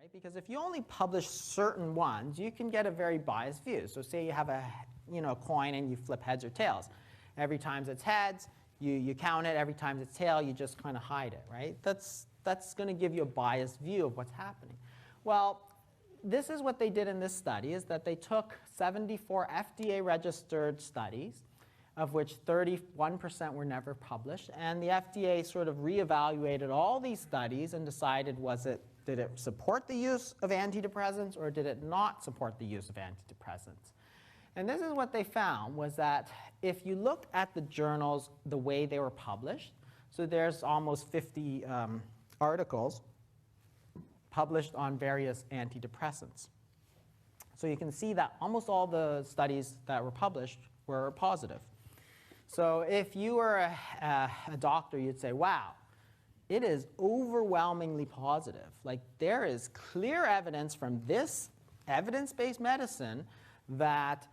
right? Because if you only publish certain ones, you can get a very biased view. So say you have a coin and you flip heads or tails. Every time it's heads, you count it. Every time it's tail, you just kind of hide it, right? That's going to give you a biased view of what's happening. Well, this is what they did in this study, is that they took 74 FDA-registered studies, of which 31% were never published, and the FDA sort of reevaluated all these studies and decided, did it support the use of antidepressants or did it not support the use of antidepressants? And this is what they found, was that if you look at the journals the way they were published, so there's almost 50 articles published on various antidepressants. So you can see that almost all the studies that were published were positive. So if you were a doctor, you'd say, wow, it is overwhelmingly positive. Like, there is clear evidence from this evidence-based medicine that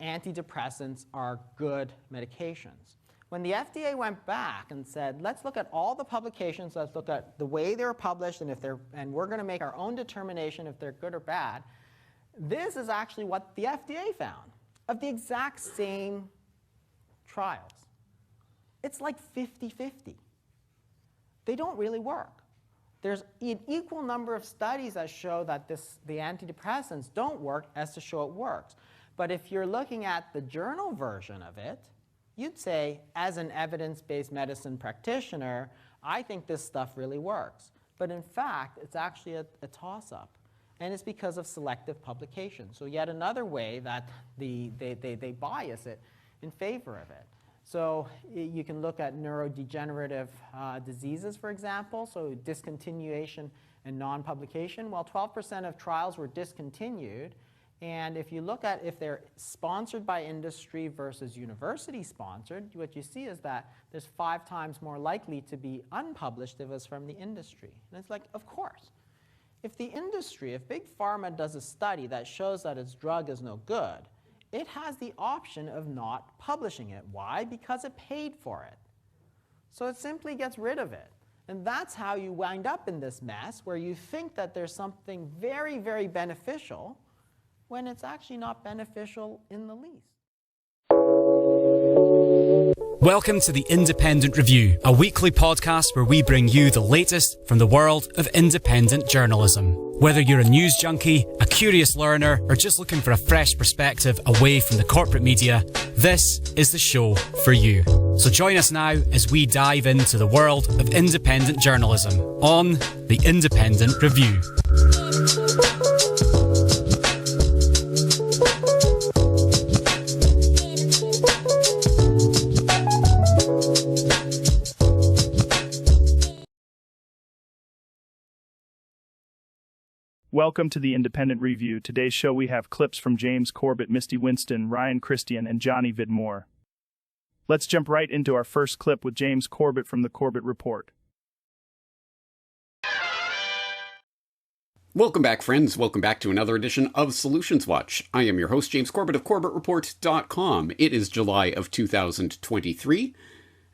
antidepressants are good medications. When the FDA went back and said, let's look at all the publications, let's look at the way they were published, and we're going to make our own determination if they're good or bad, this is actually what the FDA found of the exact same trials. It's like 50-50. They don't really work. There's an equal number of studies that show that the antidepressants don't work as to show it works. But if you're looking at the journal version of it, you'd say, as an evidence-based medicine practitioner, I think this stuff really works. But in fact, it's actually a toss-up. And it's because of selective publication. So yet another way that they bias it in favor of it. So you can look at neurodegenerative diseases, for example, so discontinuation and non-publication. Well, 12% of trials were discontinued. And if you look at if they're sponsored by industry versus university-sponsored, what you see is that there's 5 times more likely to be unpublished if it's from the industry. And it's like, of course. If the industry, if Big Pharma does a study that shows that its drug is no good, it has the option of not publishing it. Why? Because it paid for it. So it simply gets rid of it. And that's how you wind up in this mess where you think that there's something very, very beneficial when it's actually not beneficial in the least. Welcome to The Independent Review, a weekly podcast where we bring you the latest from the world of independent journalism. Whether you're a news junkie, a curious learner, or just looking for a fresh perspective away from the corporate media, this is the show for you. So join us now as we dive into the world of independent journalism on The Independent Review. Welcome to the Independent Review. Today's show we have clips from James Corbett, Misty Winston, Ryan Cristian, and Johnny Vedmore. Let's jump right into our first clip with James Corbett from the Corbett Report. Welcome back, friends. Welcome back to another edition of Solutions Watch. I am your host, James Corbett of CorbettReport.com. It is July of 2023,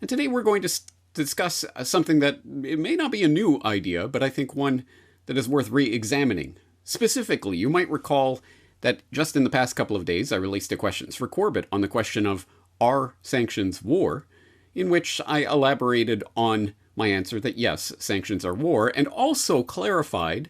and today we're going to discuss something that it may not be a new idea, but I think one that is worth re-examining. Specifically, you might recall that just in the past couple of days, I released a Questions for Corbett on the question of, are sanctions war? In which I elaborated on my answer that yes, sanctions are war, and also clarified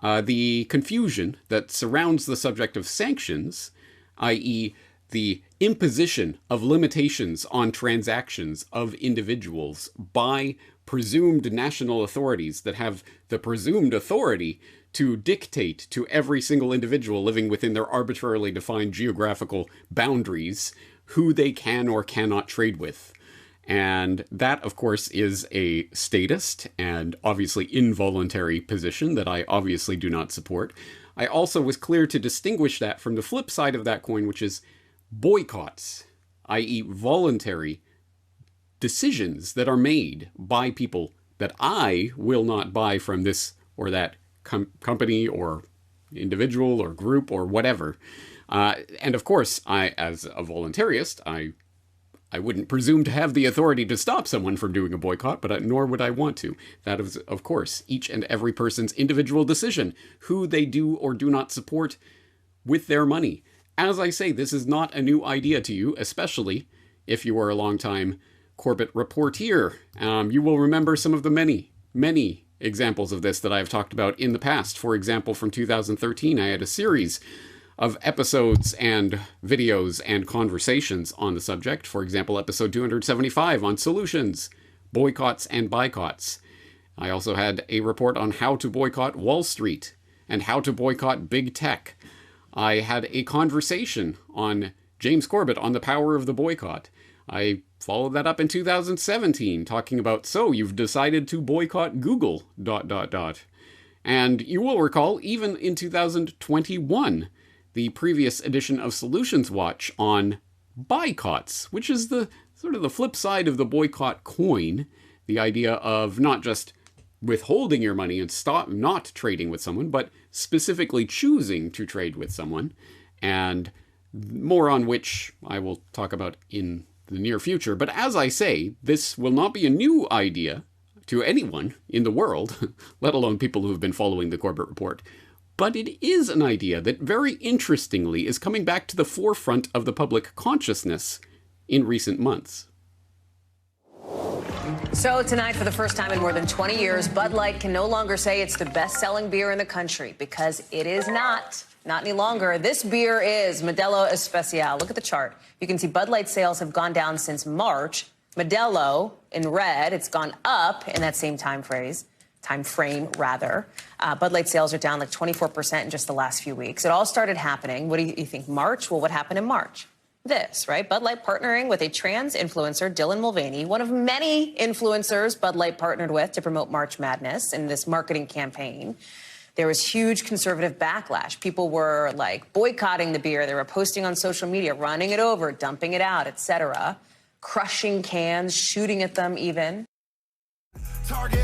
the confusion that surrounds the subject of sanctions, i.e. the imposition of limitations on transactions of individuals by presumed national authorities that have the presumed authority to dictate to every single individual living within their arbitrarily defined geographical boundaries who they can or cannot trade with. And that, of course, is a statist and obviously involuntary position that I obviously do not support. I also was clear to distinguish that from the flip side of that coin, which is boycotts, i.e. voluntary decisions that are made by people that I will not buy from this or that company or individual or group or whatever. And of course, I, as a voluntarist, I I wouldn't presume to have the authority to stop someone from doing a boycott, but nor would I want to. That is, of course, each and every person's individual decision, who they do or do not support with their money. As I say, this is not a new idea to you, especially if you are a longtime Corbett reporter. You will remember some of the many examples of this that I have talked about in the past. For example, from 2013, I had a series of episodes and videos and conversations on the subject. For example, episode 275 on solutions, boycotts and boycotts. I also had a report on how to boycott Wall Street and how to boycott big tech. I had a conversation on James Corbett on the power of the boycott. I followed that up in 2017, talking about, so you've decided to boycott Google, ... And you will recall, even in 2021, the previous edition of Solutions Watch on boycotts, which is the sort of the flip side of the boycott coin, the idea of not just withholding your money and stop not trading with someone, but specifically choosing to trade with someone, and more on which I will talk about in the near future. But as I say, this will not be a new idea to anyone in the world, let alone people who have been following the Corbett Report. But it is an idea that very interestingly is coming back to the forefront of the public consciousness in recent months. So tonight, for the first time in more than 20 years, Bud Light can no longer say it's the best-selling beer in the country, because it is not any longer. This beer is Modelo Especial. Look at the chart. You can see Bud Light sales have gone down since March. Modelo, in red, it's gone up in that same time frame. Bud Light sales are down like 24% in just the last few weeks. It all started happening. What do you think? March? Well, what happened in March? This, right? Bud Light partnering with a trans influencer, Dylan Mulvaney, one of many influencers Bud Light partnered with to promote March Madness in this marketing campaign. There was huge conservative backlash. People were like boycotting the beer. They were posting on social media, running it over, dumping it out, etc., crushing cans, shooting at them even. Target,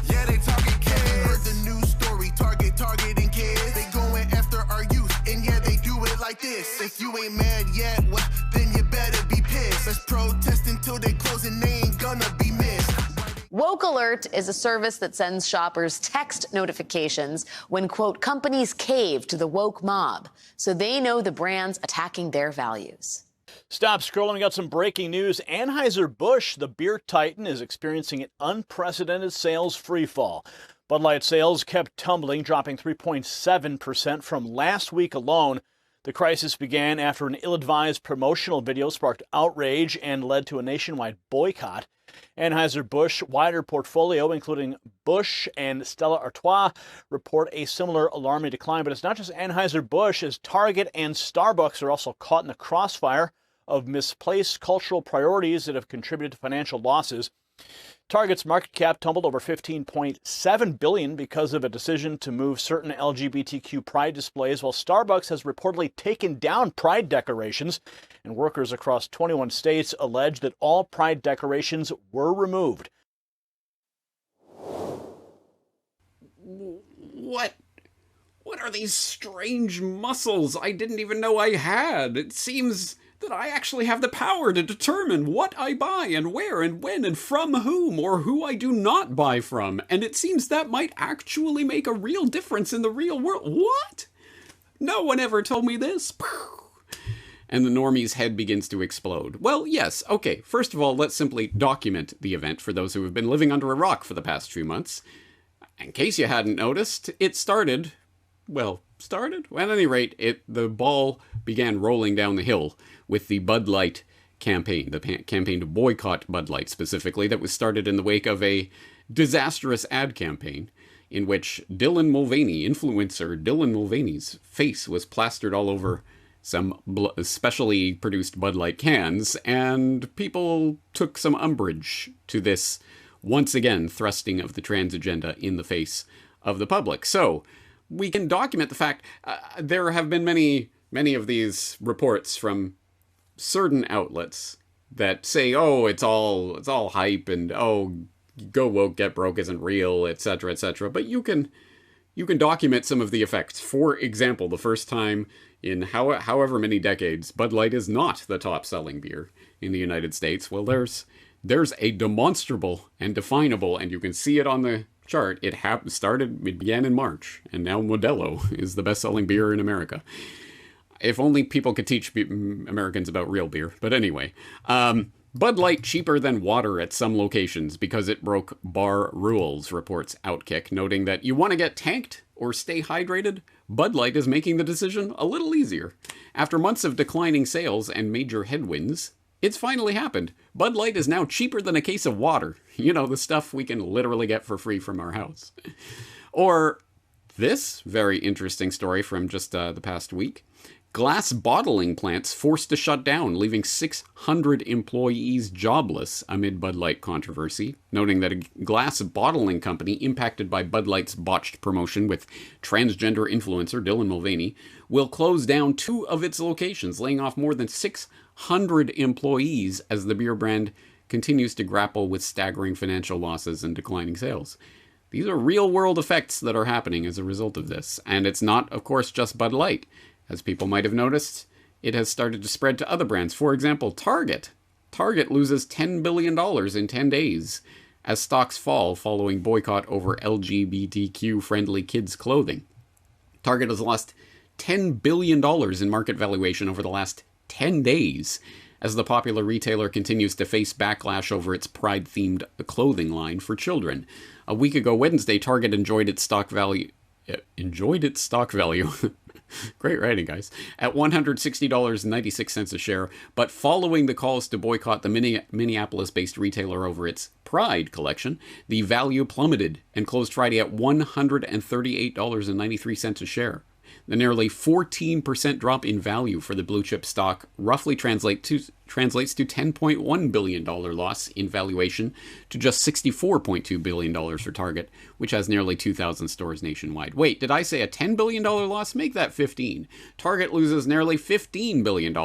yeah, they target kids. Heard the news story, targeting kids. They going after our youth, and yeah, they do it like this. If you ain't mad yet, well, then you better be pissed. Let's protest until they close and they ain't gonna be missed. Woke Alert is a service that sends shoppers text notifications when, quote, companies cave to the woke mob, so they know the brand's attacking their values. Stop scrolling. We got some breaking news. Anheuser-Busch, the beer titan, is experiencing an unprecedented sales freefall. Bud Light sales kept tumbling, dropping 3.7% from last week alone. The crisis began after an ill-advised promotional video sparked outrage and led to a nationwide boycott. Anheuser-Busch wider portfolio, including Busch and Stella Artois, report a similar alarming decline. But it's not just Anheuser-Busch, as Target and Starbucks are also caught in the crossfire of misplaced cultural priorities that have contributed to financial losses. Target's market cap tumbled over $15.7 billion because of a decision to move certain LGBTQ pride displays, while Starbucks has reportedly taken down pride decorations, and workers across 21 states allege that all pride decorations were removed. What are these strange muscles I didn't even know I had? It seems that I actually have the power to determine what I buy and where and when and from whom, or who I do not buy from. And it seems that might actually make a real difference in the real world. What? No one ever told me this. And the normie's head begins to explode. Well, yes, okay. First of all, let's simply document the event for those who have been living under a rock for the past few months. In case you hadn't noticed, it started. Well, at any rate, the ball began rolling down the hill with the Bud Light campaign, the campaign to boycott Bud Light specifically, that was started in the wake of a disastrous ad campaign in which Dylan Mulvaney, influencer Dylan Mulvaney's face was plastered all over some specially produced Bud Light cans, and people took some umbrage to this, once again, thrusting of the trans agenda in the face of the public. So we can document the fact there have been many of these reports from certain outlets that say, oh, it's all hype, and oh, go woke, get broke isn't real, etc., etc. But you can you can document some of the effects. For example, the first time in however many decades, Bud Light is not the top-selling beer in the United States. Well, there's a demonstrable and definable, and you can see it on the chart. It began in March, and now Modelo is the best-selling beer in America. If only people could teach Americans about real beer. But anyway, Bud Light cheaper than water at some locations because it broke bar rules, reports Outkick, noting that you want to get tanked or stay hydrated? Bud Light is making the decision a little easier. After months of declining sales and major headwinds, it's finally happened. Bud Light is now cheaper than a case of water. You know, the stuff we can literally get for free from our house. Or this very interesting story from just the past week. Glass bottling plants forced to shut down, leaving 600 employees jobless amid Bud Light controversy, noting that a glass bottling company impacted by Bud Light's botched promotion with transgender influencer Dylan Mulvaney will close down 2 of its locations, laying off more than 600 employees as the beer brand continues to grapple with staggering financial losses and declining sales. These are real-world effects that are happening as a result of this, and it's not, of course, just Bud Light. As people might have noticed, it has started to spread to other brands. For example, Target. Target loses $10 billion in 10 days as stocks fall following boycott over LGBTQ-friendly kids' clothing. Target has lost $10 billion in market valuation over the last 10 days as the popular retailer continues to face backlash over its Pride-themed clothing line for children. A week ago Wednesday, Target enjoyed its stock value. Great writing, guys. At $160.96 a share, but following the calls to boycott the Minneapolis-based retailer over its Pride collection, the value plummeted and closed Friday at $138.93 a share. The nearly 14% drop in value for the blue chip stock roughly translates to $10.1 billion loss in valuation to just $64.2 billion for Target, which has nearly 2,000 stores nationwide. Wait, did I say a $10 billion loss? Make that 15. Target loses nearly $15 billion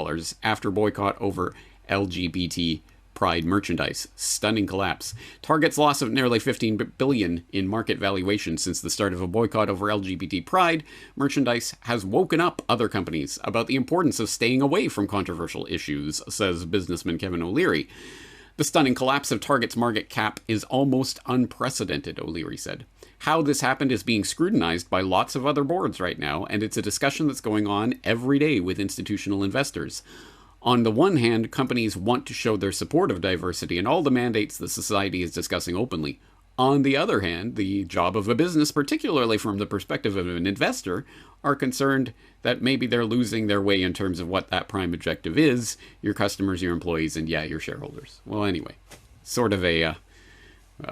after boycott over LGBT Pride merchandise. Stunning collapse. Target's loss of nearly $15 billion in market valuation since the start of a boycott over LGBT Pride merchandise has woken up other companies about the importance of staying away from controversial issues, says businessman Kevin O'Leary. The stunning collapse of Target's market cap is almost unprecedented, O'Leary said. How this happened is being scrutinized by lots of other boards right now, and it's a discussion that's going on every day with institutional investors. On the one hand, companies want to show their support of diversity and all the mandates that society is discussing openly. On the other hand, the job of a business, particularly from the perspective of an investor, are concerned that maybe they're losing their way in terms of what that prime objective is, your customers, your employees, and your shareholders. Well, anyway, sort of a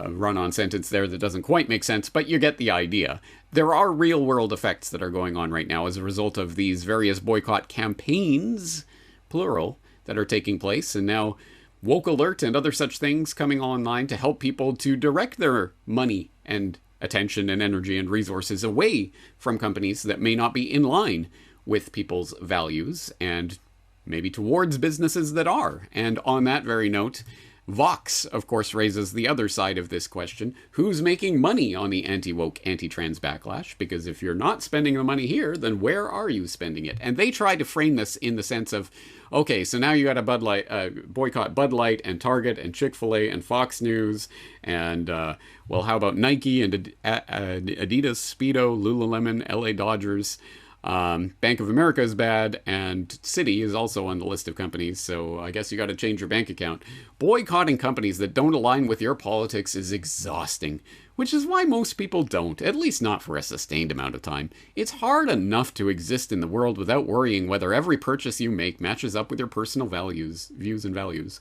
run-on sentence there that doesn't quite make sense, but you get the idea. There are real-world effects that are going on right now as a result of these various boycott campaigns, plural, that are taking place, and now Woke Alert and other such things coming online to help people to direct their money and attention and energy and resources away from companies that may not be in line with people's values and maybe towards businesses that are. And on that very note, Vox, of course, raises the other side of this question. Who's making money on the anti-woke, anti-trans backlash? Because if you're not spending the money here, then where are you spending it? And they try to frame this in the sense of, okay, so now you got a boycott Bud Light and Target and Chick-fil-A and Fox News and, well, how about Nike and Adidas, Speedo, Lululemon, LA Dodgers, Bank of America is bad, and Citi is also on the list of companies, so I guess you got to change your bank account. Boycotting companies that don't align with your politics is exhausting, which is why most people don't, at least not for a sustained amount of time. It's hard enough to exist in the world without worrying whether every purchase you make matches up with your personal views and values.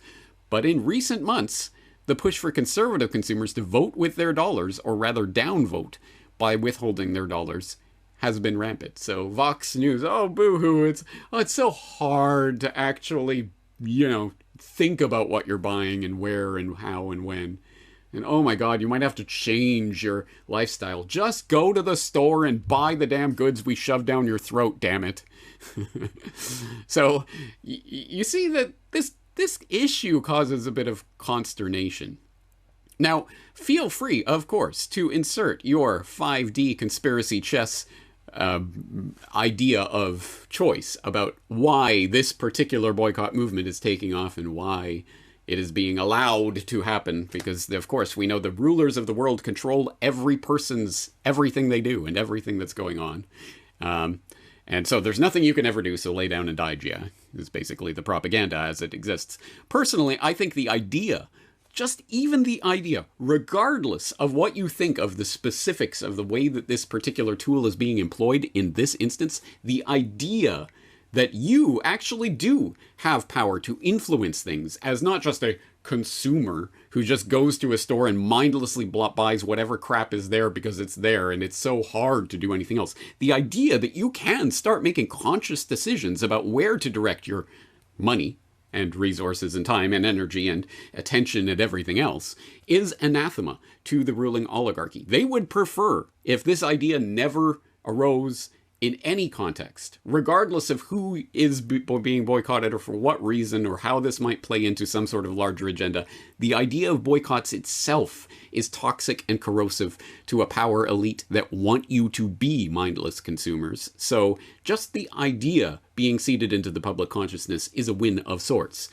But in recent months, the push for conservative consumers to vote with their dollars, or rather downvote by withholding their dollars, has been rampant. So Vox News, oh boo-hoo, it's so hard to actually, think about what you're buying and where and how and when. And oh my God, you might have to change your lifestyle. Just go to the store and buy the damn goods we shove down your throat, damn it. So you see that this issue causes a bit of consternation. Now, feel free, of course, to insert your 5D conspiracy chess idea of choice about why this particular boycott movement is taking off and why it is being allowed to happen, because, of course, we know the rulers of the world control every person's everything they do and everything that's going on. And so there's nothing you can ever do, so lay down and die, yeah, is basically the propaganda as it exists. Personally, I think the idea, just even the idea, regardless of what you think of the specifics of the way that this particular tool is being employed in this instance, the idea that you actually do have power to influence things as not just a consumer who just goes to a store and mindlessly buys whatever crap is there because it's there and it's so hard to do anything else. The idea that you can start making conscious decisions about where to direct your money and resources and time and energy and attention and everything else is anathema to the ruling oligarchy. They would prefer if this idea never arose in any context, regardless of who is being boycotted or for what reason or how this might play into some sort of larger agenda. The idea of boycotts itself is toxic and corrosive to a power elite that want you to be mindless consumers. So just the idea being seeded into the public consciousness is a win of sorts.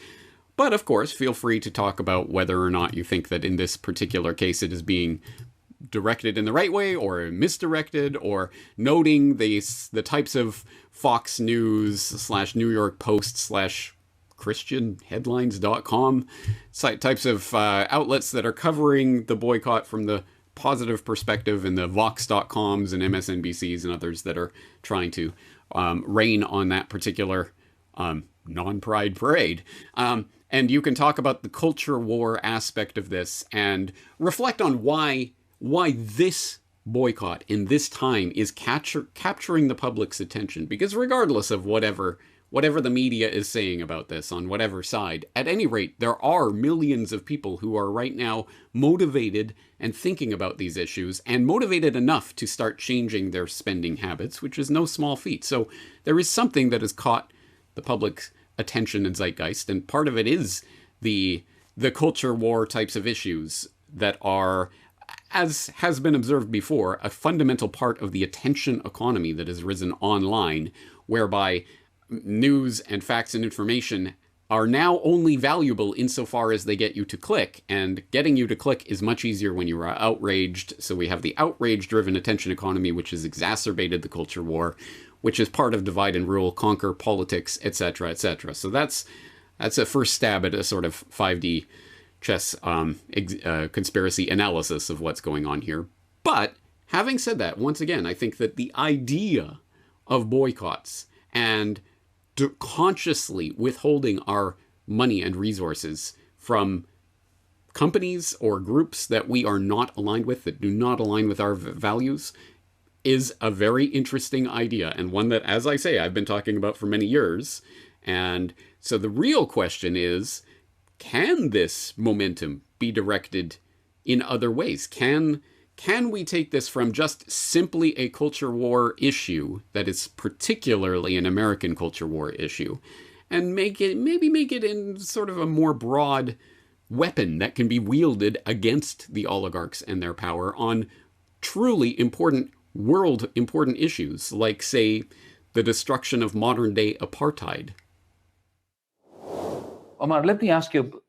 But of course, feel free to talk about whether or not you think that in this particular case it is being directed in the right way or misdirected, or noting the types of Fox News / New York Post / ChristianHeadlines.com types of outlets that are covering the boycott from the positive perspective, and the Vox.coms and MSNBCs and others that are trying to rain on that particular non-pride parade. And you can talk about the culture war aspect of this and reflect on why this boycott in this time is capturing the public's attention. Because regardless of whatever the media is saying about this on whatever side, at any rate, there are millions of people who are right now motivated and thinking about these issues, and motivated enough to start changing their spending habits, which is no small feat. So there is something that has caught the public's attention and zeitgeist, and part of it is the culture war types of issues that are, as has been observed before, a fundamental part of the attention economy that has risen online, whereby news and facts and information are now only valuable insofar as they get you to click, and getting you to click is much easier when you are outraged. So we have the outrage-driven attention economy, which has exacerbated the culture war, which is part of divide and rule, conquer politics, etc., etc. So that's a first stab at a sort of 5D chess conspiracy analysis of what's going on here. But having said that, once again, I think that the idea of boycotts and consciously withholding our money and resources from companies or groups that we are not aligned with, that do not align with our values, is a very interesting idea, and one that, as I say, I've been talking about for many years. And so the real question is, can this momentum be directed in other ways? Can we take this from just simply a culture war issue that is particularly an American culture war issue, and maybe make it in sort of a more broad weapon that can be wielded against the oligarchs and their power on truly important issues, like, say, the destruction of modern-day apartheid? Omar, let me ask you,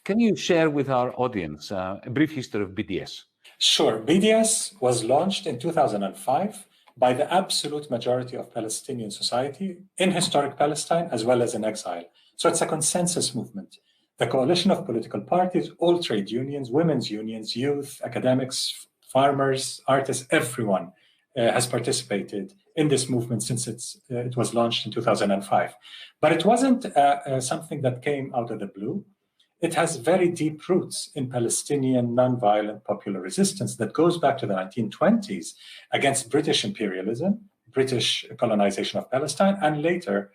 can you share with our audience a brief history of BDS? Sure. BDS was launched in 2005 by the absolute majority of Palestinian society in historic Palestine as well as in exile. So it's a consensus movement. The coalition of political parties, all trade unions, women's unions, youth, academics, farmers, artists, everyone has participated in this movement since it was launched in 2005. But it wasn't something that came out of the blue. It has very deep roots in Palestinian nonviolent popular resistance that goes back to the 1920s against British imperialism, British colonization of Palestine, and later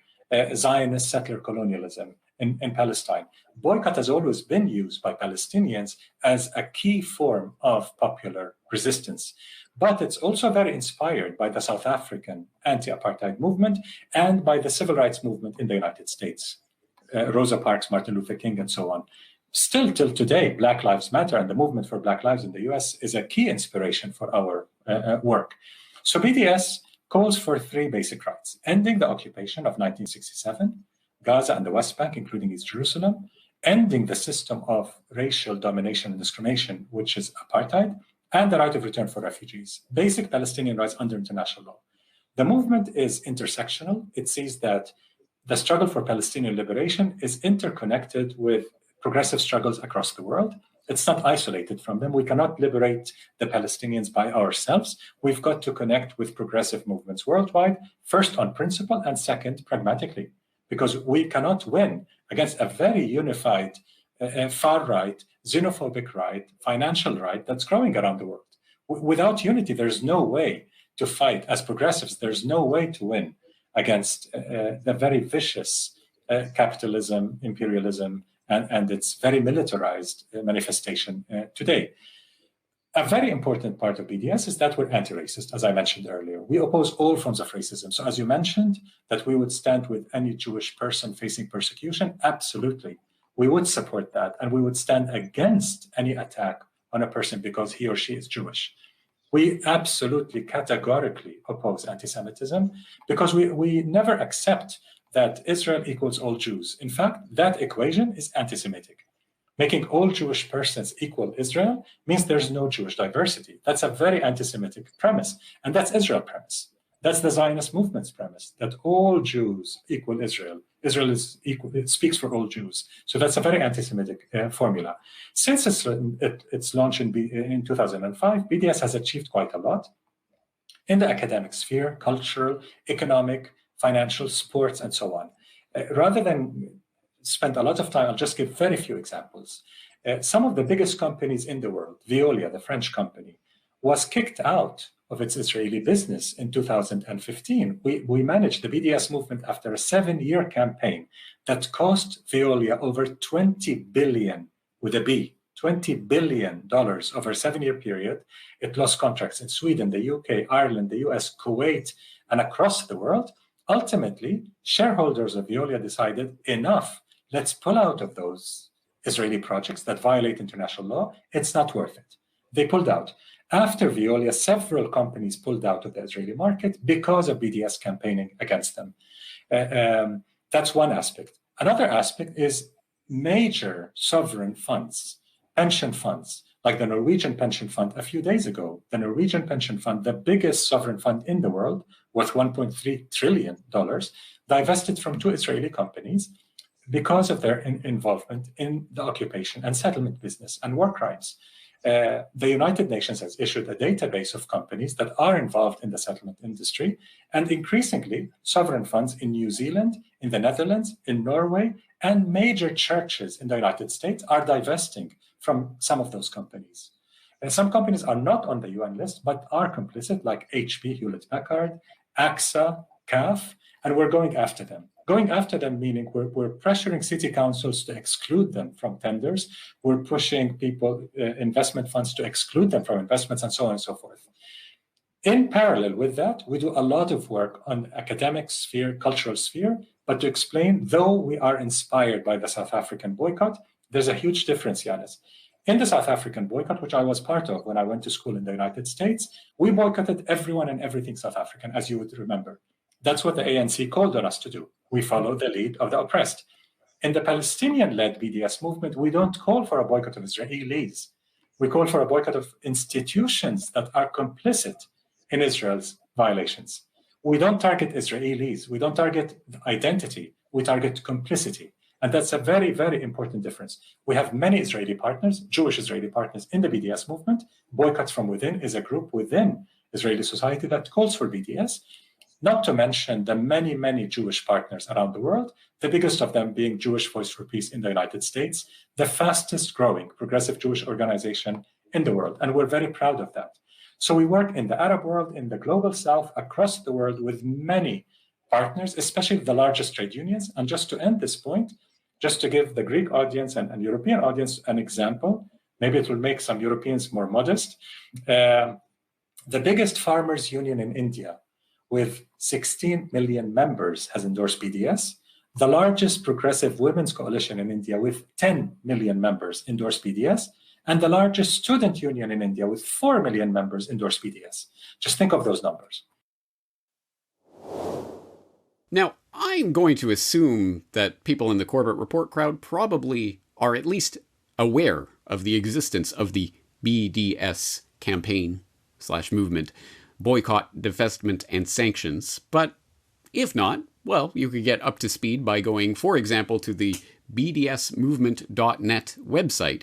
Zionist settler colonialism in Palestine. Boycott has always been used by Palestinians as a key form of popular resistance. But it's also very inspired by the South African anti-apartheid movement and by the civil rights movement in the United States. Rosa Parks, Martin Luther King, and so on. Still till today, Black Lives Matter and the movement for Black Lives in the US is a key inspiration for our work. So BDS calls for 3 basic rights: ending the occupation of 1967, Gaza and the West Bank, including East Jerusalem, ending the system of racial domination and discrimination, which is apartheid, and the right of return for refugees, basic Palestinian rights under international law. The movement is intersectional. It sees that the struggle for Palestinian liberation is interconnected with progressive struggles across the world. It's not isolated from them. We cannot liberate the Palestinians by ourselves. We've got to connect with progressive movements worldwide, first on principle and second, pragmatically, because we cannot win against a very unified far-right, xenophobic right, financial right that's growing around the world. Without unity, there's no way to fight. As progressives, there's no way to win against the very vicious capitalism, imperialism, and its very militarized manifestation today. A very important part of BDS is that we're anti-racist, as I mentioned earlier. We oppose all forms of racism. So as you mentioned, that we would stand with any Jewish person facing persecution, absolutely. We would support that, and we would stand against any attack on a person because he or she is Jewish. We absolutely categorically oppose anti-Semitism because we never accept that Israel equals all Jews. In fact, that equation is anti-Semitic. Making all Jewish persons equal Israel means there's no Jewish diversity. That's a very anti-Semitic premise, and that's Israel's premise. That's the Zionist movement's premise, that all Jews equal Israel. Israel is equal, it speaks for all Jews. So that's a very anti-Semitic formula. Since its launch in 2005, BDS has achieved quite a lot in the academic sphere, cultural, economic, financial, sports, and so on. Rather than spend a lot of time, I'll just give very few examples. Some of the biggest companies in the world, Veolia, the French company, was kicked out of its Israeli business in 2015. We managed the BDS movement after a 7-year campaign that cost Veolia over $20 billion, with a B, $20 billion over a 7-year period. It lost contracts in Sweden, the UK, Ireland, the US, Kuwait, and across the world. Ultimately, shareholders of Veolia decided, enough, let's pull out of those Israeli projects that violate international law. It's not worth it. They pulled out. After Veolia, several companies pulled out of the Israeli market because of BDS campaigning against them. That's one aspect. Another aspect is major sovereign funds, pension funds, like the Norwegian pension fund a few days ago. The Norwegian pension fund, the biggest sovereign fund in the world, worth $1.3 trillion, divested from 2 Israeli companies because of their involvement in the occupation and settlement business and war crimes. The United Nations has issued a database of companies that are involved in the settlement industry, and increasingly sovereign funds in New Zealand, in the Netherlands, in Norway, and major churches in the United States are divesting from some of those companies. Some companies are not on the UN list, but are complicit, like HP, Hewlett-Packard, AXA, CAF, and we're going after them. Going after them meaning we're pressuring city councils to exclude them from tenders. We're pushing people, investment funds, to exclude them from investments, and so on and so forth. In parallel with that, we do a lot of work on academic sphere, cultural sphere, but to explain, though we are inspired by the South African boycott, there's a huge difference, Yanis. In the South African boycott, which I was part of when I went to school in the United States, we boycotted everyone and everything South African, as you would remember. That's what the ANC called on us to do. We follow the lead of the oppressed. In the Palestinian-led BDS movement, we don't call for a boycott of Israelis. We call for a boycott of institutions that are complicit in Israel's violations. We don't target Israelis. We don't target identity. We target complicity. And that's a very, very important difference. We have many Israeli partners, Jewish Israeli partners in the BDS movement. Boycotts from Within is a group within Israeli society that calls for BDS. Not to mention the many, many Jewish partners around the world, the biggest of them being Jewish Voice for Peace in the United States, the fastest growing progressive Jewish organization in the world. And we're very proud of that. So we work in the Arab world, in the global South, across the world with many partners, especially the largest trade unions. And just to end this point, just to give the Greek audience and European audience an example, maybe it will make some Europeans more modest. The biggest farmers union in India, with 16 million members, has endorsed BDS. The largest progressive women's coalition in India with 10 million members endorsed BDS, and the largest student union in India with 4 million members endorsed BDS. Just think of those numbers. Now, I'm going to assume that people in the Corbett Report crowd probably are at least aware of the existence of the BDS campaign/movement, boycott, divestment, and sanctions. But if not, well, you could get up to speed by going, for example, to the bdsmovement.net website,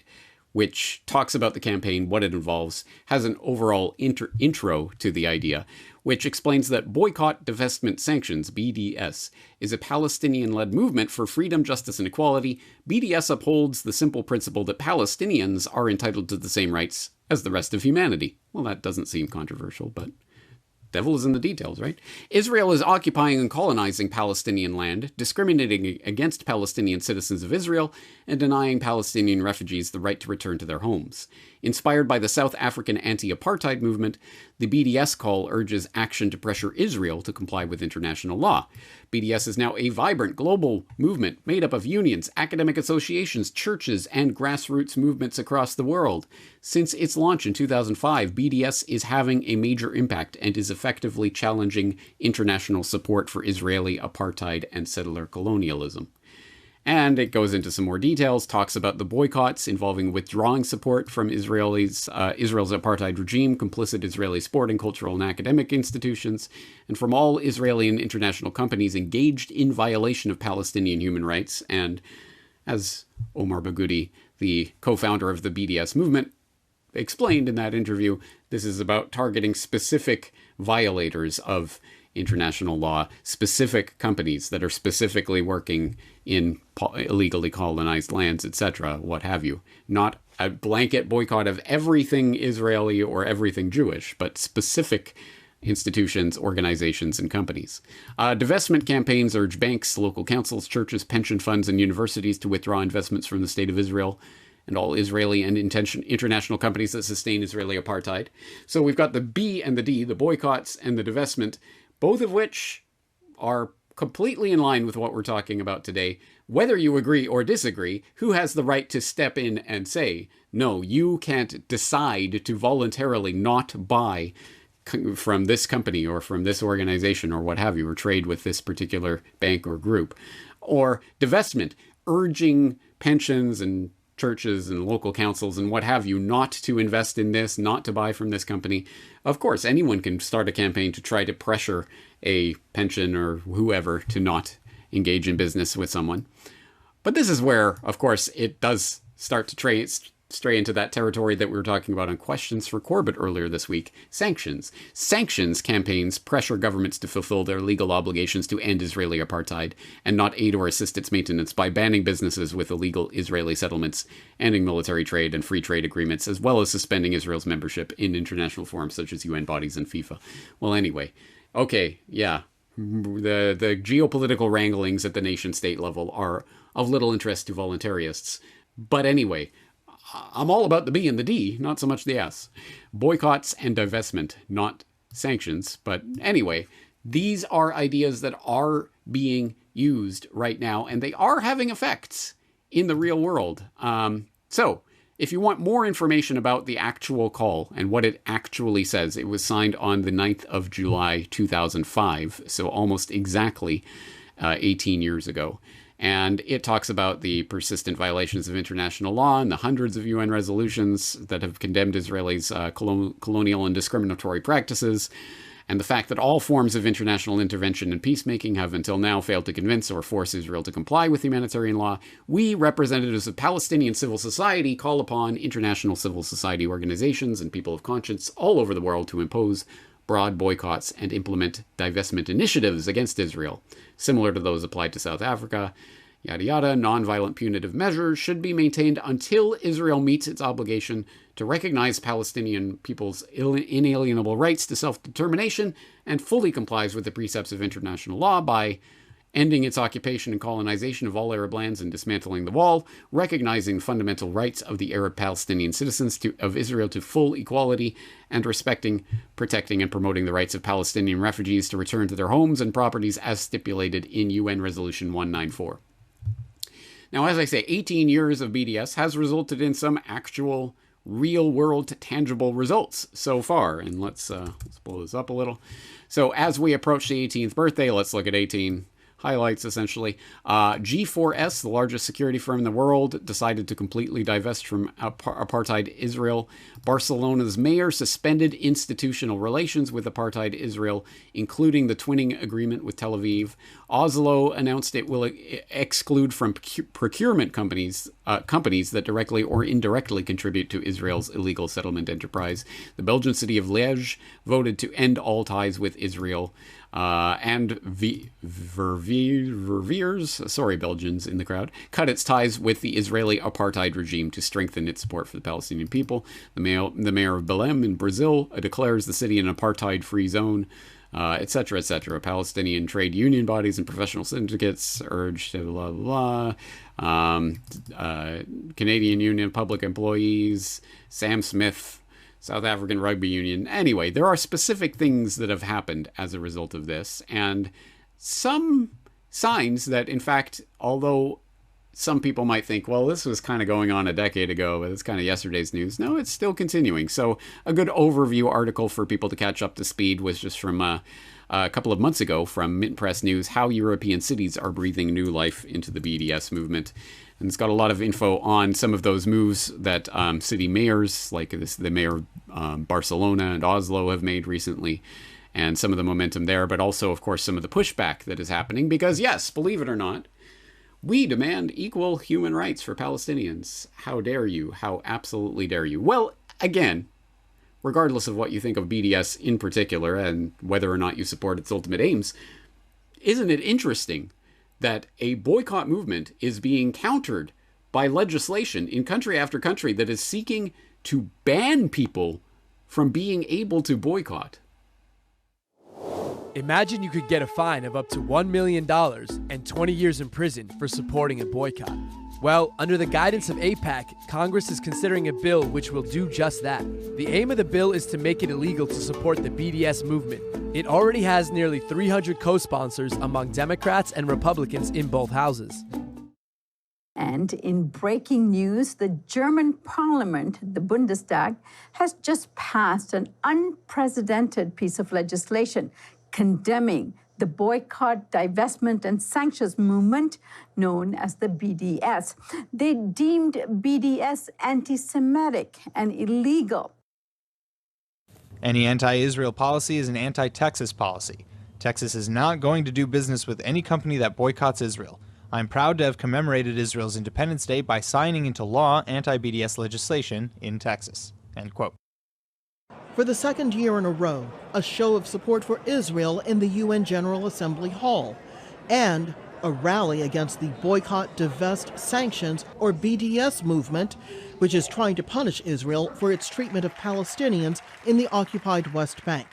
which talks about the campaign, what it involves, has an overall intro to the idea, which explains that Boycott, Divestment, Sanctions, BDS, is a Palestinian-led movement for freedom, justice, and equality. BDS upholds the simple principle that Palestinians are entitled to the same rights as the rest of humanity. Well, that doesn't seem controversial, but devil is in the details, right? Israel is occupying and colonizing Palestinian land, discriminating against Palestinian citizens of Israel, and denying Palestinian refugees the right to return to their homes. Inspired by the South African anti-apartheid movement, the BDS call urges action to pressure Israel to comply with international law. BDS is now a vibrant global movement made up of unions, academic associations, churches, and grassroots movements across the world. Since its launch in 2005, BDS is having a major impact and is effectively challenging international support for Israeli apartheid and settler colonialism. And it goes into some more details, talks about the boycotts involving withdrawing support from Israel's apartheid regime, complicit Israeli sporting, cultural, and academic institutions, and from all Israeli and international companies engaged in violation of Palestinian human rights. And as Omar Bagoudi, the co-founder of the BDS movement, explained in that interview, this is about targeting specific violators of international law, specific companies that are specifically working in illegally colonized lands, etc., what have you. Not a blanket boycott of everything Israeli or everything Jewish, but specific institutions, organizations, and companies. Divestment campaigns urge banks, local councils, churches, pension funds, and universities to withdraw investments from the State of Israel and all Israeli and international companies that sustain Israeli apartheid. So we've got the B and the D, the boycotts and the divestment, both of which are completely in line with what we're talking about today. Whether you agree or disagree, who has the right to step in and say, no, you can't decide to voluntarily not buy from this company or from this organization or what have you, or trade with this particular bank or group. Or divestment, urging pensions and churches and local councils and what have you not to invest in this, not to buy from this company. Of course, anyone can start a campaign to try to pressure a pension or whoever to not engage in business with someone. But this is where, of course, it does start to stray into that territory that we were talking about on Questions for Corbett earlier this week, sanctions. Sanctions campaigns pressure governments to fulfill their legal obligations to end Israeli apartheid and not aid or assist its maintenance by banning businesses with illegal Israeli settlements, ending military trade and free trade agreements, as well as suspending Israel's membership in international forums such as UN bodies and FIFA. Well, anyway, okay, yeah, the geopolitical wranglings at the nation-state level are of little interest to voluntarists. But anyway, I'm all about the B and the D, not so much the S. Boycotts and divestment, not sanctions. But anyway, these are ideas that are being used right now, and they are having effects in the real world. So if you want more information about the actual call and what it actually says, it was signed on the 9th of July, 2005, so almost exactly 18 years ago. And it talks about the persistent violations of international law and the hundreds of UN resolutions that have condemned Israelis' colonial and discriminatory practices, and the fact that all forms of international intervention and peacemaking have until now failed to convince or force Israel to comply with humanitarian law. We, representatives of Palestinian civil society, call upon international civil society organizations and people of conscience all over the world to impose broad boycotts and implement divestment initiatives against Israel, similar to those applied to South Africa. Yada yada, nonviolent punitive measures should be maintained until Israel meets its obligation to recognize Palestinian people's inalienable rights to self-determination and fully complies with the precepts of international law by ending its occupation and colonization of all Arab lands and dismantling the wall, recognizing fundamental rights of the Arab Palestinian citizens of Israel to full equality, and respecting, protecting, and promoting the rights of Palestinian refugees to return to their homes and properties as stipulated in UN Resolution 194. Now, as I say, 18 years of BDS has resulted in some actual real-world tangible results so far. And let's blow this up a little. So as we approach the 18th birthday, let's look at 18 highlights, essentially. G4S, the largest security firm in the world, decided to completely divest from apartheid Israel. Barcelona's mayor suspended institutional relations with apartheid Israel, including the twinning agreement with Tel Aviv. Oslo announced it will exclude from procurement companies that directly or indirectly contribute to Israel's illegal settlement enterprise. The Belgian city of Liège voted to end all ties with Israel. And Verviers, sorry Belgians in the crowd, cut its ties with the Israeli apartheid regime to strengthen its support for the Palestinian people. The mayor of Belém in Brazil declares the city an apartheid-free zone, etc., etc. Palestinian trade union bodies and professional syndicates urged blah, blah, blah. Canadian Union of Public Employees, Sam Smith, South African Rugby Union. Anyway, there are specific things that have happened as a result of this, and some signs that, in fact, although some people might think, well, this was kind of going on a decade ago, but it's kind of yesterday's news. No, it's still continuing. So a good overview article for people to catch up to speed was just from a couple of months ago from Mint Press News, How European Cities Are Breathing New Life into the BDS Movement. And it's got a lot of info on some of those moves that city mayors, like the mayor of Barcelona and Oslo, have made recently, and some of the momentum there, but also, of course, some of the pushback that is happening. Because, yes, believe it or not, we demand equal human rights for Palestinians. How dare you? How absolutely dare you? Well, again, regardless of what you think of BDS in particular and whether or not you support its ultimate aims, isn't it interesting that a boycott movement is being countered by legislation in country after country that is seeking to ban people from being able to boycott? Imagine you could get a fine of up to $1 million and 20 years in prison for supporting a boycott. Well, under the guidance of AIPAC, Congress is considering a bill which will do just that. The aim of the bill is to make it illegal to support the BDS movement. It already has nearly 300 co-sponsors among Democrats and Republicans in both houses. And in breaking news, the German parliament, the Bundestag, has just passed an unprecedented piece of legislation condemning the boycott, divestment, and sanctions movement known as the BDS. They deemed BDS anti-Semitic and illegal. Any anti-Israel policy is an anti-Texas policy. Texas is not going to do business with any company that boycotts Israel. I'm proud to have commemorated Israel's Independence Day by signing into law anti-BDS legislation in Texas." End quote. For the second year in a row, a show of support for Israel in the UN General Assembly Hall, and a rally against the boycott, divest, sanctions, or BDS movement, which is trying to punish Israel for its treatment of Palestinians in the occupied West Bank.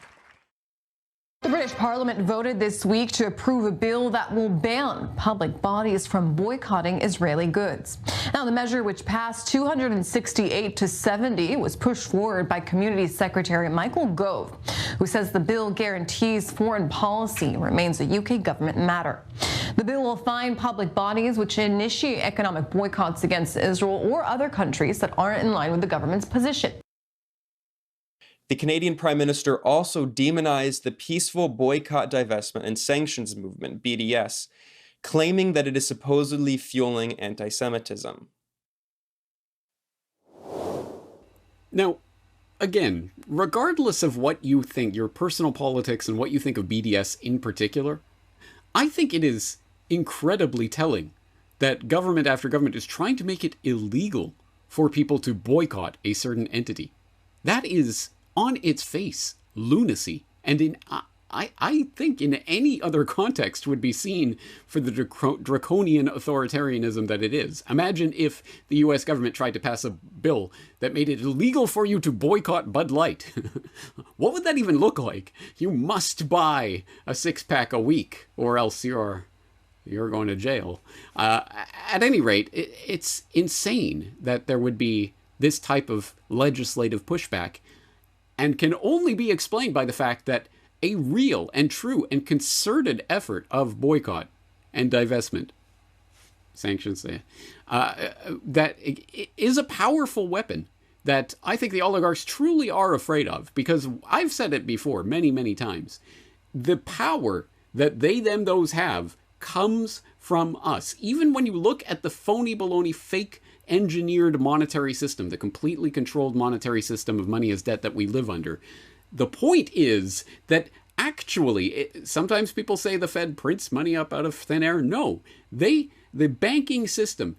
The British Parliament voted this week to approve a bill that will ban public bodies from boycotting Israeli goods. Now, the measure, which passed 268 to 70, was pushed forward by Community Secretary Michael Gove, who says the bill guarantees foreign policy and remains a UK government matter. The bill will fine public bodies which initiate economic boycotts against Israel or other countries that aren't in line with the government's position. The Canadian Prime Minister also demonized the peaceful boycott, divestment, and sanctions movement, BDS, claiming that it is supposedly fueling anti-Semitism. Now, again, regardless of what you think, your personal politics and what you think of BDS in particular, I think it is incredibly telling that government after government is trying to make it illegal for people to boycott a certain entity. That is, on its face, lunacy, and I think in any other context would be seen for the draconian authoritarianism that it is. Imagine if the US government tried to pass a bill that made it illegal for you to boycott Bud Light. What would that even look like? You must buy a six-pack a week, or else you're you're going to jail. At any rate, it's insane that there would be this type of legislative pushback, and can only be explained by the fact that a real and true and concerted effort of boycott and divestment, sanctions, that is a powerful weapon that I think the oligarchs truly are afraid of, because I've said it before many, many times. The power that those have comes from us. Even when you look at the phony baloney, fake engineered monetary system, the completely controlled monetary system of money as debt that we live under, the point is that actually, sometimes people say the Fed prints money up out of thin air. No, the banking system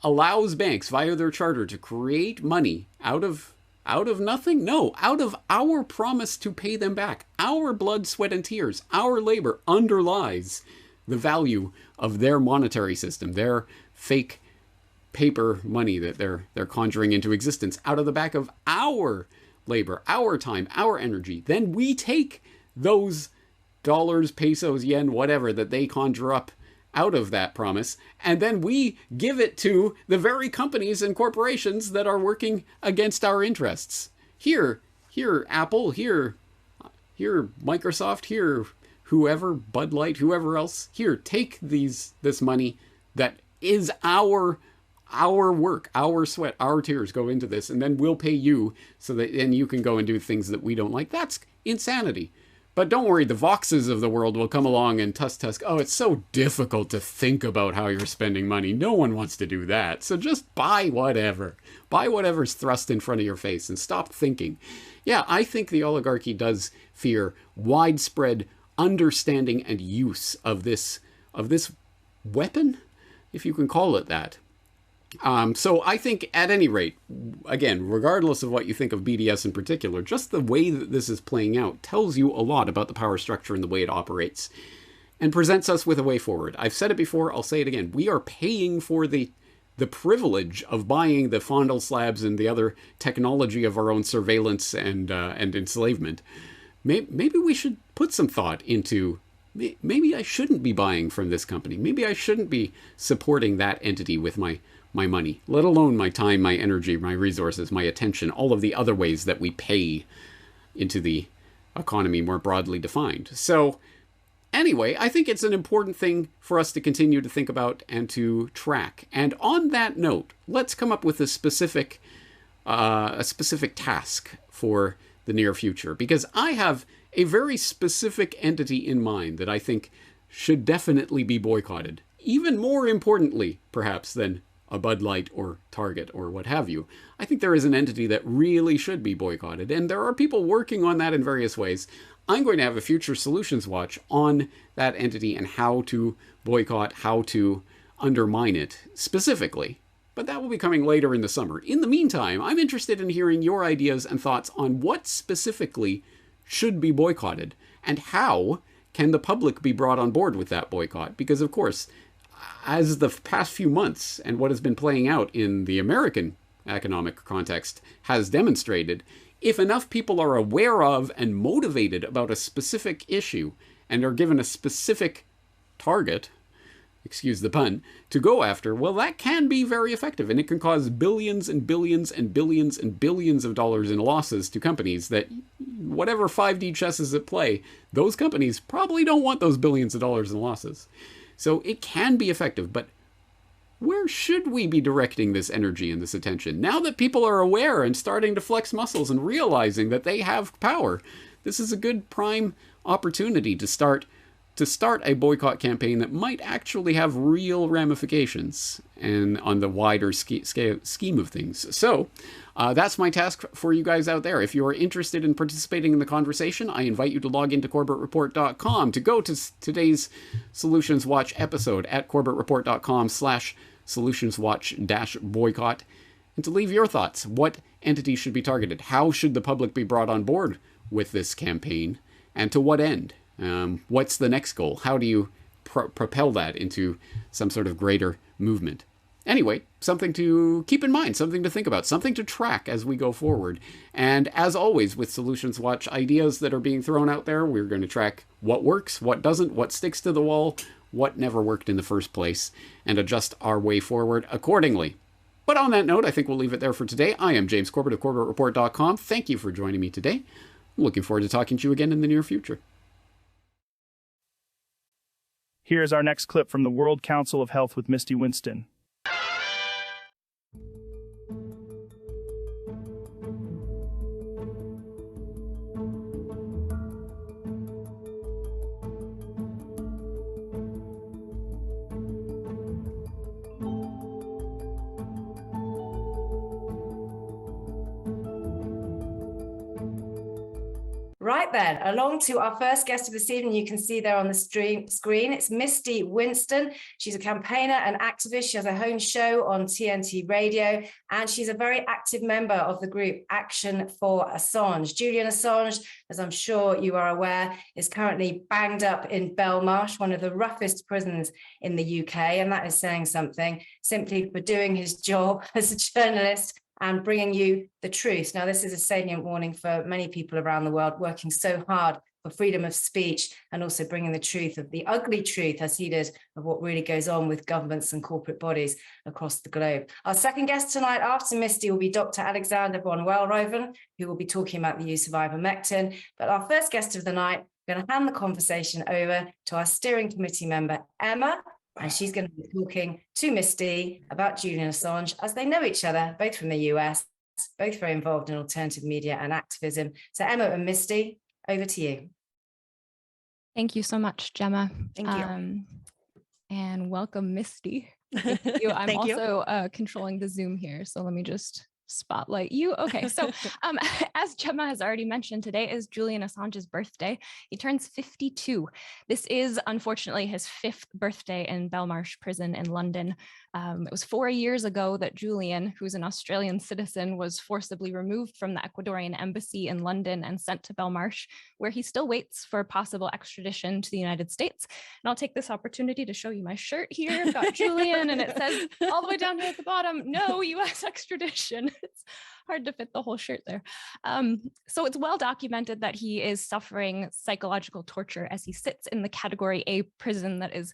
allows banks via their charter to create money out of nothing. No, out of our promise to pay them back. Our blood, sweat, and tears, our labor underlies the value of their monetary system, their fake paper money that they're conjuring into existence out of the back of our labor, our time, our energy. Then we take those dollars, pesos, yen, whatever that they conjure up out of that promise, and then we give it to the very companies and corporations that are working against our interests. Here Apple, here Microsoft, here whoever, Bud Light, whoever else, here, take this money that is our work, our sweat, our tears go into this, and then we'll pay you so that then you can go and do things that we don't like. That's insanity. But don't worry, the Voxes of the world will come along and tusk. Oh, it's so difficult to think about how you're spending money. No one wants to do that. So just buy whatever. Buy whatever's thrust in front of your face and stop thinking. Yeah, I think the oligarchy does fear widespread understanding and use of this weapon, if you can call it that. So I think, at any rate, again, regardless of what you think of BDS in particular, just the way that this is playing out tells you a lot about the power structure and the way it operates, and presents us with a way forward. I've said it before, I'll say it again. We are paying for the privilege of buying the fondle slabs and the other technology of our own surveillance and enslavement. Maybe we should put some thought into, maybe I shouldn't be buying from this company. Maybe I shouldn't be supporting that entity with my money, let alone my time, my energy, my resources, my attention, all of the other ways that we pay into the economy more broadly defined. So anyway, I think it's an important thing for us to continue to think about and to track. And on that note, let's come up with a specific task for the near future, because I have a very specific entity in mind that I think should definitely be boycotted. Even more importantly, perhaps, than a Bud Light or Target or what have you. I think there is an entity that really should be boycotted, and there are people working on that in various ways. I'm going to have a future Solutions Watch on that entity and how to boycott, how to undermine it specifically. But that will be coming later in the summer. In the meantime, I'm interested in hearing your ideas and thoughts on what specifically should be boycotted, and how can the public be brought on board with that boycott? Because, of course, as the past few months and what has been playing out in the American economic context has demonstrated, if enough people are aware of and motivated about a specific issue and are given a specific target, excuse the pun, to go after, well, that can be very effective, and it can cause billions and billions and billions and billions of dollars in losses to companies that, whatever 5D chess is at play, those companies probably don't want those billions of dollars in losses. So it can be effective, but where should we be directing this energy and this attention? Now that people are aware and starting to flex muscles and realizing that they have power, this is a good prime opportunity to start a boycott campaign that might actually have real ramifications and on the wider scheme of things. So that's my task for you guys out there. If you're interested in participating in the conversation, I invite you to log into CorbettReport.com, to go to today's Solutions Watch episode at CorbettReport.com/SolutionsWatch-boycott, and to leave your thoughts. What entities should be targeted? How should the public be brought on board with this campaign? And to what end? What's the next goal? How do you propel that into some sort of greater movement? Anyway, something to keep in mind, something to think about, something to track as we go forward. And as always, with Solutions Watch ideas that are being thrown out there, we're going to track what works, what doesn't, what sticks to the wall, what never worked in the first place and adjust our way forward accordingly. But on that note, I think we'll leave it there for today. I am James Corbett of CorbettReport.com. Thank you for joining me today. I'm looking forward to talking to you again in the near future. Here is our next clip from the World Council of Health with Misty Winston. Right then, along to our first guest of this evening, you can see there on the screen, it's Misty Winston. She's a campaigner and activist. She has her own show on TNT Radio, and she's a very active member of the group Action for Assange. Julian Assange, as I'm sure you are aware, is currently banged up in Belmarsh, one of the roughest prisons in the UK, and that is saying something, simply for doing his job as a journalist and bringing you the truth. Now, this is a salient warning for many people around the world working so hard for freedom of speech and also bringing the truth of the ugly truth, as he did, of what really goes on with governments and corporate bodies across the globe. Our second guest tonight after Misty will be Dr. Alexander von Wellroven, who will be talking about the use of ivermectin. But our first guest of the night, I'm going to hand the conversation over to our steering committee member, Emma, and she's going to be talking to Misty about Julian Assange, as they know each other, both from the US, both very involved in alternative media and activism. So Emma and Misty, over to you. Thank you so much, Gemma. Thank you. And welcome, Misty. Thank you. I'm Thank you. also controlling the Zoom here, so let me just spotlight you. Okay, so as Gemma has already mentioned, today is Julian Assange's birthday. He turns 52. This is unfortunately his 5th birthday in Belmarsh prison in London. It was 4 years ago that Julian, who's an Australian citizen, was forcibly removed from the Ecuadorian embassy in London and sent to Belmarsh, where he still waits for possible extradition to the United States. And I'll take this opportunity to show you my shirt here. I've got Julian, and it says all the way down here at the bottom, no US extradition. It's hard to fit the whole shirt there. So it's well documented that he is suffering psychological torture as he sits in the Category A prison that is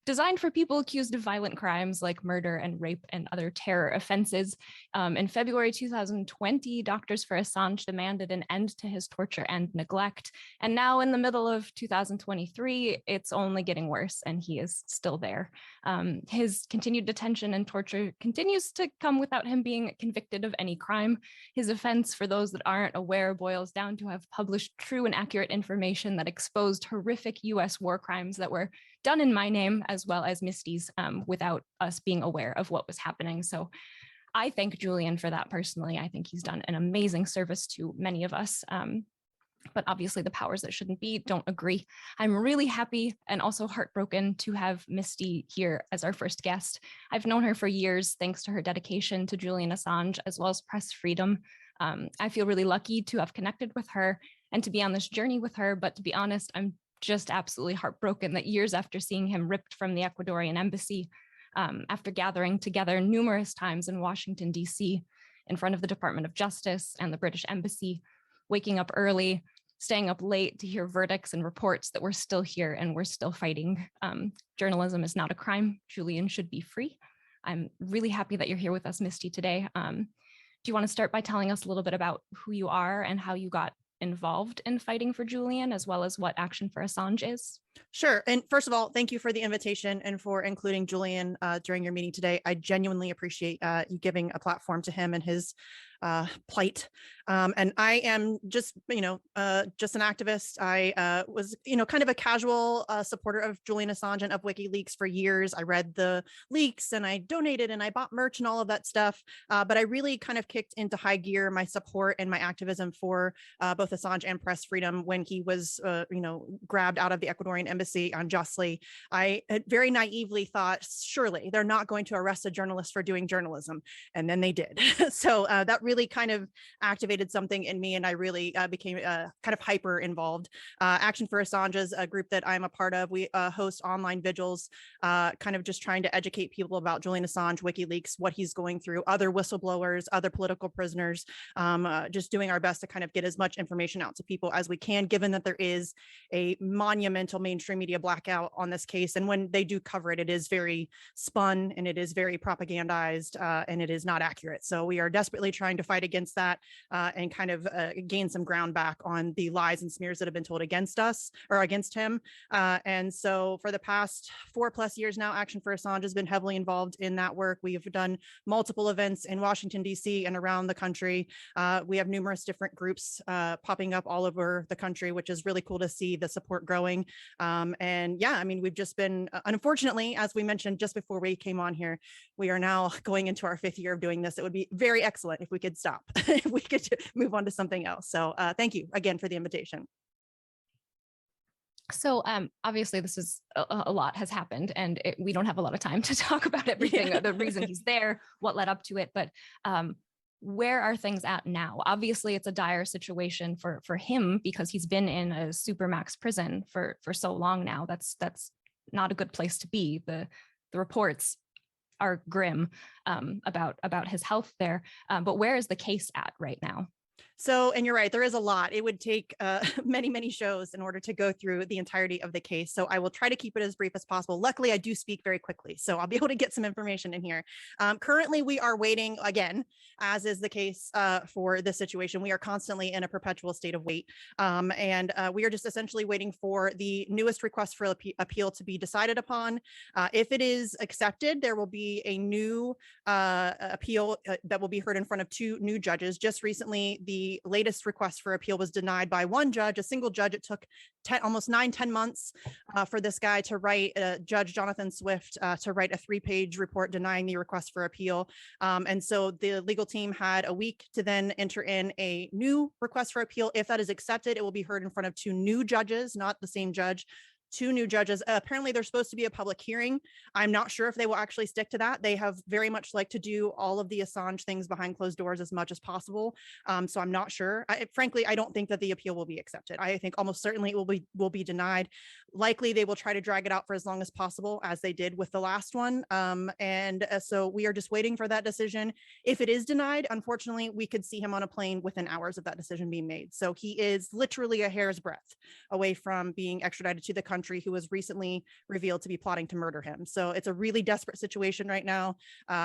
designed for people accused of violent crimes like murder and rape and other terror offenses. In February 2020, Doctors for Assange demanded an end to his torture and neglect. And now in the middle of 2023, it's only getting worse and he is still there. His continued detention and torture continues to come without him being convicted of any crime. His offense, for those that aren't aware, boils down to have published true and accurate information that exposed horrific US war crimes that were done in my name as well as Misty's without us being aware of what was happening. So I thank Julian for that personally. I think he's done an amazing service to many of us. But obviously the powers that shouldn't be don't agree. I'm really happy and also heartbroken to have Misty here as our first guest. I've known her for years thanks to her dedication to Julian Assange as well as press freedom. I feel really lucky to have connected with her and to be on this journey with her. But to be honest, I'm just absolutely heartbroken that years after seeing him ripped from the Ecuadorian embassy, after gathering together numerous times in Washington, D.C., in front of the Department of Justice and the British Embassy, waking up early, staying up late to hear verdicts and reports that we're still here and we're still fighting. Journalism is not a crime. Julian should be free. I'm really happy that you're here with us, Misty, today. Do you want to start by telling us a little bit about who you are and how you got involved in fighting for Julian, as well as what Action for Assange is? Sure. And first of all, thank you for the invitation and for including Julian during your meeting today. I genuinely appreciate you giving a platform to him and his plight. And I am just an activist. I was, kind of a casual supporter of Julian Assange and of WikiLeaks for years. I read the leaks and I donated and I bought merch and all of that stuff. But I really kind of kicked into high gear my support and my activism for both Assange and press freedom when he was, grabbed out of the Ecuadorian embassy unjustly. I very naively thought, surely they're not going to arrest a journalist for doing journalism. And then they did. So that really kind of activated something in me, and I really became kind of hyper involved. Action for Assange is a group that I'm a part of. We host online vigils, kind of just trying to educate people about Julian Assange, WikiLeaks, what he's going through, other whistleblowers, other political prisoners, just doing our best to kind of get as much information out to people as we can, given that there is a monumental mainstream media blackout on this case. And when they do cover it, it is very spun and it is very propagandized, and it is not accurate. So we are desperately trying to fight against that and kind of gain some ground back on the lies and smears that have been told against us or against him. And so for the past 4+ years now, Action for Assange has been heavily involved in that work. We have done multiple events in Washington, D.C. and around the country. We have numerous different groups popping up all over the country, which is really cool to see the support growing. And yeah, I mean, we've just been, unfortunately, as we mentioned just before we came on here, we are now going into our 5th year of doing this. It would be very excellent if we could stop, if we could move on to something else. So thank you again for the invitation. So obviously this is a lot has happened, and we don't have a lot of time to talk about everything, the reason he's there, what led up to it, but where are things at now? Obviously it's a dire situation for him because he's been in a supermax prison for so long now. That's not a good place to be. The reports are grim about his health there, but where is the case at right now? So, and you're right, there is a lot. It would take many, many shows in order to go through the entirety of the case. So I will try to keep it as brief as possible. Luckily, I do speak very quickly, so I'll be able to get some information in here. Currently, we are waiting again, as is the case for this situation. We are constantly in a perpetual state of wait. And we are just essentially waiting for the newest request for appeal to be decided upon. If it is accepted, there will be a new appeal that will be heard in front of 2 new judges. Just recently, the latest request for appeal was denied by one judge, a single judge. It took almost 9-10 months for this guy to write, Judge Jonathan Swift, to write a 3-page report denying the request for appeal. And so the legal team had a week to then enter in a new request for appeal. If that is accepted, it will be heard in front of 2 new judges, not the same judge. 2 new judges. Apparently there's supposed to be a public hearing. I'm not sure if they will actually stick to that. They have very much liked to do all of the Assange things behind closed doors as much as possible. So I'm not sure. Frankly, I don't think that the appeal will be accepted. I think almost certainly it will be denied. Likely they will try to drag it out for as long as possible, as they did with the last one. So we are just waiting for that decision. If it is denied, unfortunately, we could see him on a plane within hours of that decision being made. So he is literally a hair's breadth away from being extradited to the country, who was recently revealed to be plotting to murder him. So it's a really desperate situation right now,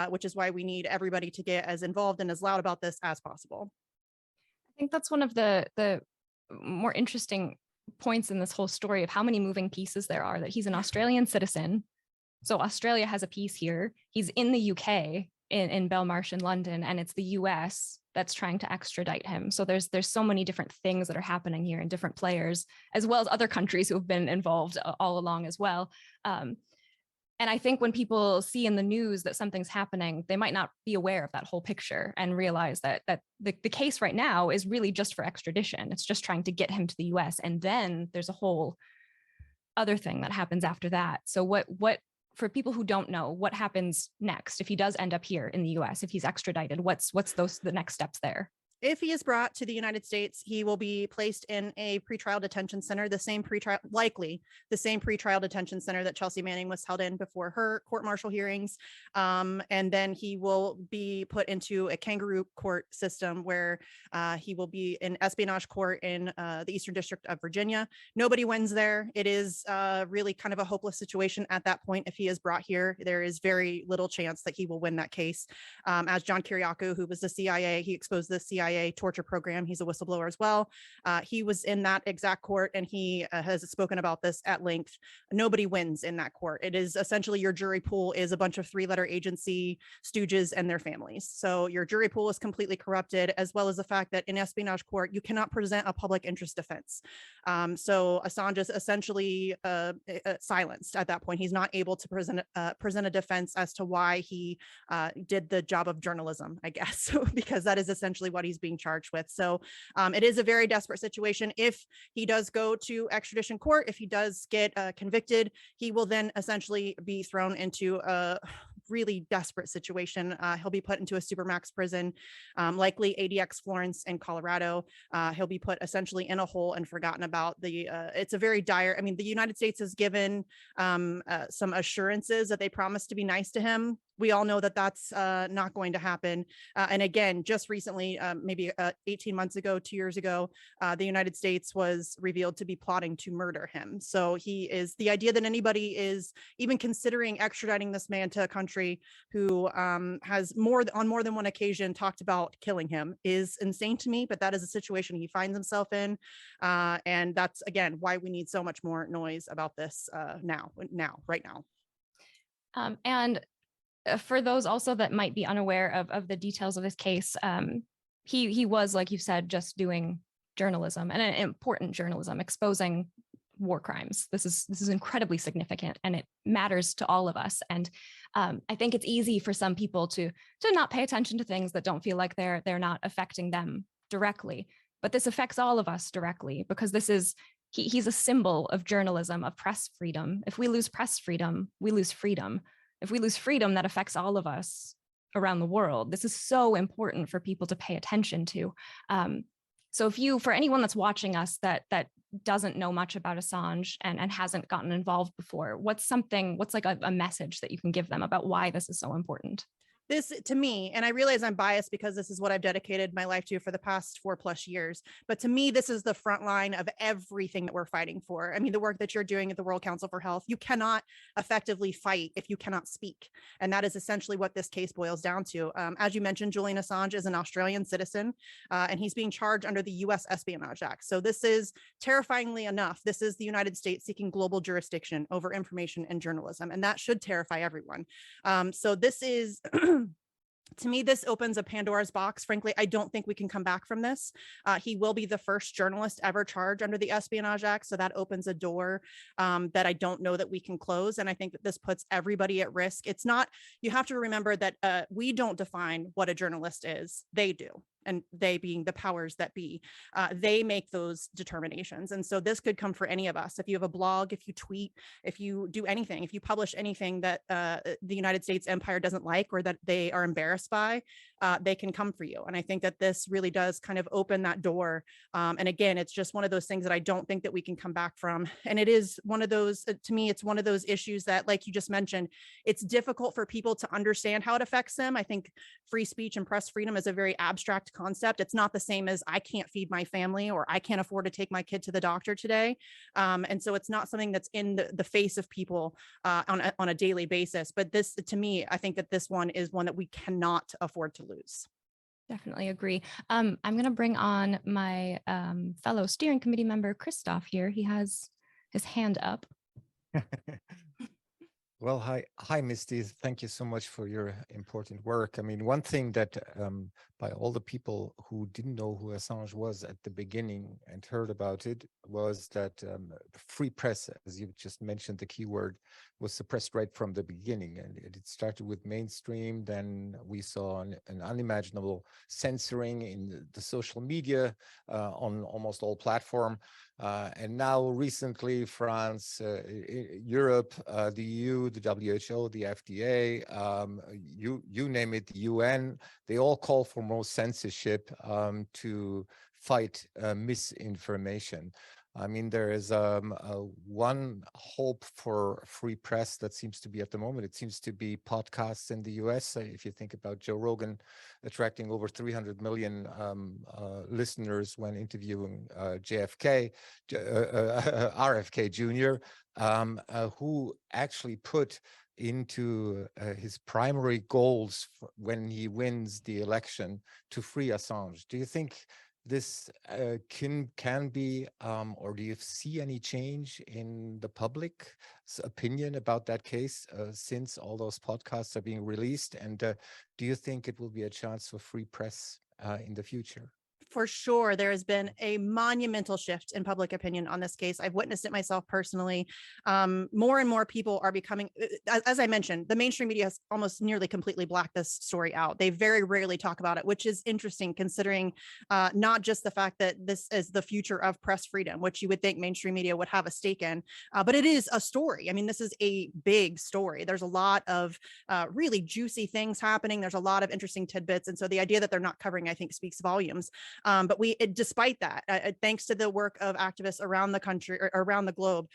which is why we need everybody to get as involved and as loud about this as possible. I think that's one of the more interesting points in this whole story of how many moving pieces there are, that he's an Australian citizen. So Australia has a piece here. He's in the UK, in Belmarsh in London, and it's the US that's trying to extradite him. So there's so many different things that are happening here, and different players, as well as other countries who have been involved all along as well. And I think when people see in the news that something's happening, they might not be aware of that whole picture and realize that the case right now is really just for extradition. It's just trying to get him to the US. And then there's a whole other thing that happens after that. So what for people who don't know, what happens next if he does end up here in the US, if he's extradited, what's the next steps there? If he is brought to the United States, he will be placed in a pretrial detention center, likely the same pretrial detention center that Chelsea Manning was held in before her court-martial hearings. And then he will be put into a kangaroo court system where he will be in espionage court in the Eastern District of Virginia. Nobody wins there. It is really kind of a hopeless situation at that point. If he is brought here, there is very little chance that he will win that case. As John Kiriakou, who was the CIA, he exposed the CIA torture program. He's a whistleblower as well. He was in that exact court, and he has spoken about this at length. Nobody wins in that court. It is essentially, your jury pool is a bunch of 3-letter agency stooges and their families. So your jury pool is completely corrupted, as well as the fact that in espionage court, you cannot present a public interest defense. So Assange is essentially silenced at that point. He's not able to present a defense as to why he did the job of journalism, I guess, because that is essentially what he's being charged with. So it is a very desperate situation. If he does go to extradition court, if he does get convicted, he will then essentially be thrown into really desperate situation. He'll be put into a supermax prison, likely ADX Florence in Colorado. He'll be put essentially in a hole and forgotten about. It's a very dire, I mean, the United States has given some assurances that they promised to be nice to him. We all know that that's not going to happen. And again, just recently, maybe 18 months ago, 2 years ago, the United States was revealed to be plotting to murder him. So the idea that anybody is even considering extraditing this man to a country who has on more than one occasion talked about killing him is insane to me, but that is a situation he finds himself in. And that's, again, why we need so much more noise about this right now. And for those also that might be unaware of the details of his case, he was, like you said, just doing journalism, and an important journalism, exposing war crimes. This is incredibly significant, and it matters to all of us. And I think it's easy for some people to not pay attention to things that don't feel like they're not affecting them directly. But this affects all of us directly, because he's a symbol of journalism, of press freedom. If we lose press freedom, we lose freedom. If we lose freedom, that affects all of us around the world. This is so important for people to pay attention to. So for anyone that's watching us that doesn't know much about Assange and hasn't gotten involved before, what's like a message that you can give them about why this is so important? This, to me, and I realize I'm biased because this is what I've dedicated my life to for the past 4+ years, but to me, this is the front line of everything that we're fighting for. I mean, the work that you're doing at the World Council for Health, you cannot effectively fight if you cannot speak. And that is essentially what this case boils down to. As you mentioned, Julian Assange is an Australian citizen, and he's being charged under the US Espionage Act. So this is, terrifyingly enough, this is the United States seeking global jurisdiction over information and journalism, and that should terrify everyone. So this is... To me, this opens a Pandora's box. Frankly, I don't think we can come back from this. He will be the first journalist ever charged under the Espionage Act. So that opens a door that I don't know that we can close. And I think that this puts everybody at risk. It's not, you have to remember that we don't define what a journalist is. They do. And they being the powers that be, they make those determinations. And so this could come for any of us. If you have a blog, if you tweet, if you do anything, if you publish anything that the United States empire doesn't like or that they are embarrassed by, they can come for you. And I think that this really does kind of open that door. And again, it's just one of those things that I don't think that we can come back from. And it is one of those, to me, it's one of those issues that, like you just mentioned, it's difficult for people to understand how it affects them. I think free speech and press freedom is a very abstract concept. It's not the same as I can't feed my family or I can't afford to take my kid to the doctor today. And so it's not something that's in the face of people on a daily basis. But this, to me, I think that this one is one that we cannot afford to lose. Definitely agree. I'm going to bring on my fellow steering committee member, Christoph here. He has his hand up. Well, hi, Misty. Thank you so much for your important work. I mean, one thing that by all the people who didn't know who Assange was at the beginning and heard about it was that free press, as you just mentioned, the keyword, was suppressed right from the beginning. And it started with mainstream. Then we saw an unimaginable censoring in the social media on almost all platforms. And now recently, France, Europe, the EU, the WHO, the FDA, you name it, the UN, they all call for more censorship to fight misinformation. I mean, there is one hope for free press that seems to be at the moment. It seems to be podcasts in the US. If you think about Joe Rogan attracting over 300 million listeners when interviewing RFK Jr., who actually put into his primary goals when he wins the election to free Assange. Do you think this can be, or do you see any change in the public's opinion about that case since all those podcasts are being released? And do you think it will be a chance for free press in the future? For sure, there has been a monumental shift in public opinion on this case. I've witnessed it myself personally. More and more people are becoming, as I mentioned, the mainstream media has almost nearly completely blacked this story out. They very rarely talk about it, which is interesting considering not just the fact that this is the future of press freedom, which you would think mainstream media would have a stake in, but it is a story. I mean, this is a big story. There's a lot of really juicy things happening. There's a lot of interesting tidbits. And so the idea that they're not covering, I think, speaks volumes. But despite that, thanks to the work of activists around the country or around the globe,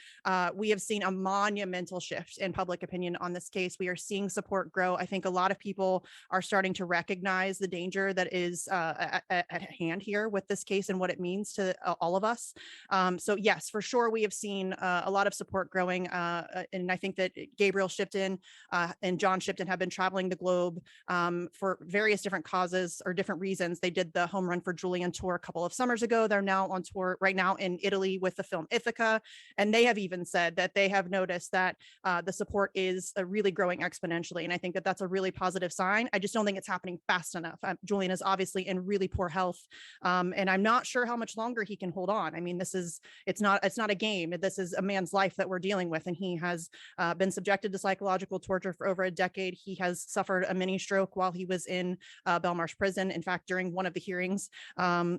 we have seen a monumental shift in public opinion on this case. We are seeing support grow. I think a lot of people are starting to recognize the danger that is at hand here with this case and what it means to all of us. So yes, for sure, we have seen a lot of support growing. And I think that Gabriel Shipton and John Shipton have been traveling the globe for various different causes or different reasons. They did the Home Run for Julian tour a couple of summers ago. They're now on tour right now in Italy with the film Ithaca. And they have even said that they have noticed that the support is really growing exponentially. And I think that that's a really positive sign. I just don't think it's happening fast enough. Julian is obviously in really poor health. And I'm not sure how much longer he can hold on. I mean, it's not a game. This is a man's life that we're dealing with. And he has been subjected to psychological torture for over a decade. He has suffered a mini stroke while he was in Belmarsh prison. In fact, during one of the hearings.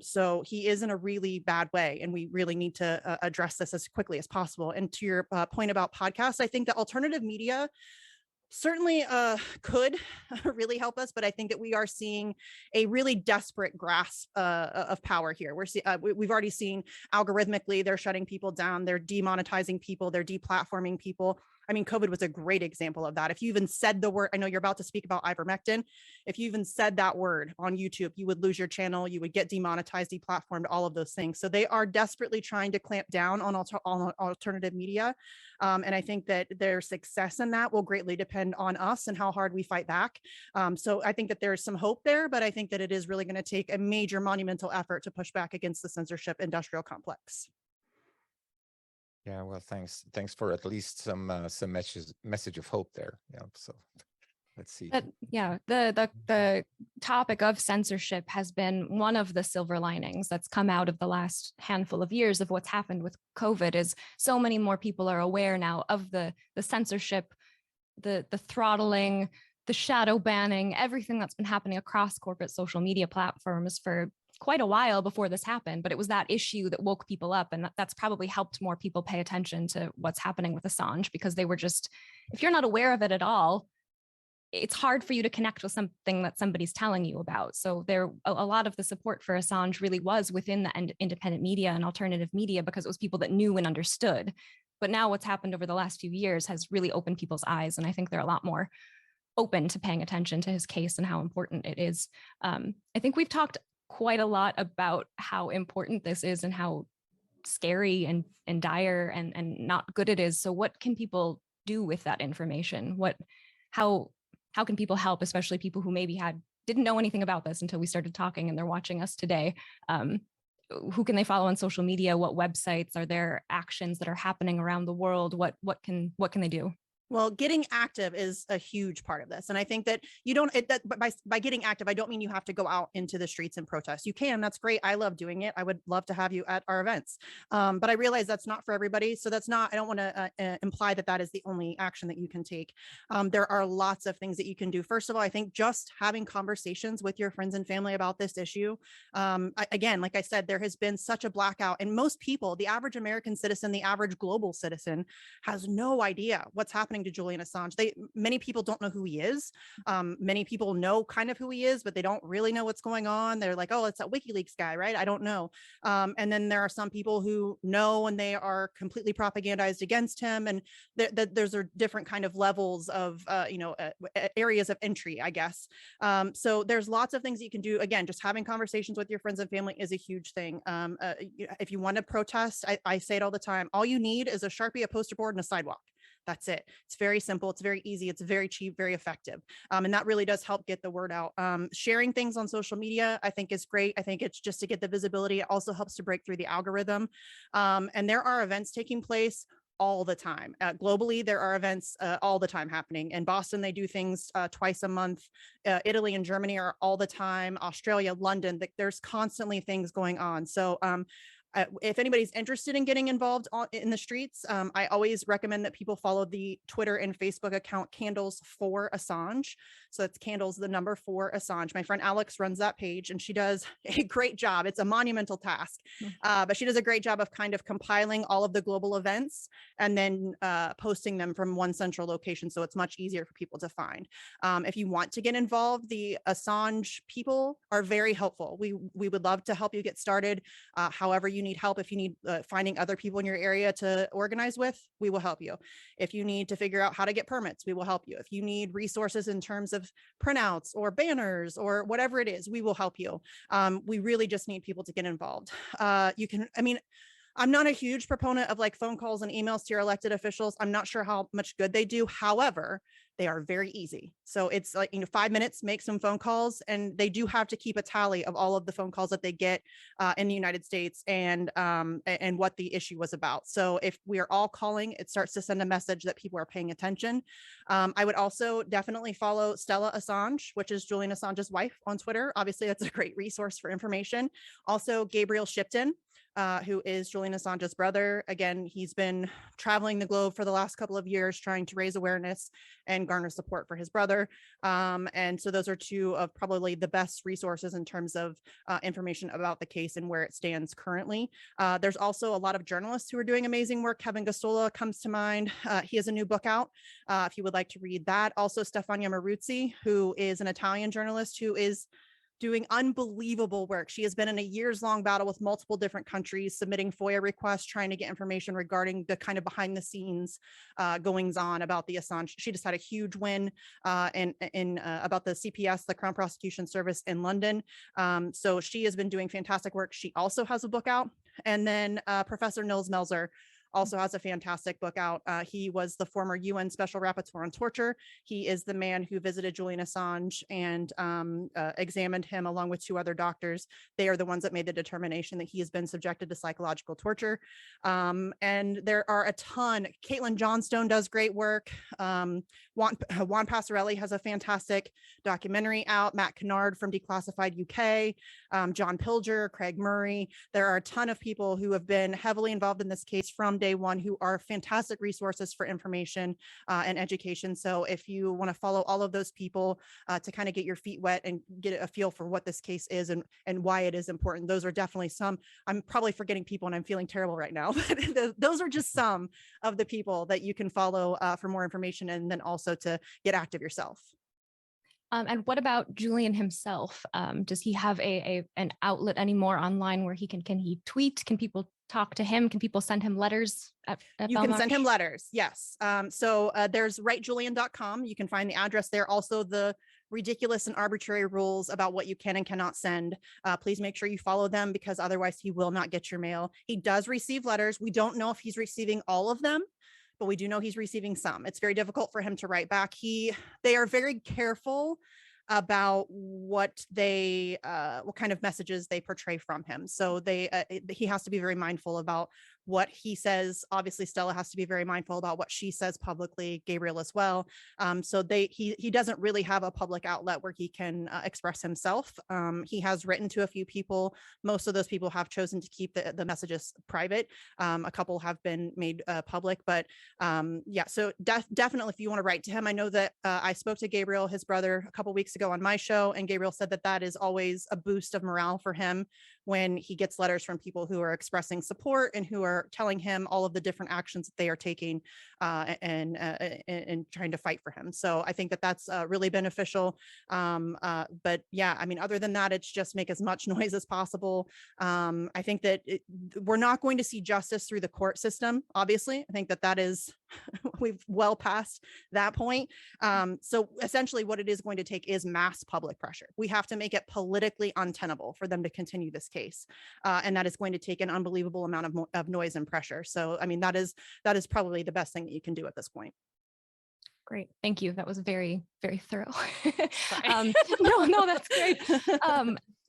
So he is in a really bad way, and we really need to address this as quickly as possible. And to your point about podcasts, I think that alternative media certainly could really help us, but I think that we are seeing a really desperate grasp of power here. We've already seen algorithmically they're shutting people down, they're demonetizing people, they're deplatforming people. I mean, COVID was a great example of that. If you even said the word, I know you're about to speak about ivermectin. If you even said that word on YouTube, you would lose your channel, you would get demonetized, deplatformed, all of those things. So they are desperately trying to clamp down on alternative media. And I think that their success in that will greatly depend on us and how hard we fight back. So I think that there's some hope there, but I think that it is really going to take a major monumental effort to push back against the censorship industrial complex. Yeah, well, thanks for at least some message of hope there. Yeah, so let's see. The topic of censorship has been one of the silver linings that's come out of the last handful of years of what's happened with COVID. Is so many more people are aware now of the censorship, the throttling, the shadow banning, everything that's been happening across corporate social media platforms for quite a while before this happened. But it was that issue that woke people up, and that's probably helped more people pay attention to what's happening with Assange, because they were just, if you're not aware of it at all, it's hard for you to connect with something that somebody's telling you about. So a lot of the support for Assange really was within the independent media and alternative media, because it was people that knew and understood. But now what's happened over the last few years has really opened people's eyes, and I think they're a lot more open to paying attention to his case and how important it is. I think we've talked quite a lot about how important this is and how scary and dire and not good it is. So what can people do with that information? How can people help, especially people who maybe didn't know anything about this until we started talking and they're watching us today? Who can they follow on social media? What websites? Are there actions that are happening around the world? What can they do? Well, getting active is a huge part of this. And I think that by getting active, I don't mean you have to go out into the streets and protest. You can, that's great. I love doing it. I would love to have you at our events. But I realize that's not for everybody. So I don't want to imply that that is the only action that you can take. There are lots of things that you can do. First of all, I think just having conversations with your friends and family about this issue. Again, like I said, there has been such a blackout, and most people, the average American citizen, the average global citizen, has no idea what's happening to Julian Assange. Many people don't know who he is. Many people know kind of who he is, but they don't really know what's going on. They're like, oh, it's that WikiLeaks guy, right? I don't know. And then there are some people who know, and they are completely propagandized against him. And there's different kind of levels of, areas of entry, I guess. So there's lots of things that you can do. Again, just having conversations with your friends and family is a huge thing. If you want to protest, I say it all the time. All you need is a Sharpie, a poster board, and a sidewalk. That's it. It's very simple. It's very easy. It's very cheap, very effective. And that really does help get the word out. Sharing things on social media, I think, is great. I think it's just to get the visibility. It also helps to break through the algorithm. And there are events taking place all the time. Globally, there are events all the time happening. In Boston, they do things twice a month. Italy and Germany are all the time. Australia, London, there's constantly things going on. So if anybody's interested in getting involved in the streets, I always recommend that people follow the Twitter and Facebook account Candles for Assange. So it's Candles, the number 4 Assange. My friend Alex runs that page, and she does a great job. It's a monumental task, but she does a great job of kind of compiling all of the global events and then posting them from one central location. So it's much easier for people to find. If you want to get involved, the Assange people are very helpful. We would love to help you get started. However you need help, if you need finding other people in your area to organize with, we will help you. If you need to figure out how to get permits, we will help you. If you need resources in terms of printouts or banners or whatever it is, we will help you. We really just need people to get involved. I'm not a huge proponent of like phone calls and emails to your elected officials. I'm not sure how much good they do. However, they are very easy. So it's like, 5 minutes, make some phone calls, and they do have to keep a tally of all of the phone calls that they get in the United States and what the issue was about. So if we are all calling, it starts to send a message that people are paying attention. I would also definitely follow Stella Assange, which is Julian Assange's wife, on Twitter. Obviously, that's a great resource for information. Also, Gabriel Shipton, who is Julian Assange's brother. Again, he's been traveling the globe for the last couple of years trying to raise awareness and garner support for his brother. And so those are two of probably the best resources in terms of information about the case and where it stands currently. There's also a lot of journalists who are doing amazing work. Kevin Gostola comes to mind. He has a new book out if you would like to read that. Also, Stefania Maruzzi, who is an Italian journalist who is doing unbelievable work. She has been in a years-long battle with multiple different countries, submitting FOIA requests, trying to get information regarding the kind of behind-the-scenes goings on about the Assange. She just had a huge win about the CPS, the Crown Prosecution Service in London. So she has been doing fantastic work. She also has a book out. And then Professor Nils Melzer also has a fantastic book out. He was the former UN Special Rapporteur on Torture. He is the man who visited Julian Assange and examined him along with 2 other doctors. They are the ones that made the determination that he has been subjected to psychological torture. And there are a ton. Caitlin Johnstone does great work. Juan Passarelli has a fantastic documentary out. Matt Kennard from Declassified UK, John Pilger, Craig Murray. There are a ton of people who have been heavily involved in this case from day one, who are fantastic resources for information and education. So if you want to follow all of those people to kind of get your feet wet and get a feel for what this case is and why it is important, those are definitely some. I'm probably forgetting people and I'm feeling terrible right now. Those are just some of the people that you can follow for more information, and then also to get active yourself. And what about Julian himself? Does he have an outlet anymore online where can he tweet? Can people talk to him? Can people send him letters at You can send him letters, yes. So there's writejulian.com. You can find the address there. Also, the ridiculous and arbitrary rules about what you can and cannot send. Please make sure you follow them, because otherwise he will not get your mail. He does receive letters. We don't know if he's receiving all of them, but we do know he's receiving some. It's very difficult for him to write back. They are very careful about what kind of messages they portray from him. So he has to be very mindful about what he says. Obviously, Stella has to be very mindful about what she says publicly, Gabriel as well. So he doesn't really have a public outlet where he can express himself. He has written to a few people. Most of those people have chosen to keep the messages private. A couple have been made public, but yeah, so definitely if you want to write to him. I know that I spoke to Gabriel, his brother, a couple weeks ago on my show, and Gabriel said that is always a boost of morale for him when he gets letters from people who are expressing support and who are telling him all of the different actions that they are taking and trying to fight for him. So I think that's really beneficial. But yeah, I mean, other than that, it's just make as much noise as possible. I think that we're not going to see justice through the court system. Obviously, I think that is we've well past that point. So essentially what it is going to take is mass public pressure. We have to make it politically untenable for them to continue this case. And that is going to take an unbelievable amount of noise and pressure. So, I mean, that is probably the best thing that you can do at this point. Great. Thank you. That was very, very thorough. No, that's great.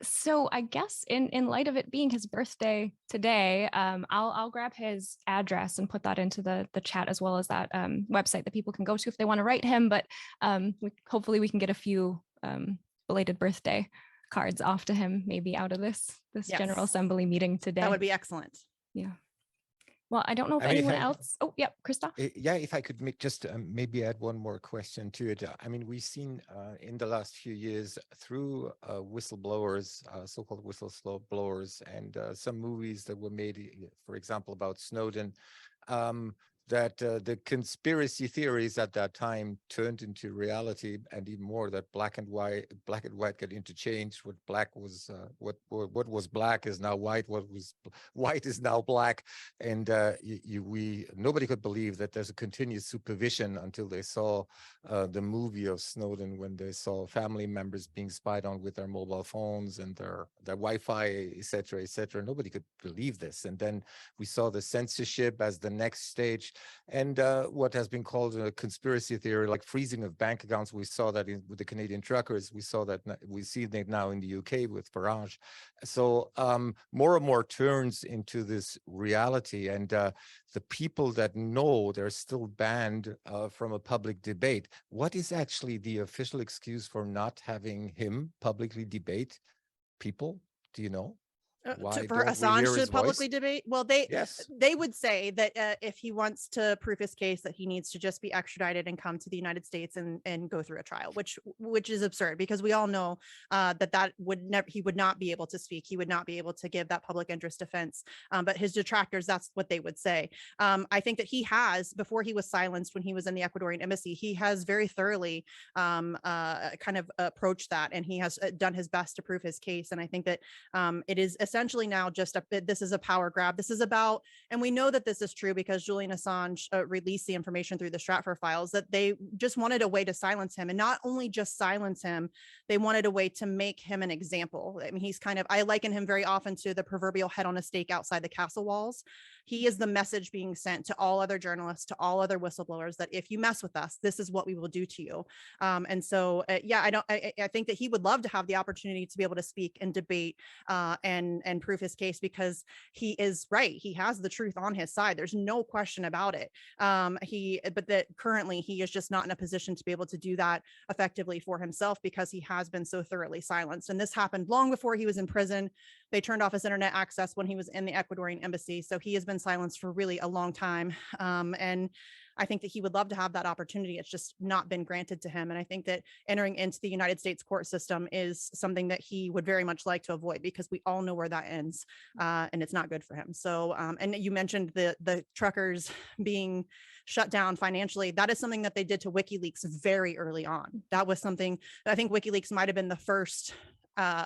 So I guess in light of it being his birthday today, I'll grab his address and put that into the chat, as well as that website that people can go to if they want to write him. But hopefully we can get a few belated birthday cards off to him, maybe out of this Yes. General Assembly meeting today. That would be excellent. Yeah. Well, I don't know if anyone else. Oh, yeah, Christoph. Yeah, if I could make just maybe add one more question to it. I mean, we've seen in the last few years through whistleblowers, so-called whistleblowers, and some movies that were made, for example, about Snowden, that the conspiracy theories at that time turned into reality, and even more, that black and white got interchanged. What black was, what was black is now white. What was white is now black, and nobody could believe that there's a continuous supervision until they saw the movie of Snowden, when they saw family members being spied on with their mobile phones and their Wi-Fi, etc., etc. Nobody could believe this, and then we saw the censorship as the next stage. And what has been called a conspiracy theory, like freezing of bank accounts. We saw that with the Canadian truckers. We saw that, we see that now in the UK with Farage. So more and more turns into this reality, and the people that know they're still banned from a public debate. What is actually the official excuse for not having him publicly debate people? Do you know? For Assange to publicly debate? Well, they would say that if he wants to prove his case, that he needs to just be extradited and come to the United States and go through a trial, which is absurd, because we all know that would never, he would not be able to speak. He would not be able to give that public interest defense. But his detractors, that's what they would say. I think that he has, before he was silenced when he was in the Ecuadorian embassy, he has very thoroughly kind of approached that, and he has done his best to prove his case. And I think that it is essentially now just this is a power grab. This is about, and we know that this is true because Julian Assange released the information through the Stratfor files, that they just wanted a way to silence him, and not only just silence him, they wanted a way to make him an example. I mean, he's kind of, I liken him very often to the proverbial head on a stake outside the castle walls. He is the message being sent to all other journalists, to all other whistleblowers, that if you mess with us, this is what we will do to you. And so, yeah, I think that he would love to have the opportunity to be able to speak and debate and prove his case, because he is right. He has the truth on his side. There's no question about it. But that currently he is just not in a position to be able to do that effectively for himself, because he has been so thoroughly silenced. And this happened long before he was in prison. They turned off his internet access when he was in the Ecuadorian embassy. So he has been silenced for really a long time. And I think that he would love to have that opportunity. It's just not been granted to him. And I think that entering into the United States court system is something that he would very much like to avoid, because we all know where that ends, and it's not good for him. So, and you mentioned the truckers being shut down financially. That is something that they did to WikiLeaks very early on. That was something that I think WikiLeaks might have been the first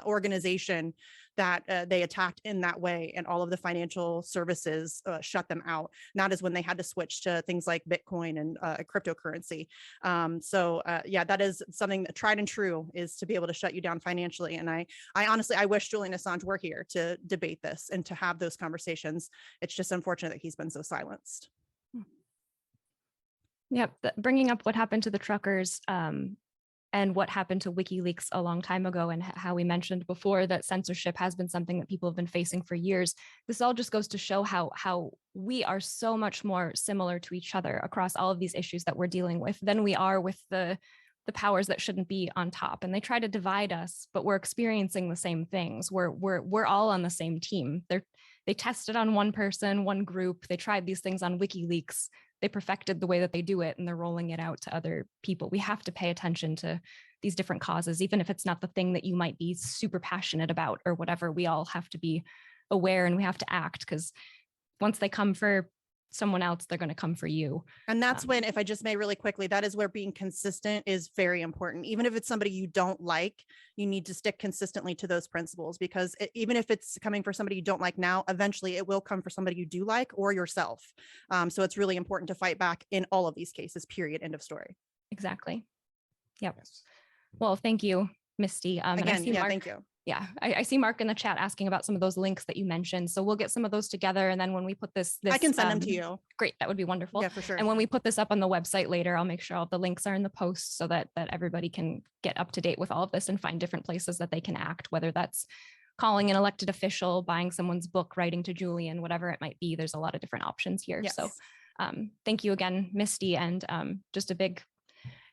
organization that they attacked in that way, and all of the financial services shut them out. And that is when they had to switch to things like Bitcoin and cryptocurrency. So yeah, that is something that tried and true, is to be able to shut you down financially. And I honestly, I wish Julian Assange were here to debate this and to have those conversations. It's just unfortunate that he's been so silenced. Yep, bringing up what happened to the truckers and what happened to WikiLeaks a long time ago, and how we mentioned before that censorship has been something that people have been facing for years. This all just goes to show how we are so much more similar to each other across all of these issues that we're dealing with than we are with the powers that shouldn't be on top. And they try to divide us, but we're experiencing the same things. We're all on the same team. They tested on one person, one group. They tried these things on WikiLeaks. They perfected the way that they do it, and they're rolling it out to other people. We have to pay attention to these different causes, even if it's not the thing that you might be super passionate about or whatever. We all have to be aware, and we have to act, because once they come for someone else, they're going to come for you. And that's when, if I just may really quickly, that is where being consistent is very important. Even if it's somebody you don't like, you need to stick consistently to those principles, because even if it's coming for somebody you don't like now, eventually it will come for somebody you do like, or yourself. So it's really important to fight back in all of these cases, period, end of story. Exactly. Yep. Well, thank you, Misty. Again, yeah, thank you. Yeah, I see Mark in the chat asking about some of those links that you mentioned. So we'll get some of those together. And then when we put this I can send them to you. Great, that would be wonderful. Yeah, for sure. And when we put this up on the website later, I'll make sure all the links are in the post so that everybody can get up to date with all of this and find different places that they can act, whether that's calling an elected official, buying someone's book, writing to Julian, whatever it might be. There's a lot of different options here. Yes. So thank you again, Misty, and just a big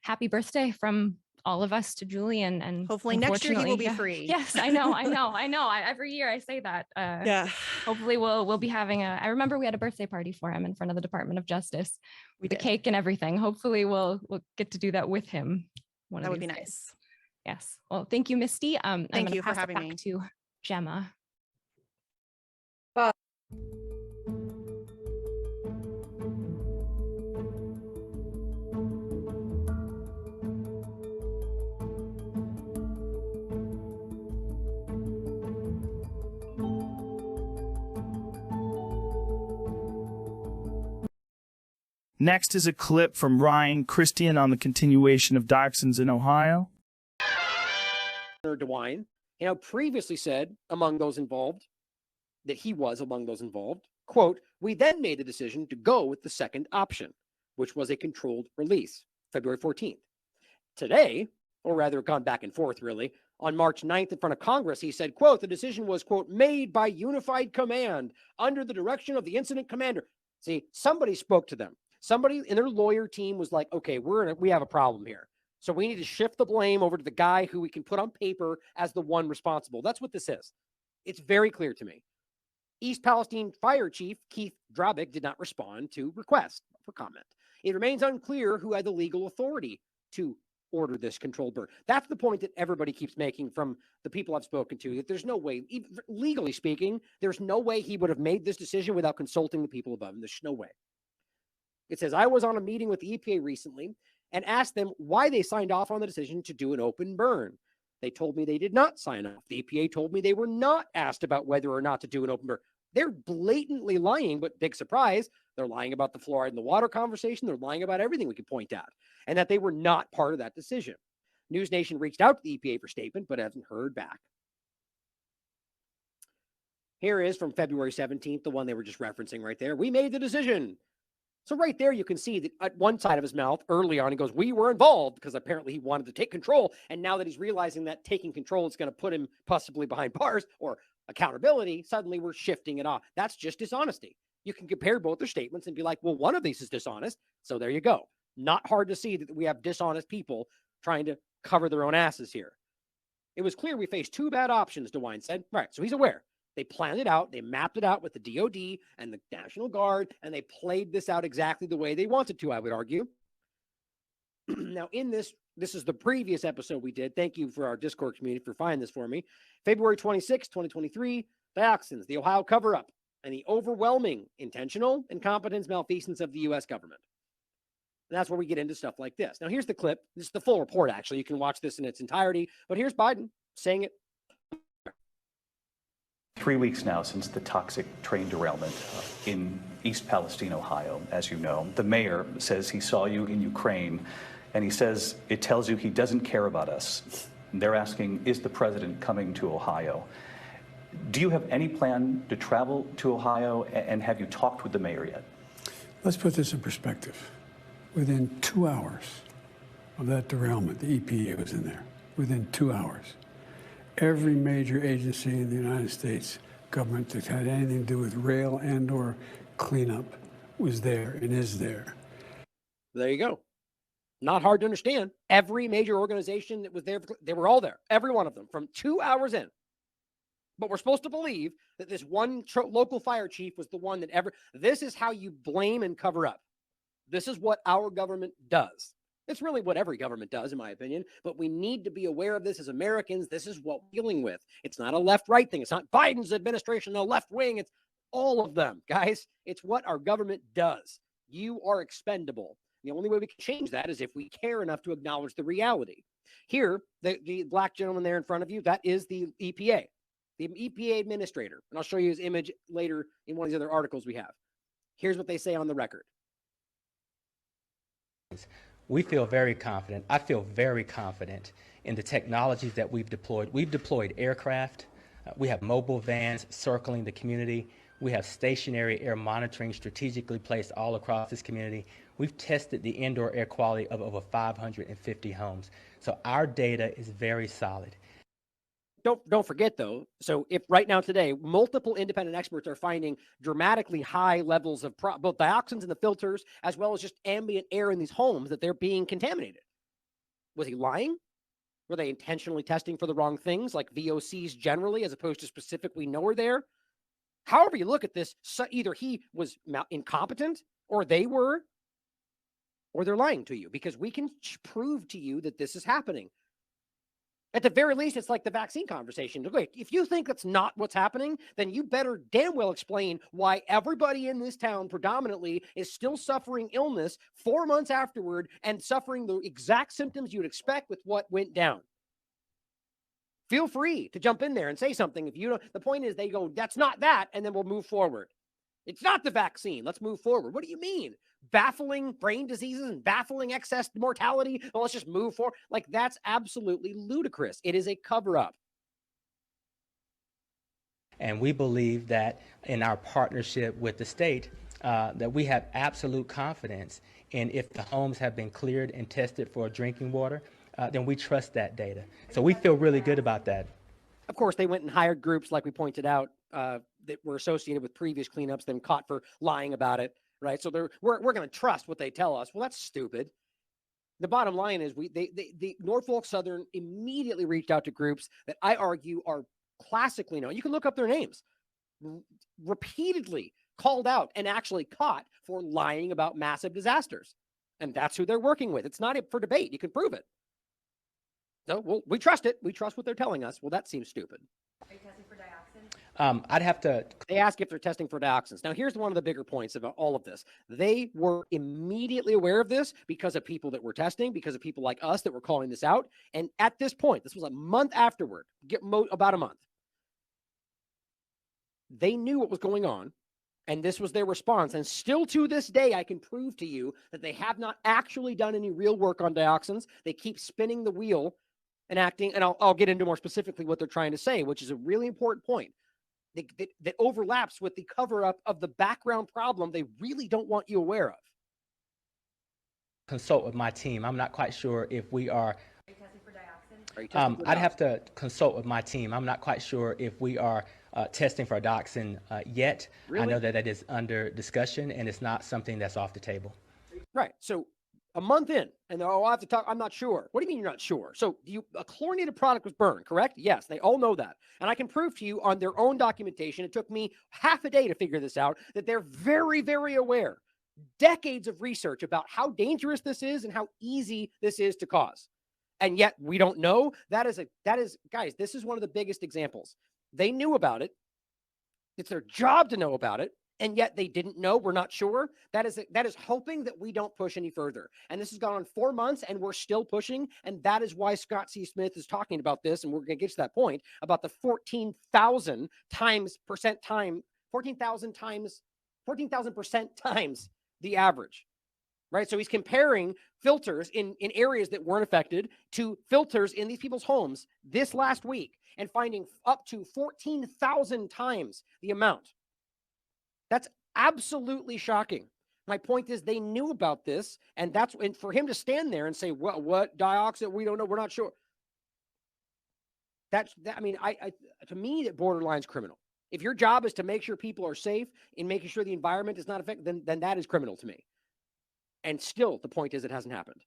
happy birthday from all of us to Julian. And hopefully next year he will be yeah, free. Yes, I know. Every year I say that. Yeah. Hopefully we'll be having I remember we had a birthday party for him in front of the Department of Justice with the cake and everything. Hopefully we'll get to do that with him. That would be nice. Yes. Well, thank you, Misty. Thank you for having me. To Gemma. Next is a clip from Ryan Cristian on the continuation of Dioxins in Ohio. DeWine, previously said among those involved that he was among those involved, quote, "We then made the decision to go with the second option, which was a controlled release, February 14th. Today, or rather gone back and forth really, on March 9th in front of Congress, he said, quote, the decision was, quote, made by unified command under the direction of the incident commander." See, somebody spoke to them. Somebody in their lawyer team was like, okay, we have a problem here. So we need to shift the blame over to the guy who we can put on paper as the one responsible. That's what this is. It's very clear to me. East Palestine Fire Chief Keith Drabick did not respond to request for comment. It remains unclear who had the legal authority to order this controlled burn. That's the point that everybody keeps making from the people I've spoken to, that there's no way, even legally speaking, there's no way he would have made this decision without consulting the people above him. There's no way. It says, I was on a meeting with the EPA recently and asked them why they signed off on the decision to do an open burn. They told me they did not sign off. The EPA told me they were not asked about whether or not to do an open burn. They're blatantly lying, but big surprise, they're lying about the fluoride in the water conversation. They're lying about everything we could point out, and that they were not part of that decision. News Nation reached out to the EPA for statement, but hasn't heard back. Here is from February 17th, the one they were just referencing right there. We made the decision. So right there, you can see that at one side of his mouth, early on, he goes, we were involved, because apparently he wanted to take control. And now that he's realizing that taking control is going to put him possibly behind bars or accountability, suddenly we're shifting it off. That's just dishonesty. You can compare both their statements and be like, well, one of these is dishonest. So there you go. Not hard to see that we have dishonest people trying to cover their own asses here. It was clear we faced two bad options, DeWine said. Right, so he's aware. They planned it out. They mapped it out with the DOD and the National Guard, and they played this out exactly the way they wanted to, I would argue. Now, in this is the previous episode we did. Thank you for our Discord community for finding this for me. February 26, 2023, Dioxins, the Ohio cover-up, and the overwhelming intentional incompetence malfeasance of the U.S. government. And that's where we get into stuff like this. Now, here's the clip. This is the full report, actually. You can watch this in its entirety. But here's Biden saying it. 3 weeks now since the toxic train derailment in East Palestine, Ohio, as you know. The mayor says he saw you in Ukraine, and he says it tells you he doesn't care about us. They're asking, is the president coming to Ohio? Do you have any plan to travel to Ohio, and have you talked with the mayor yet? Let's put this in perspective. Within 2 hours of that derailment, the EPA was in there. Within 2 hours. Every major agency in the United States government that had anything to do with rail and or cleanup was there and is there. There you go. Not hard to understand. Every major organization that was there, they were all there. Every one of them from 2 hours in. But we're supposed to believe that this one local fire chief was the one that this is how you blame and cover up. This is what our government does. It's really what every government does, in my opinion, but we need to be aware of this as Americans. This is what we're dealing with. It's not a left-right thing. It's not Biden's administration, the left wing. It's all of them, guys. It's what our government does. You are expendable. The only way we can change that is if we care enough to acknowledge the reality. Here, the black gentleman there in front of you, that is the EPA administrator. And I'll show you his image later in one of these other articles we have. Here's what they say on the record. We feel very confident. I feel very confident in the technologies that we've deployed. We've deployed aircraft. We have mobile vans circling the community. We have stationary air monitoring strategically placed all across this community. We've tested the indoor air quality of over 550 homes. So our data is very solid. Don't forget, though, so if right now today, multiple independent experts are finding dramatically high levels of both dioxins in the filters, as well as just ambient air in these homes, that they're being contaminated. Was he lying? Were they intentionally testing for the wrong things, like VOCs generally, as opposed to specific we know are there? However you look at this, so either he was incompetent, or they were, or they're lying to you, because we can prove to you that this is happening. At the very least, it's like the vaccine conversation. Look, if you think that's not what's happening, then you better damn well explain why everybody in this town predominantly is still suffering illness 4 months afterward and suffering the exact symptoms you'd expect with what went down. Feel free to jump in there and say something. If you don't, the point is they go, that's not that, and then we'll move forward. It's not the vaccine. Let's move forward. What do you mean? Baffling brain diseases and baffling excess mortality? Well, let's just move forward. Like, that's absolutely ludicrous. It is a cover-up. And we believe that in our partnership with the state, that we have absolute confidence in if the homes have been cleared and tested for drinking water, then we trust that data. So we feel really good about that. Of course, they went and hired groups, like we pointed out, that were associated with previous cleanups, then caught for lying about it, right? So we're going to trust what they tell us. Well, that's stupid. The bottom line is the Norfolk Southern immediately reached out to groups that I argue are classically known. You can look up their names. Repeatedly called out and actually caught for lying about massive disasters. And that's who they're working with. It's not for debate. You can prove it. So, well, we trust it. We trust what they're telling us. Well, that seems stupid. Are you testing for dioxins? I'd have to... They ask if they're testing for dioxins. Now, here's one of the bigger points about all of this. They were immediately aware of this because of people that were testing, because of people like us that were calling this out. And at this point, this was a month afterward, about a month. They knew what was going on, and this was their response. And still to this day, I can prove to you that they have not actually done any real work on dioxins. They keep spinning the wheel and acting, and I'll get into more specifically what they're trying to say, which is a really important point that overlaps with the cover-up of the background problem they really don't want you aware of. Consult with my team. I'm not quite sure if we are... Are you testing for dioxins? I'd have to consult with my team. I'm not quite sure if we are testing for a dioxin yet. Really? I know that it is under discussion, and it's not something that's off the table. Right. So a month in, and I'll have to talk. I'm not sure. What do you mean you're not sure? So a chlorinated product was burned, correct? Yes, they all know that. And I can prove to you on their own documentation, it took me half a day to figure this out, that they're very, very aware. Decades of research about how dangerous this is and how easy this is to cause. And yet we don't know. That is, guys, this is one of the biggest examples. They knew about it. It's their job to know about it. And yet they didn't know. We're not sure. That is hoping that we don't push any further. And this has gone on 4 months, and we're still pushing. And that is why Scott C. Smith is talking about this. And we're going to get to that point about the 14,000% times the average, right? So he's comparing filters in areas that weren't affected to filters in these people's homes this last week and finding up to 14,000 times the amount. That's absolutely shocking. My point is they knew about this, and for him to stand there and say, what dioxin? We don't know. We're not sure. To me, that borderline's criminal. If your job is to make sure people are safe and making sure the environment is not affected, then that is criminal to me. And still, the point is it hasn't happened.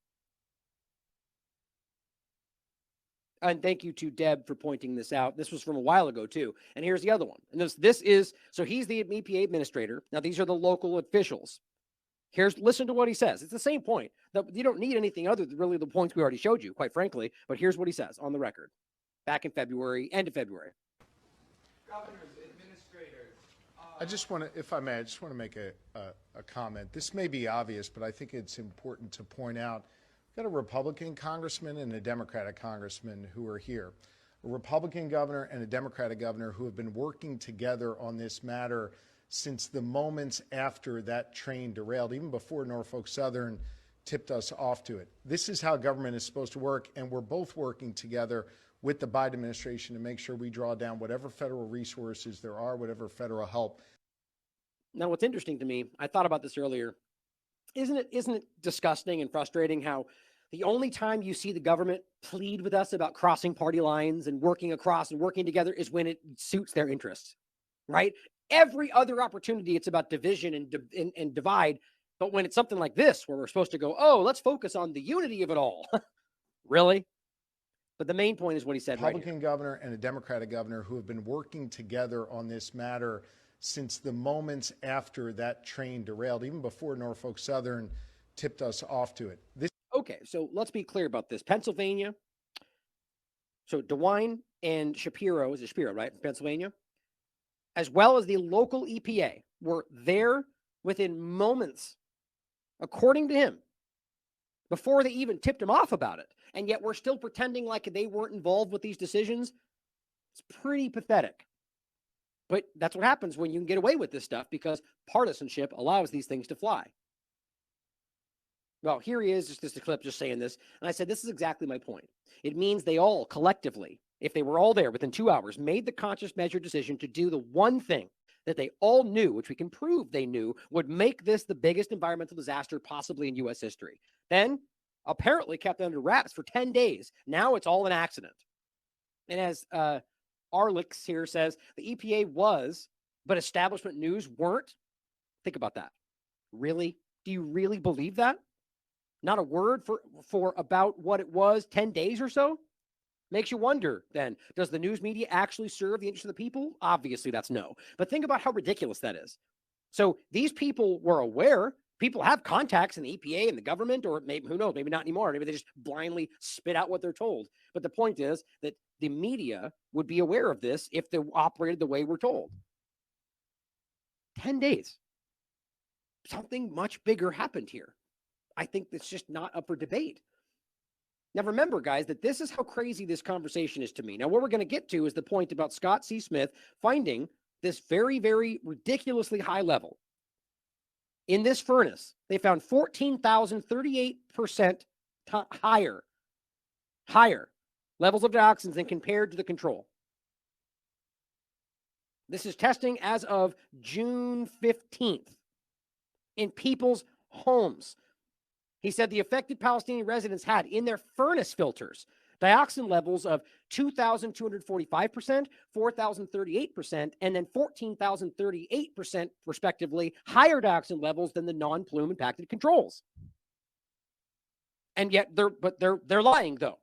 And thank you to Deb for pointing this out. This was from a while ago, too. And here's the other one. And this is, so he's the EPA administrator. Now, these are the local officials. Listen to what he says. It's the same point. You don't need anything other than really the points we already showed you, quite frankly. But here's what he says on the record back in February, end of February. Governors, administrators, I just want to, if I may, make a comment. This may be obvious, but I think it's important to point out. We've got a Republican congressman and a Democratic congressman who are here. A Republican governor and a Democratic governor who have been working together on this matter since the moments after that train derailed, even before Norfolk Southern tipped us off to it. This is how government is supposed to work, and we're both working together with the Biden administration to make sure we draw down whatever federal resources there are, whatever federal help. Now, what's interesting to me, I thought about this earlier. Isn't it disgusting and frustrating how the only time you see the government plead with us about crossing party lines and working across and working together is when it suits their interests, right? Every other opportunity, it's about division and divide. But when it's something like this, where we're supposed to go, oh, let's focus on the unity of it all. Really? But the main point is what he said right here. Republican governor and a Democratic governor who have been working together on this matter since the moments after that train derailed, even before Norfolk Southern tipped us off to it. Okay, so let's be clear about this. Pennsylvania, so DeWine and Shapiro, is it Shapiro, right, in Pennsylvania, as well as the local EPA were there within moments, according to him, before they even tipped him off about it. And yet we're still pretending like they weren't involved with these decisions. It's pretty pathetic. But that's what happens when you can get away with this stuff, because partisanship allows these things to fly. Well, here he is, just a clip just saying this. And I said, this is exactly my point. It means they all collectively, if they were all there within 2 hours, made the conscious measured decision to do the one thing that they all knew, which we can prove they knew, would make this the biggest environmental disaster possibly in U.S. history. Then apparently kept it under wraps for 10 days. Now it's all an accident. And as Arlix here says, the EPA was, but establishment news weren't. Think about that. Really? Do you really believe that? Not a word for about what it was 10 days or so? Makes you wonder then, does the news media actually serve the interests of the people? Obviously that's no. But think about how ridiculous that is. So these people were aware. People have contacts in the EPA and the government, or maybe, who knows, maybe not anymore. Maybe they just blindly spit out what they're told. But the point is that the media would be aware of this if they operated the way we're told. 10 days. Something much bigger happened here. I think that's just not up for debate. Now, remember, guys, that this is how crazy this conversation is to me. Now, what we're going to get to is the point about Scott C. Smith finding this very, very ridiculously high level. In this furnace, they found 14,038% higher levels of dioxins than compared to the control. This is testing as of June 15th in people's homes. He said the affected Palestinian residents had in their furnace filters dioxin levels of 2,245%, 4,038%, and then 14,038% respectively higher dioxin levels than the non-plume impacted controls. And yet they're lying though.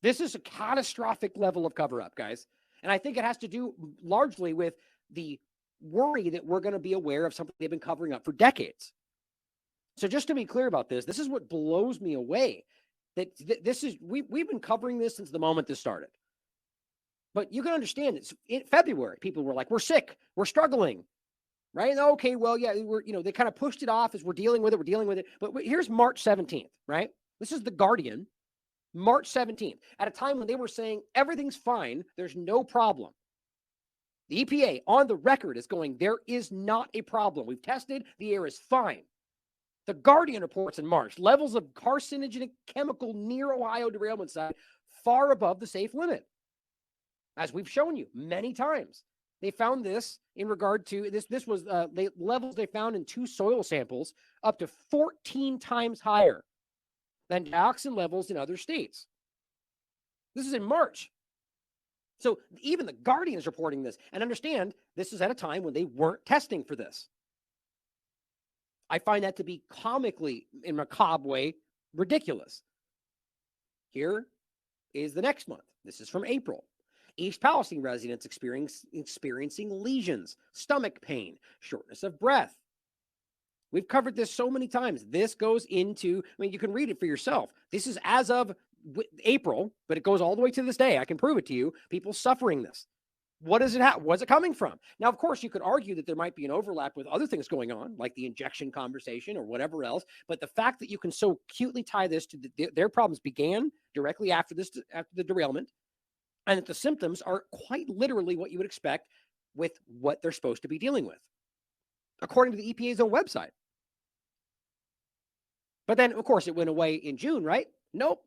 This is a catastrophic level of cover-up, guys. And I think it has to do largely with the worry that we're going to be aware of something they've been covering up for decades. So just to be clear about this, this is what blows me away. That this is, we've been covering this since the moment this started. But you can understand it's in February, people were like, we're sick, we're struggling, right? Okay, well, yeah, they kind of pushed it off as we're dealing with it. But here's March 17th, right? This is The Guardian, March 17th, at a time when they were saying everything's fine, there's no problem. The EPA on the record is going, there is not a problem. We've tested, the air is fine. The Guardian reports in March, levels of carcinogenic chemical near Ohio derailment site far above the safe limit. As we've shown you many times, they found this in regard to this was levels they found in 2 soil samples up to 14 times higher than dioxin levels in other states. This is in March. So even the Guardian is reporting this. And understand, this is at a time when they weren't testing for this. I find that to be comically, in a macabre way, ridiculous. Here is the next month. This is from April. East Palestine residents experiencing lesions, stomach pain, shortness of breath. We've covered this so many times. This goes into, you can read it for yourself. This is as of April, but it goes all the way to this day. I can prove it to you. People suffering this. What does it have? What's it coming from? Now, of course, you could argue that there might be an overlap with other things going on, like the injection conversation or whatever else. But the fact that you can so acutely tie this to their problems began directly after the derailment, and that the symptoms are quite literally what you would expect with what they're supposed to be dealing with, according to the EPA's own website. But then, of course, it went away in June, right? Nope.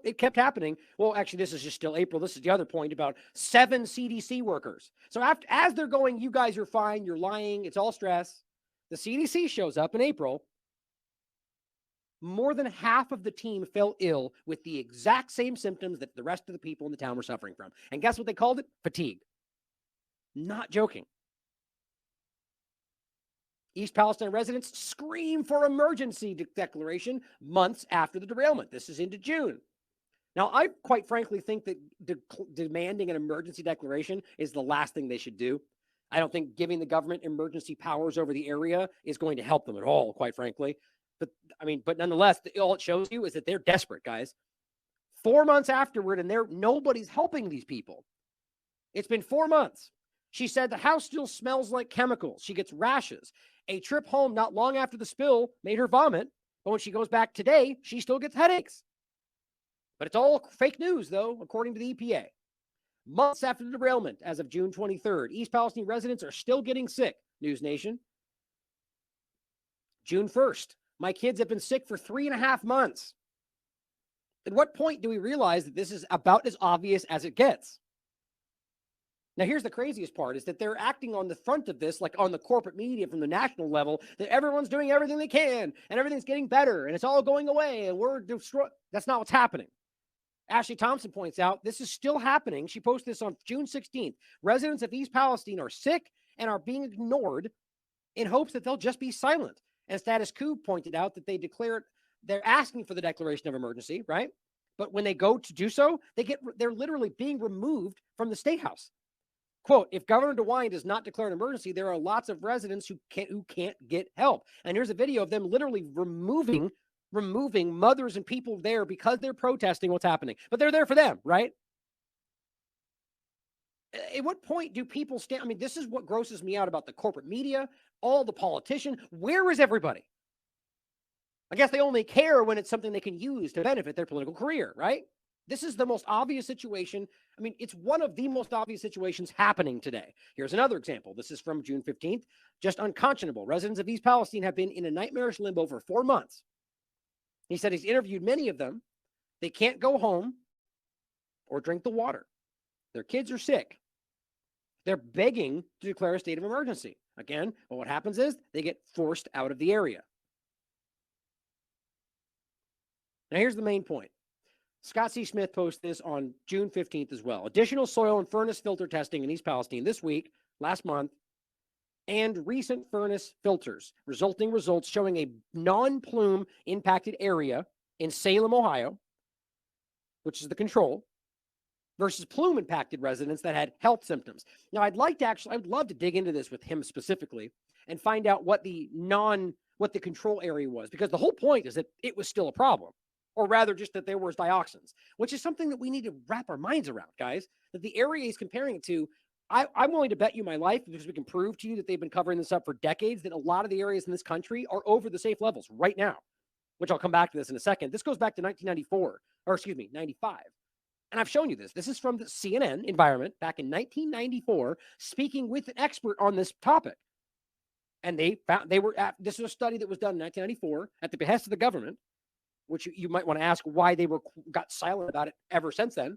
It kept happening. Well, actually, this is just still April. This is the other point about 7 CDC workers. So as they're going, you guys are fine, you're lying, it's all stress. The CDC shows up in April. More than half of the team fell ill with the exact same symptoms that the rest of the people in the town were suffering from. And guess what they called it? Fatigue. Not joking. East Palestine residents scream for emergency declaration months after the derailment. This is into June. Now, I quite frankly think that demanding an emergency declaration is the last thing they should do. I don't think giving the government emergency powers over the area is going to help them at all, quite frankly. But nonetheless, all it shows you is that they're desperate, guys. 4 months afterward, and nobody's helping these people. It's been 4 months. She said the house still smells like chemicals. She gets rashes. A trip home not long after the spill made her vomit, but when she goes back today, she still gets headaches. But it's all fake news, though, according to the EPA. Months after the derailment, as of June 23rd, East Palestine residents are still getting sick, News Nation. June 1st, my kids have been sick for 3.5 months. At what point do we realize that this is about as obvious as it gets? Now, here's the craziest part, is that they're acting on the front of this, like on the corporate media from the national level, that everyone's doing everything they can, and everything's getting better, and it's all going away, and we're destroyed. That's not what's happening. Ashley Thompson points out, this is still happening. She posted this on June 16th. Residents of East Palestine are sick and are being ignored in hopes that they'll just be silent. And Status Quo pointed out that they're asking for the declaration of emergency, right? But when they go to do so, they're literally being removed from the State House. Quote, if Governor DeWine does not declare an emergency, there are lots of residents who can't get help. And here's a video of them literally removing mothers and people there because they're protesting what's happening. But they're there for them, right? At what point do people stand? I mean, this is what grosses me out about the corporate media, all the politicians. Where is everybody? I guess they only care when it's something they can use to benefit their political career, right? This is the most obvious situation. I mean, it's one of the most obvious situations happening today. Here's another example. This is from June 15th. Just unconscionable. Residents of East Palestine have been in a nightmarish limbo for 4 months. He said he's interviewed many of them. They can't go home or drink the water. Their kids are sick. They're begging to declare a state of emergency. Again, well, what happens is they get forced out of the area. Now, here's the main point. Scott C. Smith posted this on June 15th as well. Additional soil and furnace filter testing in East Palestine this week, last month, and recent furnace filters, resulting results showing a non-plume impacted area in Salem, Ohio, which is the control, versus plume impacted residents that had health symptoms. Now, I would love to dig into this with him specifically and find out what the control area was, because the whole point is that it was still a problem. Or rather just that there was dioxins, which is something that we need to wrap our minds around, guys, that the area he's comparing it to, I'm willing to bet you my life, because we can prove to you that they've been covering this up for decades, that a lot of the areas in this country are over the safe levels right now, which I'll come back to this in a second. This goes back to 95. And I've shown you this. This is from the CNN environment back in 1994, speaking with an expert on this topic. And this was a study that was done in 1994 at the behest of the government, which you might want to ask why they got silent about it ever since then.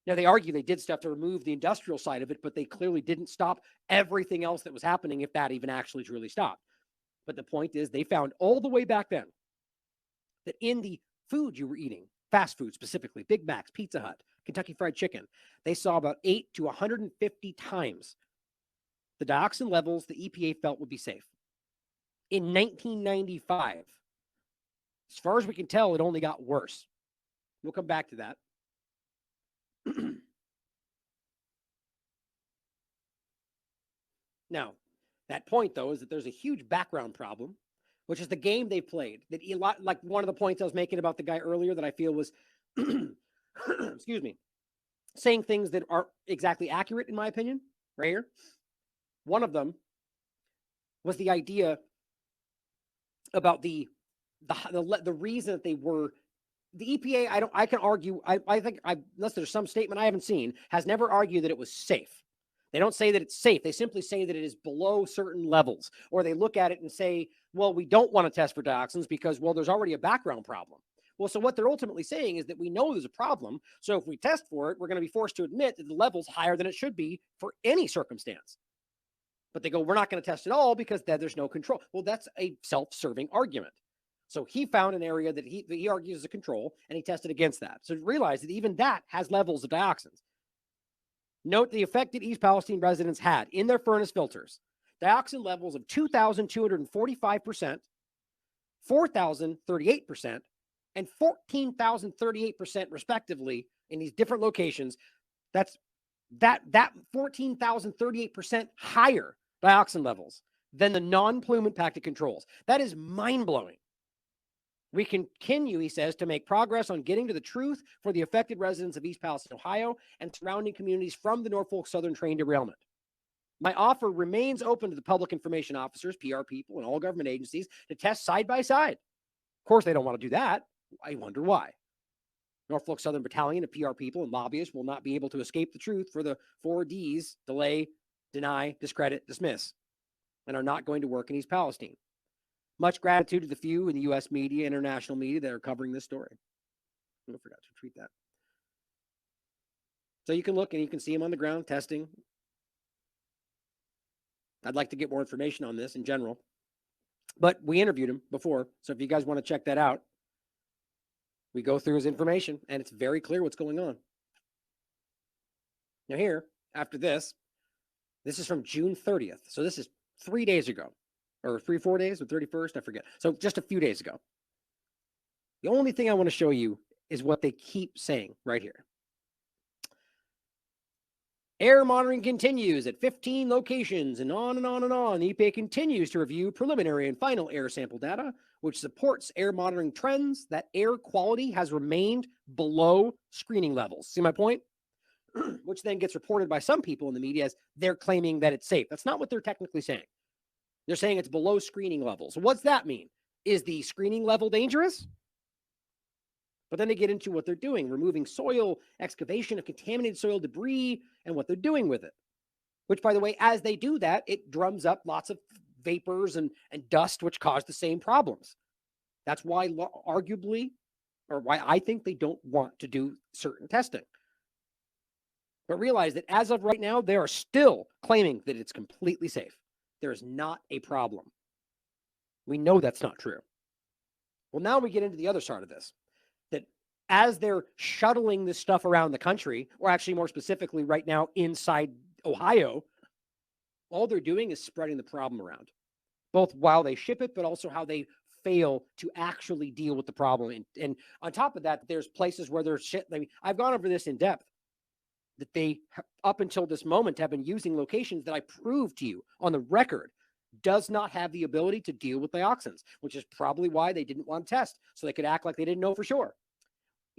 Now, they argue they did stuff to remove the industrial side of it, but they clearly didn't stop everything else that was happening, if that even actually truly stopped. But the point is, they found all the way back then that in the food you were eating, fast food specifically, Big Macs, Pizza Hut, Kentucky Fried Chicken, they saw about 8 to 150 times the dioxin levels the EPA felt would be safe. In 1995, as far as we can tell, it only got worse. We'll come back to that. Now, that point, though, is that there's a huge background problem, which is the game they played. That like one of the points I was making about the guy earlier that I feel was, excuse me, saying things that aren't exactly accurate, in my opinion, right here. One of them was the idea about the reason that they were the EPA. I can argue. I think unless there's some statement I haven't seen, has never argued that it was safe. They don't say that it's safe. They simply say that it is below certain levels. Or they look at it and say, well, we don't want to test for dioxins because, well, there's already a background problem. Well, so what they're ultimately saying is that we know there's a problem. So if we test for it, we're going to be forced to admit that the level's higher than it should be for any circumstance. But they go, we're not going to test at all because then there's no control. Well, that's a self-serving argument. So he found an area that he argues is a control, and he tested against that. So realize that even that has levels of dioxins. Note the affected East Palestine residents had in their furnace filters dioxin levels of 2,245%, 4,038%, and 14,038% respectively in these different locations. That's that 14,038% higher dioxin levels than the non-plume impacted controls. That is mind-blowing. We continue, he says, to make progress on getting to the truth for the affected residents of East Palestine, Ohio, and surrounding communities from the Norfolk Southern train derailment. My offer remains open to the public information officers, PR people, and all government agencies to test side by side. Of course, they don't want to do that. I wonder why. Norfolk Southern Battalion of PR people and lobbyists will not be able to escape the truth for the 4 Ds: delay, deny, discredit, dismiss, and are not going to work in East Palestine. Much gratitude to the few in the U.S. media, international media that are covering this story. I forgot to tweet that. So you can look and you can see him on the ground testing. I'd like to get more information on this in general. But we interviewed him before, so if you guys want to check that out, we go through his information, and it's very clear what's going on. Now here, after this is from June 30th. So this is 3 days ago. Or 4 days, or 31st, I forget. So just a few days ago. The only thing I want to show you is what they keep saying right here. Air monitoring continues at 15 locations and on and on and on. The EPA continues to review preliminary and final air sample data, which supports air monitoring trends that air quality has remained below screening levels. See my point? Which then gets reported by some people in the media as they're claiming that it's safe. That's not what they're technically saying. They're saying it's below screening levels. What's that mean? Is the screening level dangerous? But then they get into what they're doing, removing soil, excavation of contaminated soil debris, and what they're doing with it. Which, by the way, as they do that, it drums up lots of vapors and dust, which cause the same problems. That's why, arguably, or why I think they don't want to do certain testing. But realize that as of right now, they are still claiming that it's completely safe. There is not a problem. We know that's not true. Well, now we get into the other side of this, that as they're shuttling this stuff around the country, or actually more specifically right now inside Ohio, all they're doing is spreading the problem around, both while they ship it, but also how they fail to actually deal with the problem. And on top of that, there's places where there's shit. I mean, I've gone over this in depth, that they, up until this moment, have been using locations that I proved to you on the record does not have the ability to deal with dioxins, which is probably why they didn't want to test, so they could act like they didn't know for sure.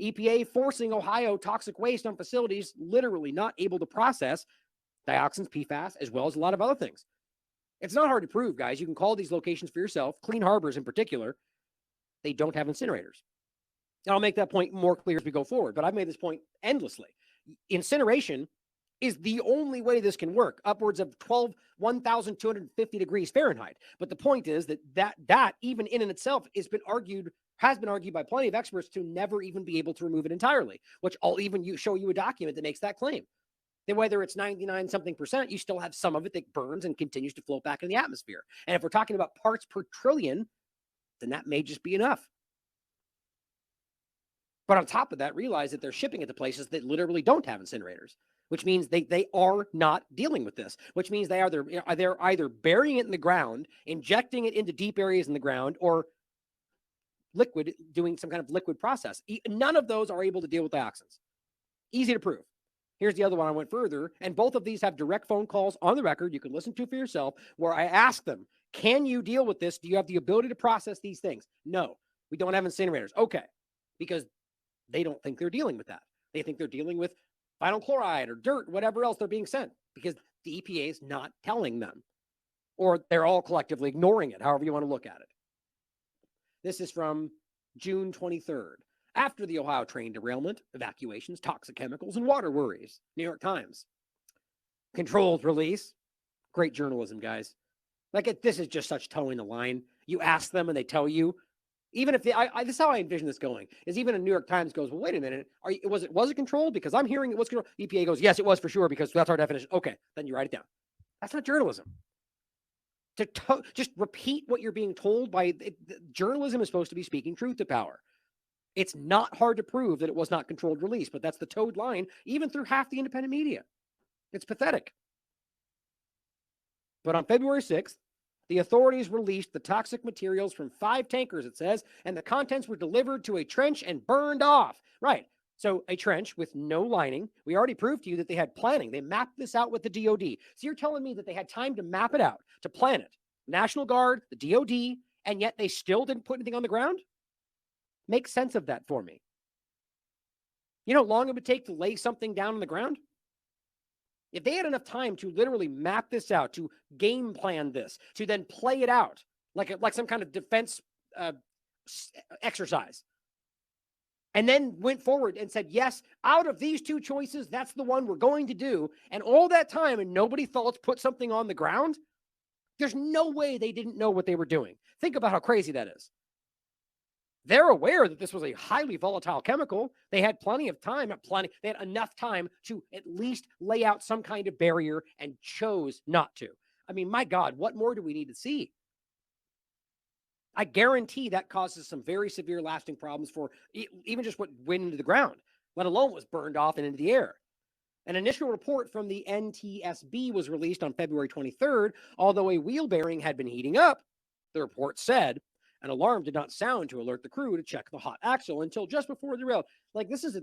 EPA forcing Ohio toxic waste on facilities literally not able to process dioxins, PFAS, as well as a lot of other things. It's not hard to prove, guys. You can call these locations for yourself. Clean Harbors in particular, they don't have incinerators. And I'll make that point more clear as we go forward, but I've made this point endlessly. Incineration is the only way this can work, upwards of 1,250 degrees Fahrenheit. But the point is that even in and itself has been argued by plenty of experts to never even be able to remove it entirely, which I'll even show you a document that makes that claim. Then whether it's 99 something percent, you still have some of it that burns and continues to float back in the atmosphere. And if we're talking about parts per trillion, then that may just be enough. But on top of that, realize that they're shipping it to places that literally don't have incinerators, which means they are not dealing with this, which means they're either burying it in the ground, injecting it into deep areas in the ground, or doing some kind of liquid process. None of those are able to deal with dioxins. Easy to prove. Here's the other one I went further, and both of these have direct phone calls on the record you can listen to for yourself, where I asked them, can you deal with this? Do you have the ability to process these things? No, we don't have incinerators. Okay, because they don't think they're dealing with that. They think they're dealing with vinyl chloride or dirt, whatever else they're being sent, because the EPA is not telling them, or they're all collectively ignoring it, however you want to look at it. This is from June 23rd. After the Ohio train derailment, evacuations, toxic chemicals, and water worries. New York Times. Controlled release. Great journalism, guys. Like, this is just such towing the line. You ask them and they tell you. Even if this is how I envision this going, is even a New York Times goes, well, wait a minute, was it controlled? Because I'm hearing it was controlled. EPA goes, yes, it was for sure, because that's our definition. Okay, then you write it down. That's not journalism. Just repeat what you're being told by journalism is supposed to be speaking truth to power. It's not hard to prove that it was not controlled release, but that's the towed line, even through half the independent media. It's pathetic. But on February 6th, the authorities released the toxic materials from 5 tankers, it says, and the contents were delivered to a trench and burned off. Right. So a trench with no lining. We already proved to you that they had planning. They mapped this out with the DOD. So you're telling me that they had time to map it out, to plan it. National Guard, the DOD, and yet they still didn't put anything on the ground? Make sense of that for me. You know how long it would take to lay something down on the ground? If they had enough time to literally map this out, to game plan this, to then play it out like some kind of defense exercise, and then went forward and said, yes, out of these 2 choices, that's the one we're going to do, and all that time and nobody thought, let's put something on the ground, there's no way they didn't know what they were doing. Think about how crazy that is. They're aware that this was a highly volatile chemical. They had plenty of time, they had enough time to at least lay out some kind of barrier and chose not to. I mean, my God, what more do we need to see? I guarantee that causes some very severe lasting problems for even just what went into the ground, let alone what was burned off and into the air. An initial report from the NTSB was released on February 23rd, although a wheel bearing had been heating up, the report said. An alarm did not sound to alert the crew to check the hot axle until just before the rail. Like, this is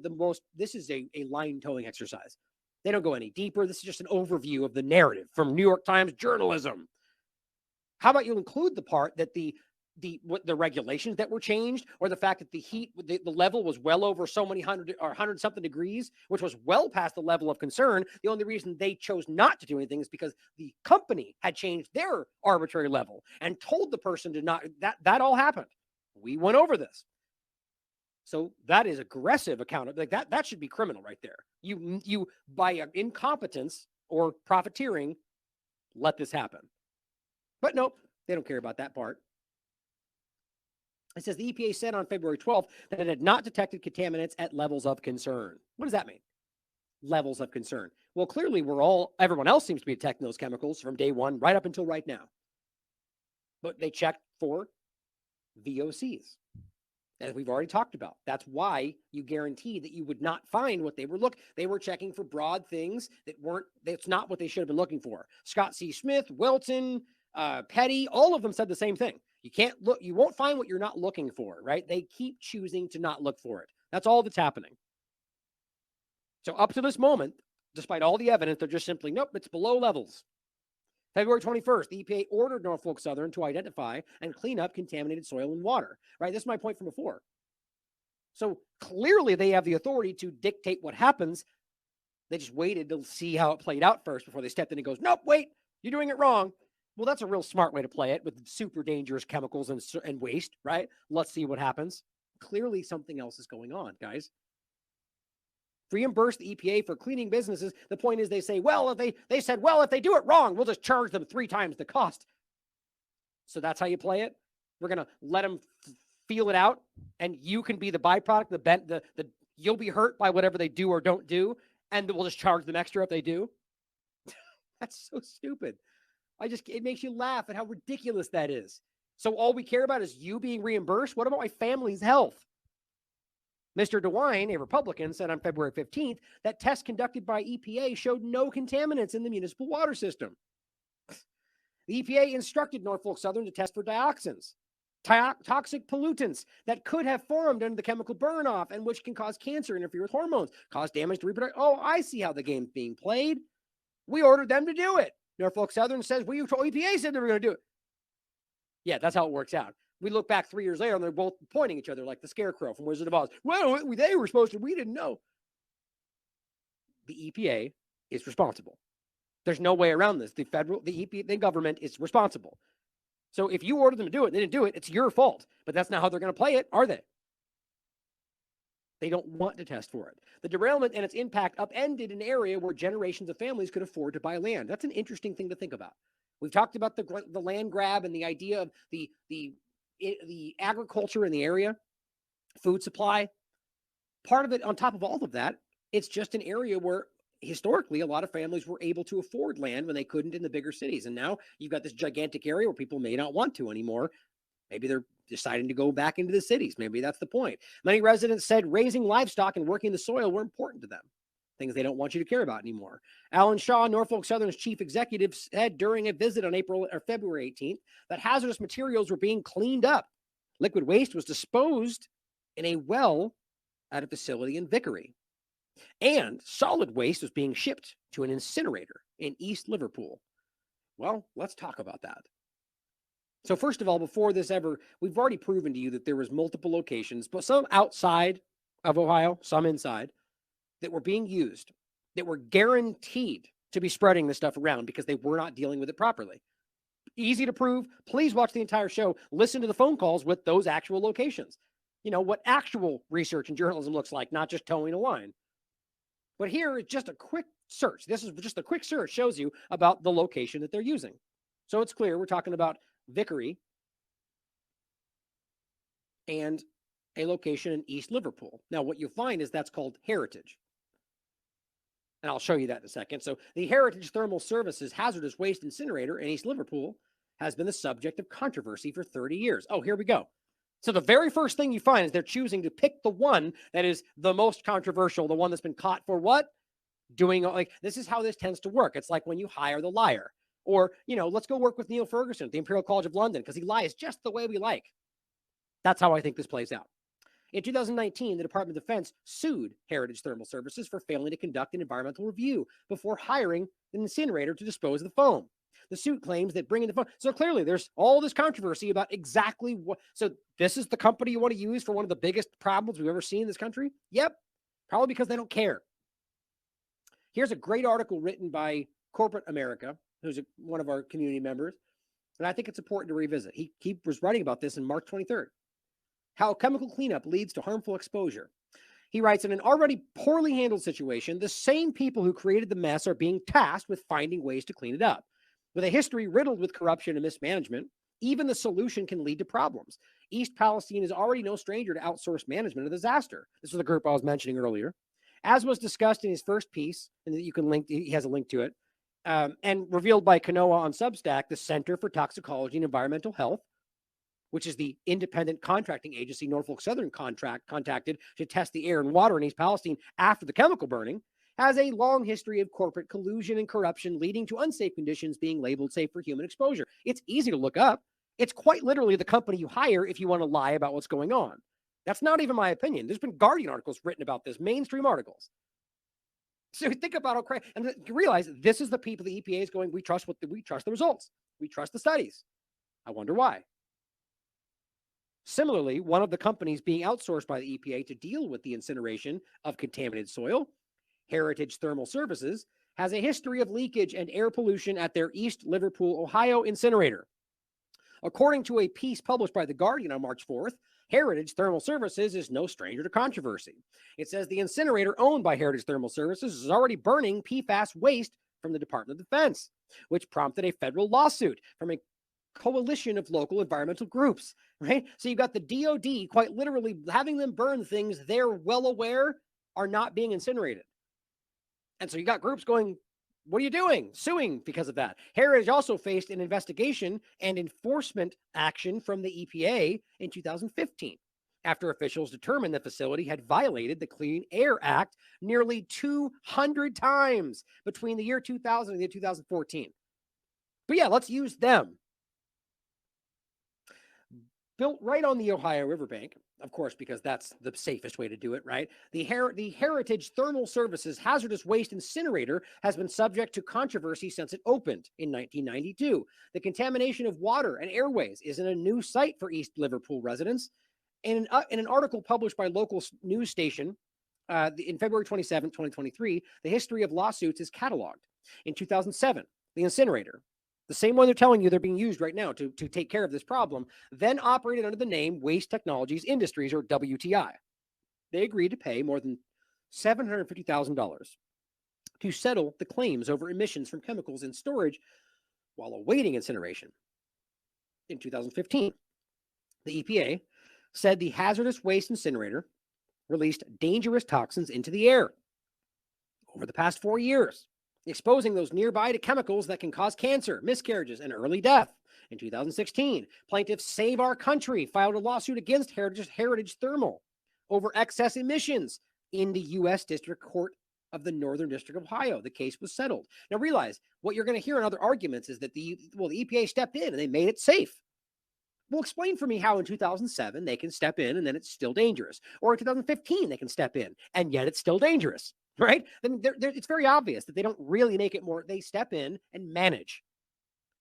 a line towing exercise. They don't go any deeper. This is just an overview of the narrative from New York Times journalism. How about you include the part that the regulations that were changed, or the fact that the level was well over so many 100 something degrees, which was well past the level of concern. The only reason they chose not to do anything is because the company had changed their arbitrary level and told the person to not. That all happened. We went over this. So that is aggressive accountability. Like that should be criminal right there. You by incompetence or profiteering, let this happen. But nope, they don't care about that part. It says the EPA said on February 12th that it had not detected contaminants at levels of concern. What does that mean? Levels of concern. Well, clearly everyone else seems to be detecting those chemicals from day one right up until right now. But they checked for VOCs, as we've already talked about. That's why you guarantee that you would not find what they were They were checking for broad things that's not what they should have been looking for. Scott C. Smith, Wilton, Petty, all of them said the same thing. You won't find what you're not looking for, right? They keep choosing to not look for it. That's all that's happening. So up to this moment, despite all the evidence, they're just simply, nope, it's below levels. February 21st, the EPA ordered Norfolk Southern to identify and clean up contaminated soil and water, right? This is my point from before. So clearly they have the authority to dictate what happens. They just waited to see how it played out first before they stepped in and goes, nope, wait, you're doing it wrong. Well, that's a real smart way to play it with super dangerous chemicals and waste, right? Let's see what happens. Clearly something else is going on, guys. Reimburse the EPA for cleaning businesses. The point is they say, if they do it wrong, we'll just charge them 3 times the cost. So that's how you play it. We're going to let them feel it out, and you can be the byproduct, you'll be hurt by whatever they do or don't do, and we'll just charge them extra if they do. That's so stupid. It makes you laugh at how ridiculous that is. So all we care about is you being reimbursed? What about my family's health? Mr. DeWine, a Republican, said on February 15th that tests conducted by EPA showed no contaminants in the municipal water system. The EPA instructed Norfolk Southern to test for dioxins, toxic pollutants that could have formed under the chemical burn-off and which can cause cancer, interfere with hormones, cause damage to reproduction. Oh, I see how the game's being played. We ordered them to do it. Norfolk Southern says, EPA said they were going to do it. Yeah, that's how it works out. We look back 3 years later and they're both pointing at each other like the Scarecrow from Wizard of Oz. Well, they were supposed to, we didn't know. The EPA is responsible. There's no way around this. The EPA, the government is responsible. So if you order them to do it and they didn't do it, it's your fault. But that's not how they're going to play it, are they? They don't want to test for it. The derailment and its impact upended an area where generations of families could afford to buy land. That's an interesting thing to think about. We've talked about the land grab and the idea of the agriculture in the area, food supply. Part of it, on top of all of that, it's just an area where historically a lot of families were able to afford land when they couldn't in the bigger cities. And now you've got this gigantic area where people may not want to anymore. Maybe they're deciding to go back into the cities. Maybe that's the point. Many residents said raising livestock and working the soil were important to them, things they don't want you to care about anymore. Alan Shaw, Norfolk Southern's chief executive, said during a visit on February 18th that hazardous materials were being cleaned up. Liquid waste was disposed in a well at a facility in Vickery. And solid waste was being shipped to an incinerator in East Liverpool. Well, let's talk about that. So first of all, before this ever, we've already proven to you that there was multiple locations, but some outside of Ohio, some inside, that were being used, that were guaranteed to be spreading this stuff around because they were not dealing with it properly. Easy to prove. Please watch the entire show. Listen to the phone calls with those actual locations. You know, what actual research and journalism looks like, not just towing a line. But here is just a quick search. This is just a quick search shows you about the location that they're using. So it's clear we're talking about Vickery and a location in East Liverpool. Now, what you'll find is that's called Heritage. And I'll show you that in a second. So the Heritage Thermal Services hazardous waste incinerator in East Liverpool has been the subject of controversy for 30 years. Oh, here we go. So the very first thing you find is they're choosing to pick the one that is the most controversial, the one that's been caught for what? Doing, like, this is how this tends to work. It's like when you hire the liar. Or, you know, let's go work with Neil Ferguson at the Imperial College of London because he lies just the way we like. That's how I think this plays out. In 2019, the Department of Defense sued Heritage Thermal Services for failing to conduct an environmental review before hiring an incinerator to dispose of the foam. The suit claims that bringing the foam. So clearly, there's all this controversy about exactly what. So this is the company you want to use for one of the biggest problems we've ever seen in this country? Yep. Probably because they don't care. Here's a great article written by Corporate America, who's one of our community members. And I think it's important to revisit. He was writing about this in March 23rd. How chemical cleanup leads to harmful exposure. He writes, in an already poorly handled situation, the same people who created the mess are being tasked with finding ways to clean it up. With a history riddled with corruption and mismanagement, even the solution can lead to problems. East Palestine is already no stranger to outsourced management of disaster. This was the group I was mentioning earlier. As was discussed in his first piece, and you can link, he has a link to it, and revealed by Kanoa on Substack, the Center for Toxicology and Environmental Health, which is the independent contracting agency Norfolk Southern contacted to test the air and water in East Palestine after the chemical burning, has a long history of corporate collusion and corruption leading to unsafe conditions being labeled safe for human exposure. It's easy to look up. It's quite literally the company you hire if you want to lie about what's going on. That's not even my opinion. There's been Guardian articles written about this, mainstream articles. So think about how crazy, and you realize this is the people the EPA is going, we trust the results. We trust the studies. I wonder why. Similarly, one of the companies being outsourced by the EPA to deal with the incineration of contaminated soil, Heritage Thermal Services, has a history of leakage and air pollution at their East Liverpool, Ohio incinerator. According to a piece published by The Guardian on March 4th, Heritage Thermal Services is no stranger to controversy. It says the incinerator owned by Heritage Thermal Services is already burning PFAS waste from the Department of Defense, which prompted a federal lawsuit from a coalition of local environmental groups, right? So you've got the DOD quite literally having them burn things they're well aware are not being incinerated. And so you got groups going, what are you doing? Suing because of that. Heritage also faced an investigation and enforcement action from the EPA in 2015 after officials determined the facility had violated the Clean Air Act nearly 200 times between the year 2000 and the year 2014. But yeah, let's use them. Built right on the Ohio riverbank, of course, because that's the safest way to do it, right? The Heritage Thermal Services hazardous waste incinerator has been subject to controversy since it opened in 1992. The contamination of water and airways isn't a new sight for East Liverpool residents. In an article published by local news station in February 27, 2023, the history of lawsuits is cataloged. In 2007, the incinerator, the same one they're telling you they're being used right now to take care of this problem, then operated under the name Waste Technologies Industries, or WTI. they agreed to pay more than $750,000 to settle the claims over emissions from chemicals in storage while awaiting incineration. In 2015, the EPA said the hazardous waste incinerator released dangerous toxins into the air over the past 4 years, exposing those nearby to chemicals that can cause cancer, miscarriages, and early death. In 2016, plaintiffs Save Our Country filed a lawsuit against Heritage Thermal over excess emissions in the U.S. District Court of the Northern District of Ohio. The case was settled. Now realize, what you're going to hear in other arguments is that the EPA stepped in and they made it safe. Well, explain for me how in 2007 they can step in and then it's still dangerous. Or in 2015 they can step in and yet it's still dangerous, right? I mean, it's very obvious that they don't really make it more. They step in and manage.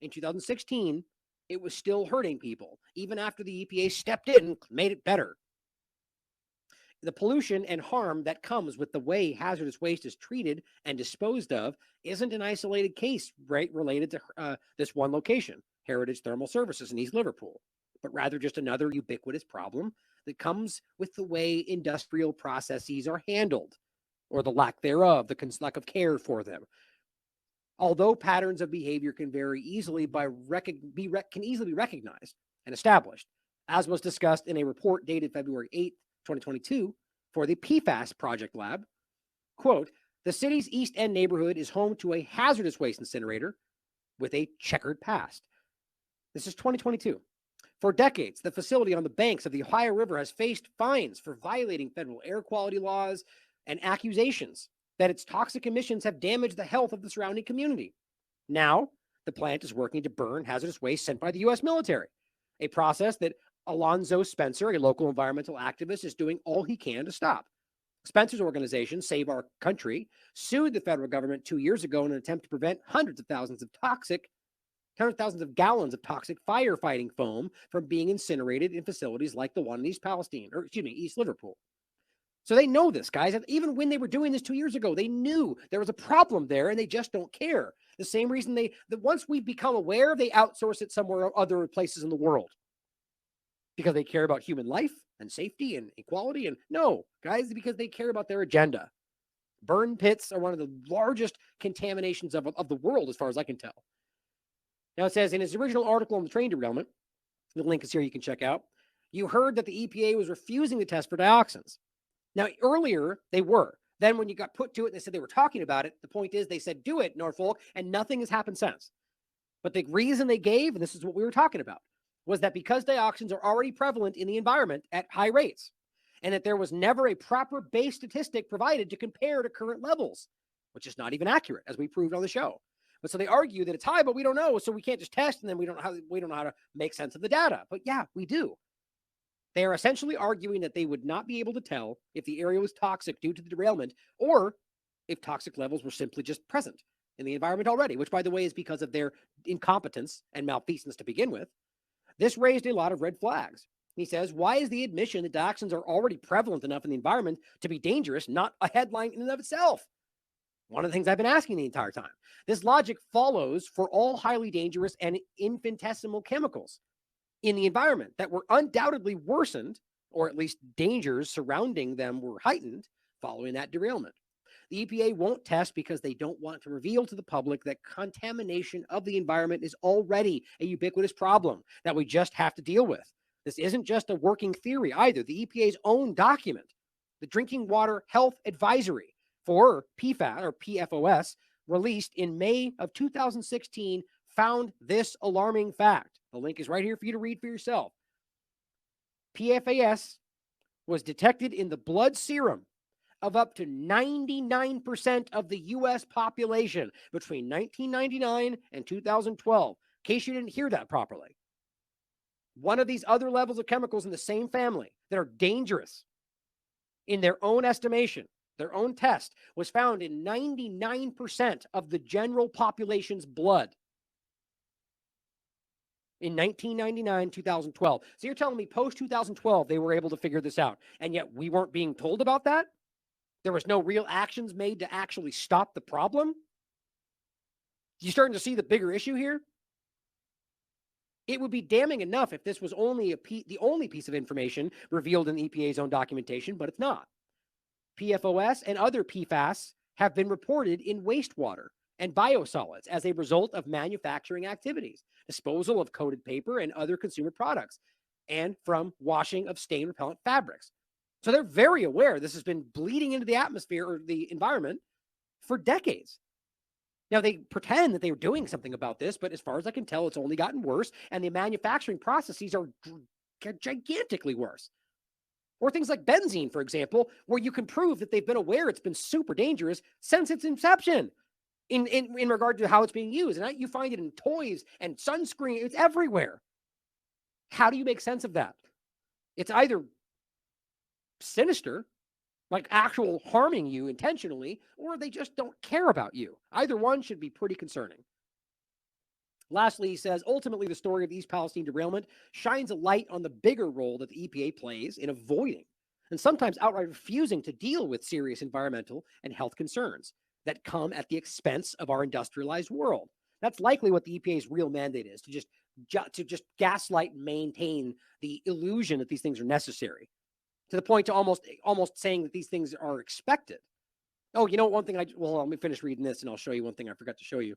In 2016, it was still hurting people, even after the EPA stepped in and made it better. The pollution and harm that comes with the way hazardous waste is treated and disposed of isn't an isolated case, right, related to this one location, Heritage Thermal Services in East Liverpool, but rather just another ubiquitous problem that comes with the way industrial processes are handled, or the lack thereof, the lack of care for them. Although patterns of behavior can vary easily can easily be recognized and established, as was discussed in a report dated February 8th, 2022 for the PFAS Project Lab. Quote, the city's East End neighborhood is home to a hazardous waste incinerator with a checkered past. This is 2022. For decades, the facility on the banks of the Ohio River has faced fines for violating federal air quality laws and accusations that its toxic emissions have damaged the health of the surrounding community. Now, the plant is working to burn hazardous waste sent by the U.S. military, a process that Alonzo Spencer, a local environmental activist, is doing all he can to stop. Spencer's organization, Save Our Country, sued the federal government 2 years ago in an attempt to prevent hundreds of thousands of gallons of toxic firefighting foam from being incinerated in facilities like the one in East Liverpool. So they know this, guys. Even when they were doing this 2 years ago, they knew there was a problem there and they just don't care. The same reason that once we become aware, they outsource it somewhere other places in the world. Because they care about human life and safety and equality. And no, guys, because they care about their agenda. Burn pits are one of the largest contaminations of the world, as far as I can tell. Now it says in his original article on the train derailment, the link is here, you can check out, you heard that the EPA was refusing to test for dioxins. Now, earlier they were. Then when you got put to it, they said they were talking about it. The point is they said, do it, Norfolk, and nothing has happened since. But the reason they gave, and this is what we were talking about, was that because dioxins are already prevalent in the environment at high rates, and that there was never a proper base statistic provided to compare to current levels, which is not even accurate, as we proved on the show. But so they argue that it's high, but we don't know, so we can't just test, and then we don't know how to make sense of the data. But yeah, we do. They are essentially arguing that they would not be able to tell if the area was toxic due to the derailment, or if toxic levels were simply just present in the environment already, which, by the way, is because of their incompetence and malfeasance to begin with. This raised a lot of red flags. He says, why is the admission that dioxins are already prevalent enough in the environment to be dangerous not a headline in and of itself? One of the things I've been asking the entire time. This logic follows for all highly dangerous and infinitesimal chemicals in the environment that were undoubtedly worsened, or at least dangers surrounding them were heightened following that derailment. The EPA won't test because they don't want to reveal to the public that contamination of the environment is already a ubiquitous problem that we just have to deal with. This isn't just a working theory either. The EPA's own document, the Drinking Water Health Advisory for PFAS or PFOS, released in May of 2016, found this alarming fact. The link is right here for you to read for yourself. PFAS was detected in the blood serum of up to 99% of the U.S. population between 1999 and 2012. In case you didn't hear that properly. One of these other levels of chemicals in the same family that are dangerous in their own estimation, their own test, was found in 99% of the general population's blood in 1999, 2012. So you're telling me post-2012 they were able to figure this out, and yet we weren't being told about that? There was no real actions made to actually stop the problem? You starting to see the bigger issue here? It would be damning enough if this was only the only piece of information revealed in the EPA's own documentation, but it's not. PFOS, and other PFAS have been reported in wastewater and biosolids as a result of manufacturing activities, disposal of coated paper and other consumer products, and from washing of stain repellent fabrics. So they're very aware this has been bleeding into the atmosphere or the environment for decades. Now, they pretend that they were doing something about this, but as far as I can tell, it's only gotten worse, and the manufacturing processes are gigantically worse. Or things like benzene, for example, where you can prove that they've been aware it's been super dangerous since its inception in regard to how it's being used. And you find it in toys and sunscreen. It's everywhere. How do you make sense of that? It's either sinister, like actual harming you intentionally, or they just don't care about you. Either one should be pretty concerning. Lastly, he says, ultimately, the story of the East Palestine derailment shines a light on the bigger role that the EPA plays in avoiding and sometimes outright refusing to deal with serious environmental and health concerns that come at the expense of our industrialized world. That's likely what the EPA's real mandate is, to just gaslight and maintain the illusion that these things are necessary, to the point to almost saying that these things are expected. Oh, you know, one thing let me finish reading this and I'll show you one thing I forgot to show you.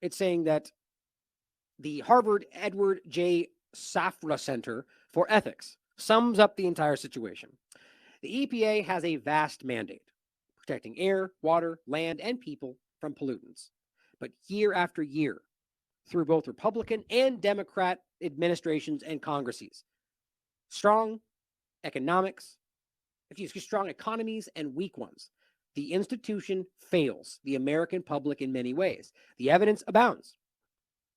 It's saying that the Harvard Edward J. Safra Center for Ethics sums up the entire situation. The EPA has a vast mandate, protecting air, water, land, and people from pollutants. But year after year, through both Republican and Democrat administrations and Congresses, strong economies and weak ones, the institution fails the American public in many ways. The evidence abounds.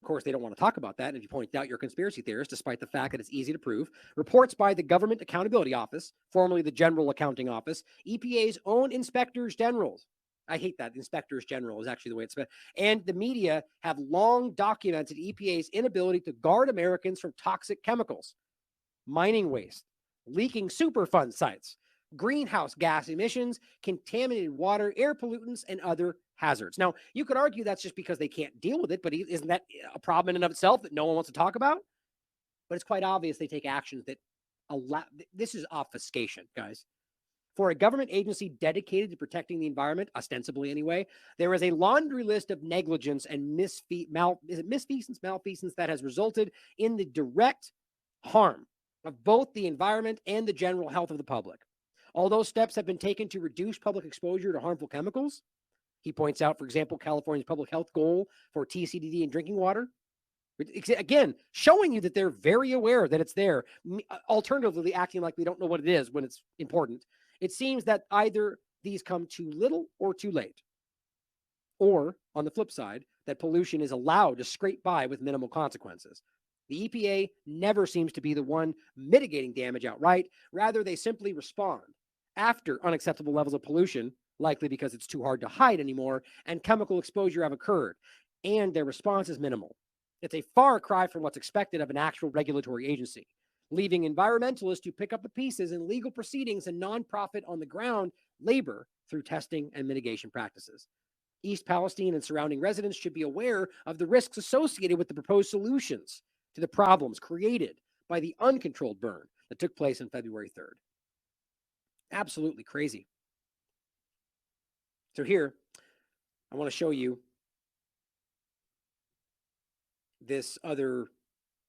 Of course, they don't want to talk about that. And if you point out you're a conspiracy theorist, despite the fact that it's easy to prove, reports by the Government Accountability Office, formerly the General Accounting Office, EPA's own inspectors generals. I hate that. Inspectors general is actually the way it's spelled. And the media have long documented EPA's inability to guard Americans from toxic chemicals, mining waste, leaking Superfund sites, greenhouse gas emissions, contaminated water, air pollutants, and other hazards. Now, you could argue that's just because they can't deal with it, but isn't that a problem in and of itself that no one wants to talk about? But it's quite obvious they take actions that allow. This is obfuscation, guys. For a government agency dedicated to protecting the environment, ostensibly anyway, there is a laundry list of negligence and malfeasance that has resulted in the direct harm of both the environment and the general health of the public. Although steps have been taken to reduce public exposure to harmful chemicals, he points out, for example, California's public health goal for TCDD in drinking water. Again, showing you that they're very aware that it's there, alternatively acting like we don't know what it is when it's important. It seems that either these come too little or too late. Or, on the flip side, that pollution is allowed to scrape by with minimal consequences. The EPA never seems to be the one mitigating damage outright. Rather, they simply respond after unacceptable levels of pollution, likely because it's too hard to hide anymore, and chemical exposure have occurred, and their response is minimal. It's a far cry from what's expected of an actual regulatory agency, leaving environmentalists to pick up the pieces in legal proceedings and nonprofit on-the-ground labor through testing and mitigation practices. East Palestine and surrounding residents should be aware of the risks associated with the proposed solutions to the problems created by the uncontrolled burn that took place on February 3rd. Absolutely crazy. So here, I want to show you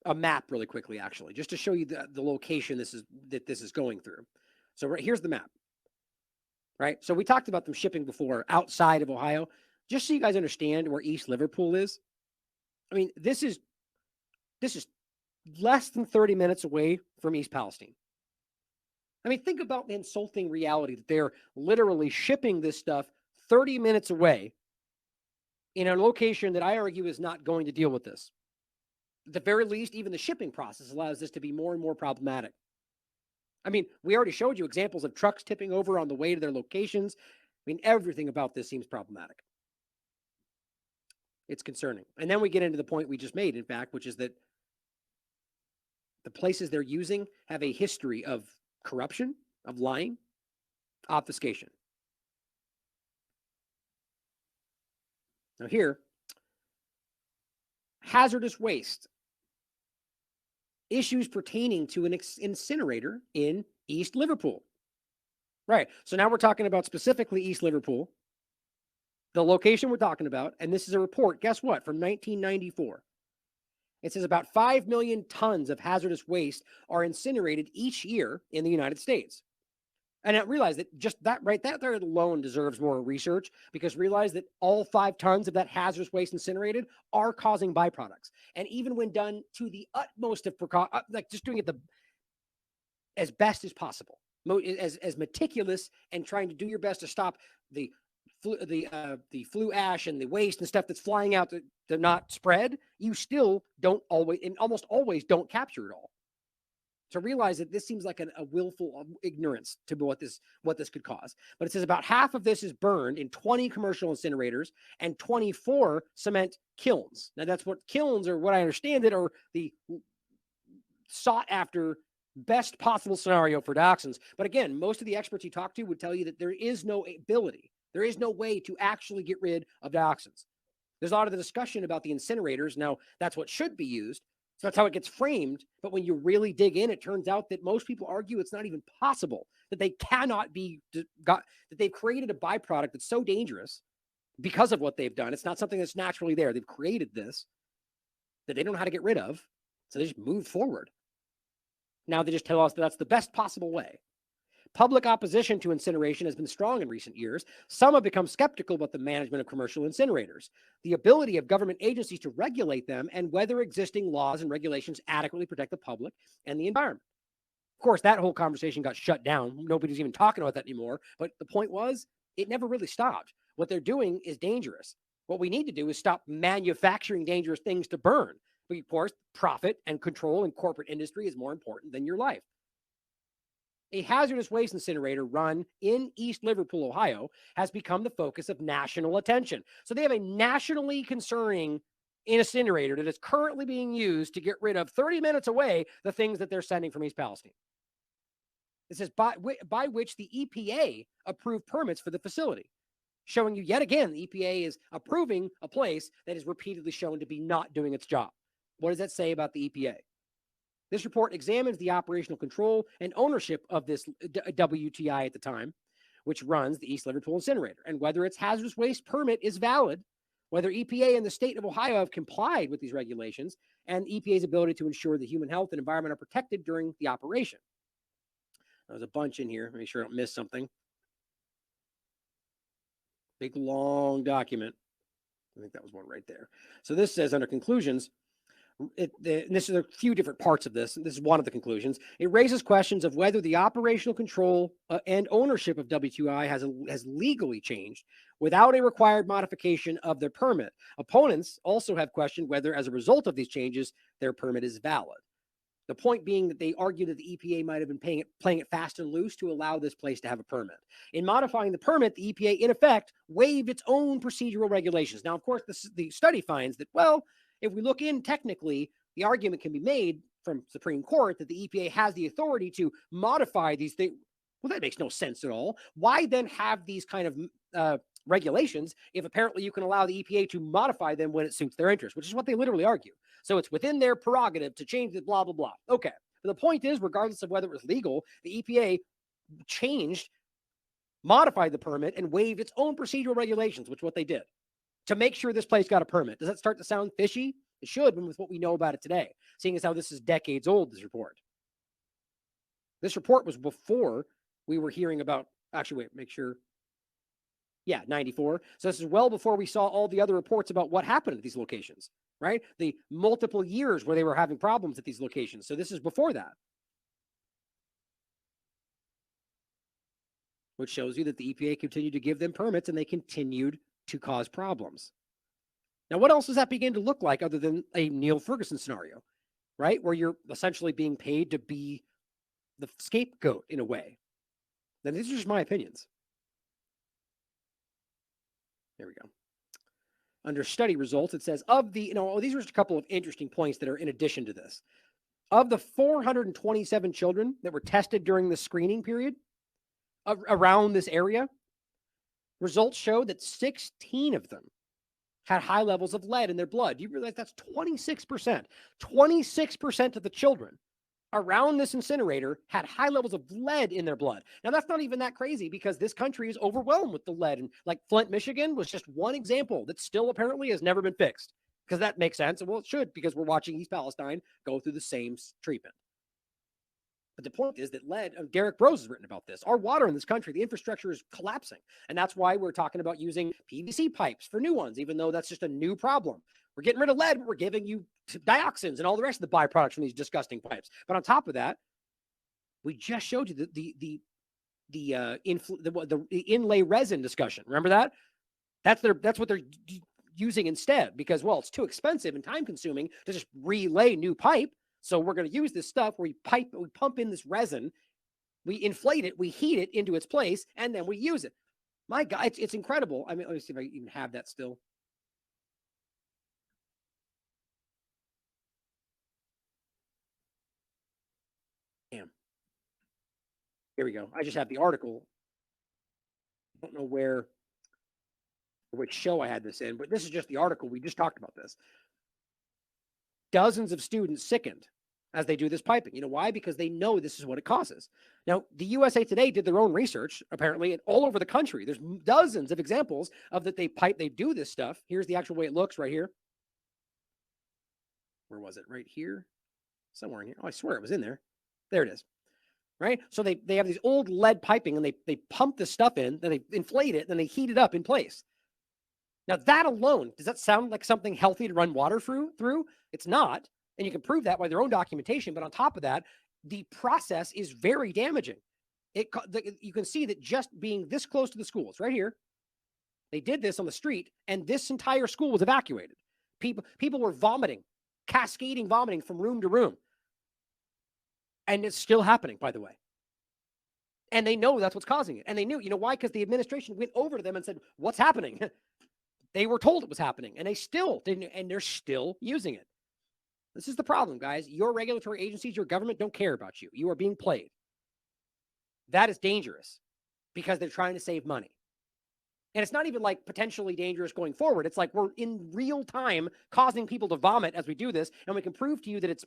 a map really quickly, actually, just to show you the location this is going through. So here's the map, right? So we talked about them shipping before outside of Ohio, just so you guys understand where East Liverpool is. I mean, this is less than 30 minutes away from East Palestine. I mean, think about the insulting reality that they're literally shipping this stuff 30 minutes away in a location that I argue is not going to deal with this. At the very least, even the shipping process allows this to be more and more problematic. I mean, we already showed you examples of trucks tipping over on the way to their locations. I mean, everything about this seems problematic. It's concerning. And then we get into the point we just made, in fact, which is that the places they're using have a history of corruption, of lying, obfuscation. Now here, hazardous waste. Issues pertaining to an incinerator in East Liverpool. Right. So now we're talking about specifically East Liverpool, the location we're talking about. And this is a report, guess what, from 1994. It says about 5 million tons of hazardous waste are incinerated each year in the United States. And I realize that just that right there alone deserves more research, because realize that all 5 tons of that hazardous waste incinerated are causing byproducts. And even when done to the utmost of precaution, like just doing it as best as possible, as meticulous, and trying to do your best to stop the flue ash and the waste and stuff that's flying out to not spread, you still don't always, and almost always, don't capture it all. To realize that this seems like a willful ignorance to what this could cause. But it says about half of this is burned in 20 commercial incinerators and 24 cement kilns. Now that's what kilns, or what I understand it, are the sought after best possible scenario for dioxins. But again, most of the experts you talk to would tell you that there is no ability, there is no way to actually get rid of dioxins. There's a lot of the discussion about the incinerators. Now that's what should be used. So that's how it gets framed. But when you really dig in, it turns out that most people argue it's not even possible, that they cannot be that they've created a byproduct that's so dangerous because of what they've done. It's not something that's naturally there. They've created this that they don't know how to get rid of. So they just move forward. Now they just tell us that that's the best possible way. Public opposition to incineration has been strong in recent years. Some have become skeptical about the management of commercial incinerators, the ability of government agencies to regulate them, and whether existing laws and regulations adequately protect the public and the environment. Of course, that whole conversation got shut down. Nobody's even talking about that anymore. But the point was, it never really stopped. What they're doing is dangerous. What we need to do is stop manufacturing dangerous things to burn. But of course, profit and control in corporate industry is more important than your life. A hazardous waste incinerator run in East Liverpool, Ohio, has become the focus of national attention. So they have a nationally concerning incinerator that is currently being used to get rid of 30 minutes away the things that they're sending from East Palestine. This is by which the EPA approved permits for the facility, showing you yet again the EPA is approving a place that is repeatedly shown to be not doing its job. What does that say about the EPA? This report examines the operational control and ownership of this WTI at the time, which runs the East Liverpool incinerator, and whether its hazardous waste permit is valid, whether EPA and the state of Ohio have complied with these regulations, and EPA's ability to ensure that human health and environment are protected during the operation. There's a bunch in here. Make sure I don't miss something. Big, long document. I think that was one right there. So this says under conclusions, this is a few different parts of this. This is one of the conclusions. It raises questions of whether the operational control and ownership of WTI has legally changed without a required modification of their permit. Opponents also have questioned whether, as a result of these changes, their permit is valid. The point being that they argue that the EPA might have been playing it fast and loose to allow this place to have a permit. In modifying the permit, the EPA, in effect, waived its own procedural regulations. Now, of course, the study finds that, well, if we look in technically, the argument can be made from Supreme Court that the EPA has the authority to modify these things. Well, that makes no sense at all. Why then have these kind of regulations if apparently you can allow the EPA to modify them when it suits their interest, which is what they literally argue. So it's within their prerogative to change the blah, blah, blah. Okay. But the point is, regardless of whether it was legal, the EPA modified the permit and waived its own procedural regulations, which is what they did, to make sure this place got a permit. Does that start to sound fishy? It should, with what we know about it today, seeing as how this is decades old, this report. This report was before we were hearing about, actually, wait, make sure. Yeah, 94. So this is well before we saw all the other reports about what happened at these locations, right? The multiple years where they were having problems at these locations. So this is before that. Which shows you that the EPA continued to give them permits and they continued to cause problems. Now, what else does that begin to look like other than a Neil Ferguson scenario, right? Where you're essentially being paid to be the scapegoat in a way. Now, these are just my opinions. There we go. Under study results, it says these are just a couple of interesting points that are in addition to this. Of the 427 children that were tested during the screening period around this area, results show that 16 of them had high levels of lead in their blood. Do you realize that's 26%? 26% of the children around this incinerator had high levels of lead in their blood. Now, that's not even that crazy because this country is overwhelmed with the lead. And like Flint, Michigan was just one example that still apparently has never been fixed, because that makes sense. Well, it should, because we're watching East Palestine go through the same treatment. But the point is that lead, Derek Brose has written about this. Our water in this country, the infrastructure is collapsing. And that's why we're talking about using PVC pipes for new ones, even though that's just a new problem. We're getting rid of lead, but we're giving you dioxins and all the rest of the byproducts from these disgusting pipes. But on top of that, we just showed you the inlay resin discussion. Remember that? That's what they're using instead, because, well, it's too expensive and time consuming to just relay new pipe. So we're going to use this stuff where we pump in this resin, we inflate it, we heat it into its place, and then we use it. My God, it's incredible. I mean, let me see if I even have that still. Damn. Here we go. I just have the article. I don't know which show I had this in, but this is just the article. We just talked about this. Dozens of students sickened as they do this piping. You know why? Because they know this is what it causes. Now, the USA Today did their own research, apparently, and all over the country. There's dozens of examples of that they do this stuff. Here's the actual way it looks right here. Where was it? Right here? Somewhere in here. Oh, I swear it was in there. There it is. Right? So they have these old lead piping, and they pump this stuff in, then they inflate it, then they heat it up in place. Now, that alone, does that sound like something healthy to run water through? It's not. And you can prove that by their own documentation. But on top of that, the process is very damaging. You can see that just being this close to the schools, right here, they did this on the street, and this entire school was evacuated. People were vomiting, cascading vomiting from room to room. And it's still happening, by the way. And they know that's what's causing it. And they knew, you know why? Because the administration went over to them and said, what's happening? They were told it was happening, and they still didn't, and they're still using it. This is the problem, guys. Your regulatory agencies, your government don't care about you. You are being played. That is dangerous because they're trying to save money. And it's not even like potentially dangerous going forward. It's like we're in real time causing people to vomit as we do this, and we can prove to you that it's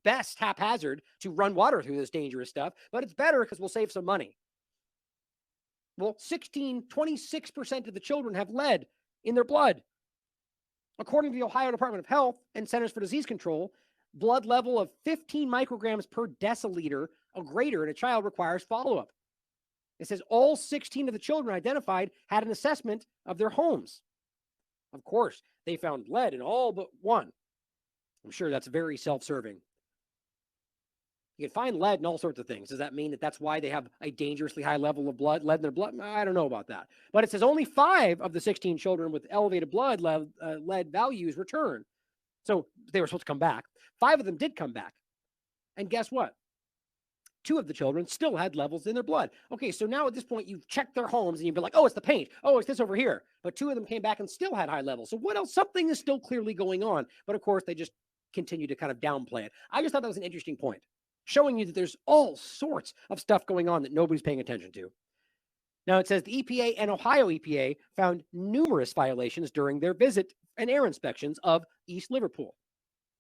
best haphazard to run water through this dangerous stuff, but it's better because we'll save some money. Well, 26% of the children have lead in their blood. According to the Ohio Department of Health and Centers for Disease Control, blood level of 15 micrograms per deciliter or greater in a child requires follow-up. It says all 16 of the children identified had an assessment of their homes. Of course, they found lead in all but one. I'm sure that's very self-serving. You can find lead in all sorts of things. Does that mean that that's why they have a dangerously high level of lead in their blood? I don't know about that. But it says only 5 of the 16 children with elevated lead values returned. So they were supposed to come back. 5 of them did come back. And guess what? 2 of the children still had levels in their blood. Okay, so now at this point, you've checked their homes and you've been like, oh, it's the paint. Oh, it's this over here. But 2 of them came back and still had high levels. So what else? Something is still clearly going on. But of course, they just continue to kind of downplay it. I just thought that was an interesting point, showing you that there's all sorts of stuff going on that nobody's paying attention to. Now, it says the EPA and Ohio EPA found numerous violations during their visit and air inspections of East Liverpool.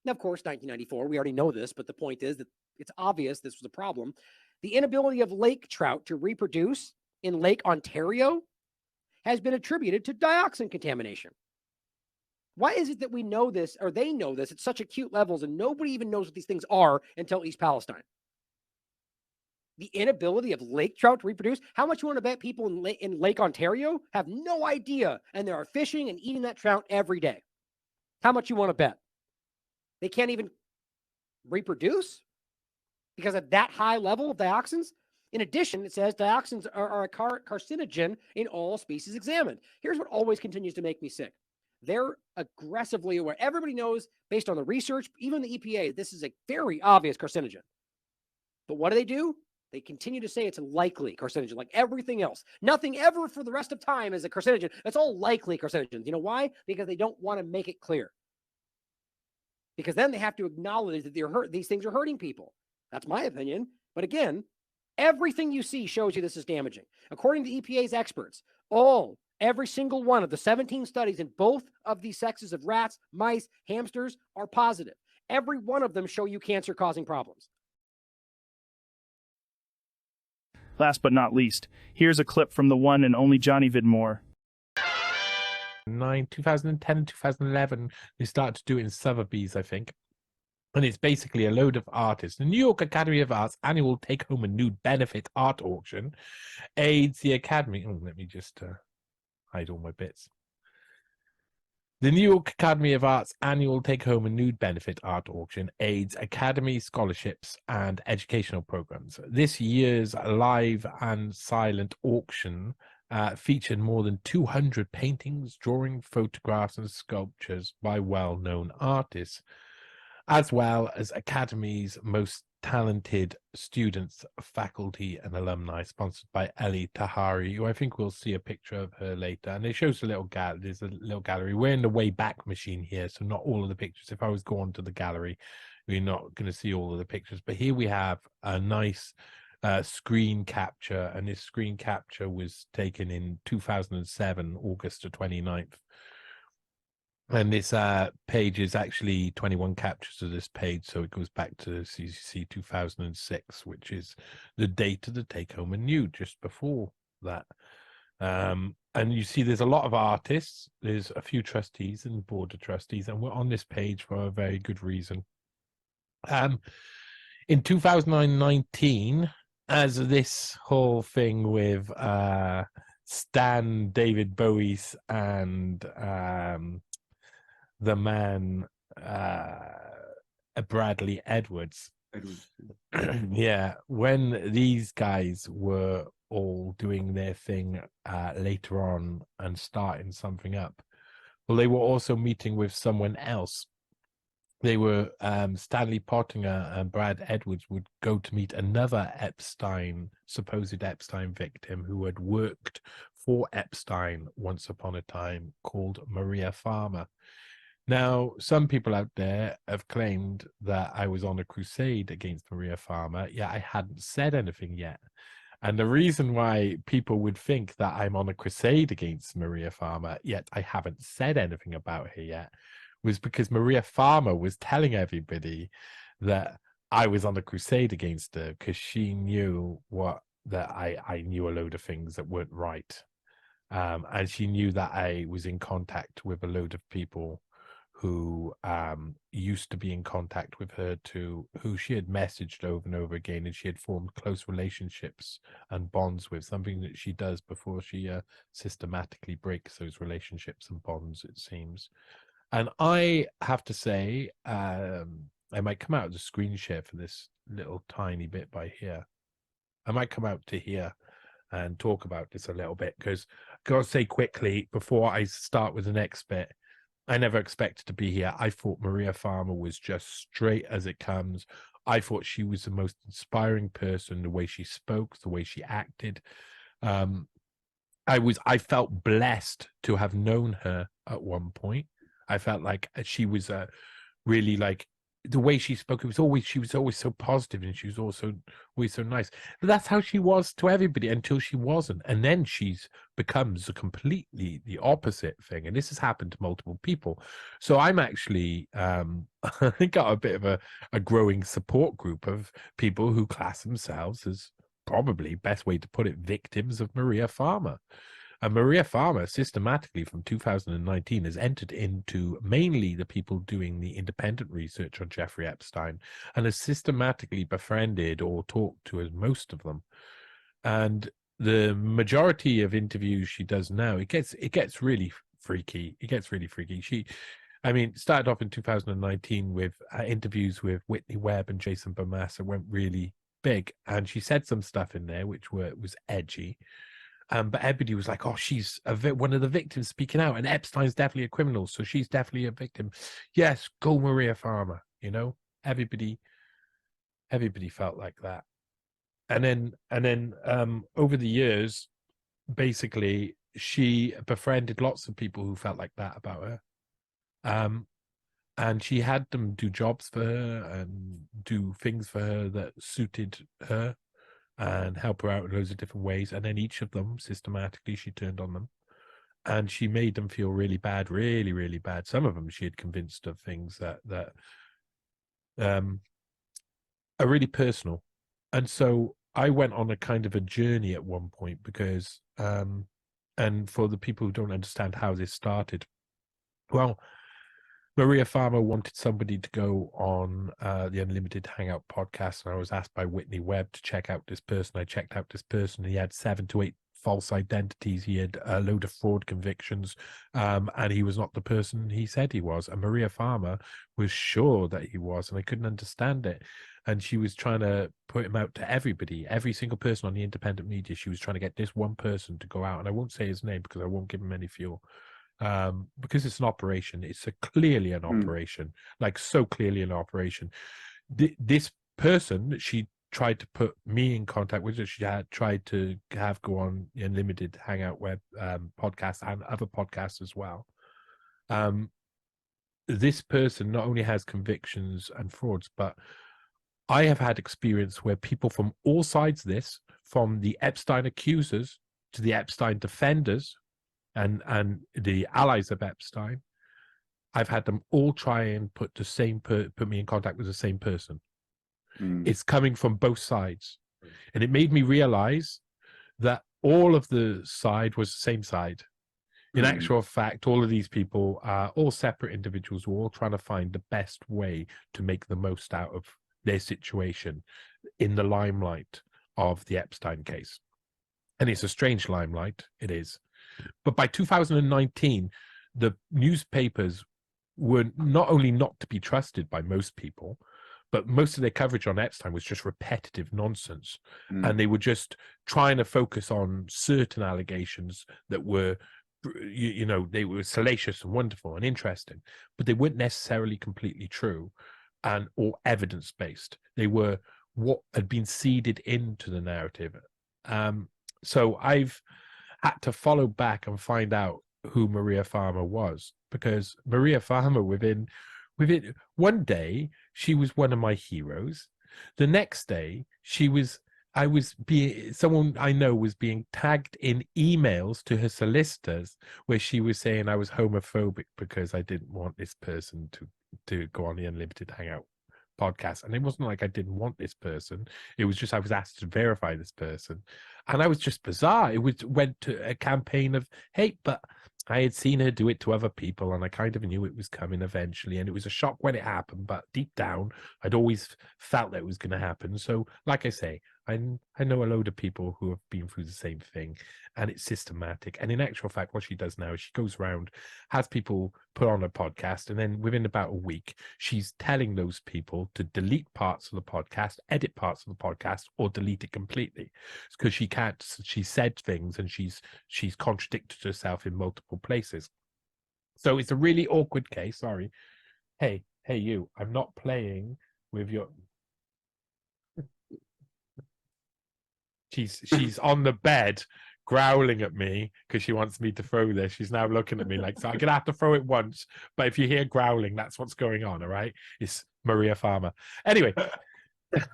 Now, of course, 1994, we already know this, but the point is that it's obvious this was a problem. The inability of lake trout to reproduce in Lake Ontario has been attributed to dioxin contamination. Why is it that we know this, or they know this at such acute levels, and nobody even knows what these things are until East Palestine? The inability of lake trout to reproduce? How much you want to bet people in Lake Ontario have no idea, and they are fishing and eating that trout every day? How much you want to bet? They can't even reproduce because of that high level of dioxins? In addition, it says dioxins are a carcinogen in all species examined. Here's what always continues to make me sick. They're aggressively aware. Everybody knows, based on the research, even the EPA, this is a very obvious carcinogen. But what do? They continue to say it's a likely carcinogen, like everything else. Nothing ever for the rest of time is a carcinogen. It's all likely carcinogens. You know why? Because they don't want to make it clear. Because then they have to acknowledge that these things are hurting people. That's my opinion. But again, everything you see shows you this is damaging. According to EPA's experts, every single one of the 17 studies in both of these sexes of rats, mice, hamsters are positive. Every one of them show you cancer-causing problems. Last but not least, here's a clip from the one and only Johnny Vedmore. 2010 and 2011, they started to do it in Sotheby's, I think. And it's basically a load of artists. The New York Academy of Arts annual Take Home a Nude benefit art auction aids the Academy. Oh, let me just hide all my bits. The New York Academy of Arts annual Take Home a Nude benefit art auction aids Academy scholarships and educational programs. This year's live and silent auction featured more than 200 paintings, drawings, photographs, and sculptures by well-known artists, as well as Academy's most talented students, faculty, and alumni, sponsored by Ellie Tahari, who I think we'll see a picture of her later. And it shows a little gallery. There's a little gallery. We're in the way back machine here, so not all of the pictures. If I was going to the gallery, we're not going to see all of the pictures. But here we have a nice screen capture, and this screen capture was taken in 2007, August the 29th. And this page is actually 21 captures of this page, so it goes back to CCC 2006, which is the date of the Take Home a Nude, just before that. And you see there's a lot of artists, there's a few trustees and board of trustees, and we're on this page for a very good reason. In 2019, as this whole thing with Stan, David Bowie, and the man Bradley Edwards. Yeah, when these guys were all doing their thing later on and starting something up, well, they were also meeting with someone else. They were Stanley Pottinger and Brad Edwards would go to meet another supposed Epstein victim who had worked for Epstein once upon a time, called Maria Farmer. Now, some people out there have claimed that I was on a crusade against Maria Farmer, yet I hadn't said anything yet. And the reason why people would think that I'm on a crusade against Maria Farmer, yet I haven't said anything about her yet, was because Maria Farmer was telling everybody that I was on a crusade against her, because she knew that I knew a load of things that weren't right. And she knew that I was in contact with a load of people who used to be in contact with her, who she had messaged over and over again, and she had formed close relationships and bonds with, something that she does before she systematically breaks those relationships and bonds, it seems. And I have to say, I might come out of the screen share for this little tiny bit by here. I might come out to here and talk about this a little bit, because I've got to say quickly, before I start with the next bit, I never expected to be here. I thought Maria Farmer was just straight as it comes. I thought she was the most inspiring person, the way she spoke, the way she acted. I felt blessed to have known her at one point. I felt like she was really, like, the way she spoke, she was always so positive, and she was also always so nice. But that's how she was to everybody until she wasn't. And then she's becomes completely the opposite thing. And this has happened to multiple people. So I'm actually I got a bit of a growing support group of people who class themselves as, probably best way to put it, victims of Maria Farmer. And Maria Farmer, systematically from 2019, has entered into mainly the people doing the independent research on Jeffrey Epstein, and has systematically befriended or talked to most of them. And the majority of interviews she does now, it gets really freaky. It gets really freaky. She started off in 2019 with interviews with Whitney Webb and Jason Bomassa, went really big, and she said some stuff in there which was edgy. But everybody was like, oh, she's one of the victims speaking out, and Epstein's definitely a criminal, so she's definitely a victim. Yes, go Maria Farmer, everybody felt like that. And then over the years, basically, she befriended lots of people who felt like that about her. And she had them do jobs for her and do things for her that suited her, and help her out in loads of different ways. And then each of them, systematically, she turned on them, and she made them feel really bad, really, really bad. Some of them she had convinced of things that are really personal. And so I went on a kind of a journey at one point because, and for the people who don't understand how this started, well, Maria Farmer wanted somebody to go on the Unlimited Hangout podcast, and I was asked by Whitney Webb to check out this person. I checked out this person. He had 7 to 8 false identities. He had a load of fraud convictions, and he was not the person he said he was. And Maria Farmer was sure that he was, and I couldn't understand it. And she was trying to put him out to everybody, every single person on the independent media. She was trying to get this one person to go out, and I won't say his name because I won't give him any fuel. Because it's an operation. It's clearly an operation, like so clearly an operation. This person that she tried to put me in contact with, that she had tried to have go on the Unlimited Hangout web podcast and other podcasts as well. This person not only has convictions and frauds, but I have had experience where people from all sides of this, from the Epstein accusers to the Epstein defenders, and the allies of Epstein, I've had them all try and put me in contact with the same person. It's coming from both sides, and it made me realize that all of the side was the same side. In actual fact, all of these people are all separate individuals who are all trying to find the best way to make the most out of their situation in the limelight of the Epstein case. And it's a strange limelight, it is. But by 2019, the newspapers were not only not to be trusted by most people, but most of their coverage on Epstein was just repetitive nonsense. And they were just trying to focus on certain allegations that were, you know, they were salacious and wonderful and interesting, but they weren't necessarily completely true and or evidence-based. They were what had been seeded into the narrative. So I've had to follow back and find out who Maria Farmer was, because Maria Farmer within one day she was one of my heroes. The next day someone I know was being tagged in emails to her solicitors where she was saying I was homophobic because I didn't want this person to go on the Unlimited Hangout podcast. And it wasn't like I didn't want this person. It was just I was asked to verify this person. And I was just bizarre. It went to a campaign of hate, but I had seen her do it to other people, and I kind of knew it was coming eventually. And it was a shock when it happened, but deep down, I'd always felt that it was going to happen. So, like I say, I know a load of people who have been through the same thing, and it's systematic. And in actual fact, what she does now is she goes around, has people put on a podcast, and then within about a week, she's telling those people to delete parts of the podcast, edit parts of the podcast, or delete it completely. Because she can't, she said things and she's contradicted herself in multiple places. So it's a really awkward case. Sorry. Hey, you, I'm not playing with your... She's on the bed growling at me because she wants me to throw this. She's now looking at me like, so I'm gonna have to throw it once, but if you hear growling, that's what's going on. All right, it's Maria Farmer. Anyway,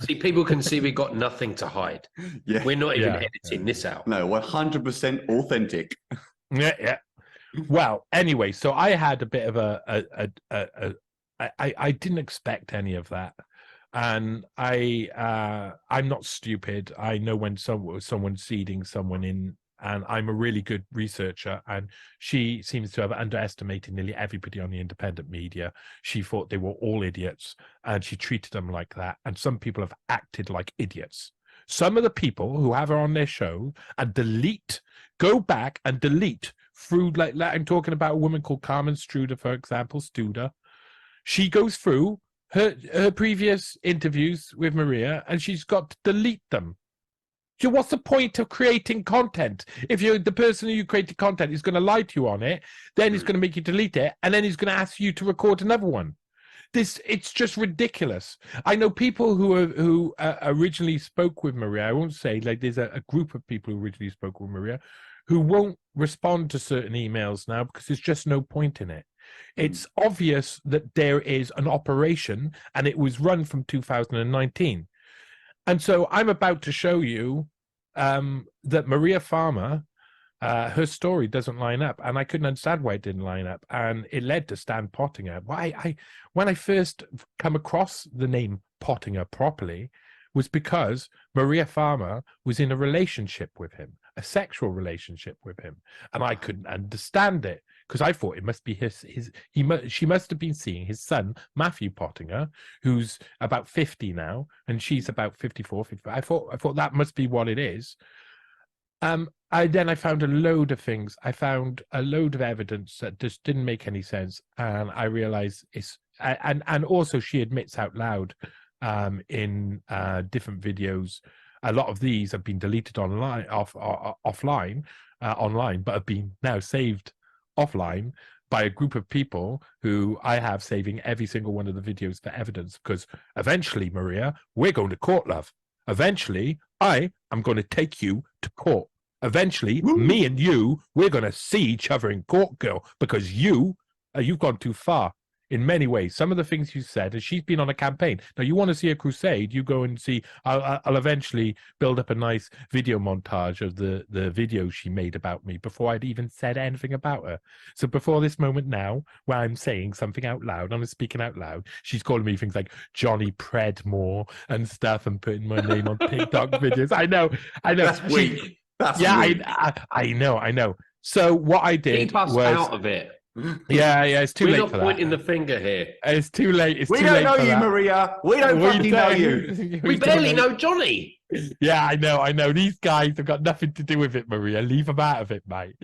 see, people can see we got nothing to hide. Yeah, we're not even editing this out. No, 100% authentic. Yeah. Well, anyway, so I had a bit of I didn't expect any of that. And I'm not stupid. I know when someone's seeding someone in, and I'm a really good researcher. And she seems to have underestimated nearly everybody on the independent media. She thought they were all idiots, and she treated them like that. And some people have acted like idiots. Some of the people who have her on their show and go back and delete through, like I'm talking about a woman called Carmen Struder, for example, Studer. She goes through her previous interviews with Maria, and she's got to delete them. So what's the point of creating content? If the person who you created content is going to lie to you on it, then he's going to make you delete it, and then he's going to ask you to record another one. It's just ridiculous. I know people who originally spoke with Maria. I won't say, like, there's a group of people who originally spoke with Maria who won't respond to certain emails now because there's just no point in it. It's obvious that there is an operation, and it was run from 2019. And so I'm about to show you that Maria Farmer, her story doesn't line up, and I couldn't understand why it didn't line up, and it led to Stan Pottinger. When I first come across the name Pottinger properly was because Maria Farmer was in a relationship with him, a sexual relationship with him, and I couldn't understand it because I thought it must be she must have been seeing his son Matthew Pottinger, who's about 50 now, and she's about 54, 55. I thought that must be what it is. I found a load of things. I found a load of evidence that just didn't make any sense, and I realized and also she admits out loud in different videos. A lot of these have been deleted offline, but have been now saved offline by a group of people who I have saving every single one of the videos for evidence, because eventually, Maria, we're going to court, love. Eventually, I am going to take you to court. Eventually, me and you, we're going to see each other in court, girl, because you've gone too far in many ways. Some of the things you said, and she's been on a campaign. Now, you want to see a crusade, you go and see, I'll eventually build up a nice video montage of the video she made about me before I'd even said anything about her. So before this moment now, where I'm saying something out loud, I'm speaking out loud, she's calling me things like Johnny Predmore and stuff and putting my name on TikTok videos. I know. That's weak. That's weak. I know. So what I did Keep us was out of it. Yeah, it's too late for that. We're not pointing the finger here. It's too late. We don't know you, Maria. We don't fucking know you. We barely know Johnny. Yeah, I know. These guys have got nothing to do with it, Maria. Leave them out of it, mate.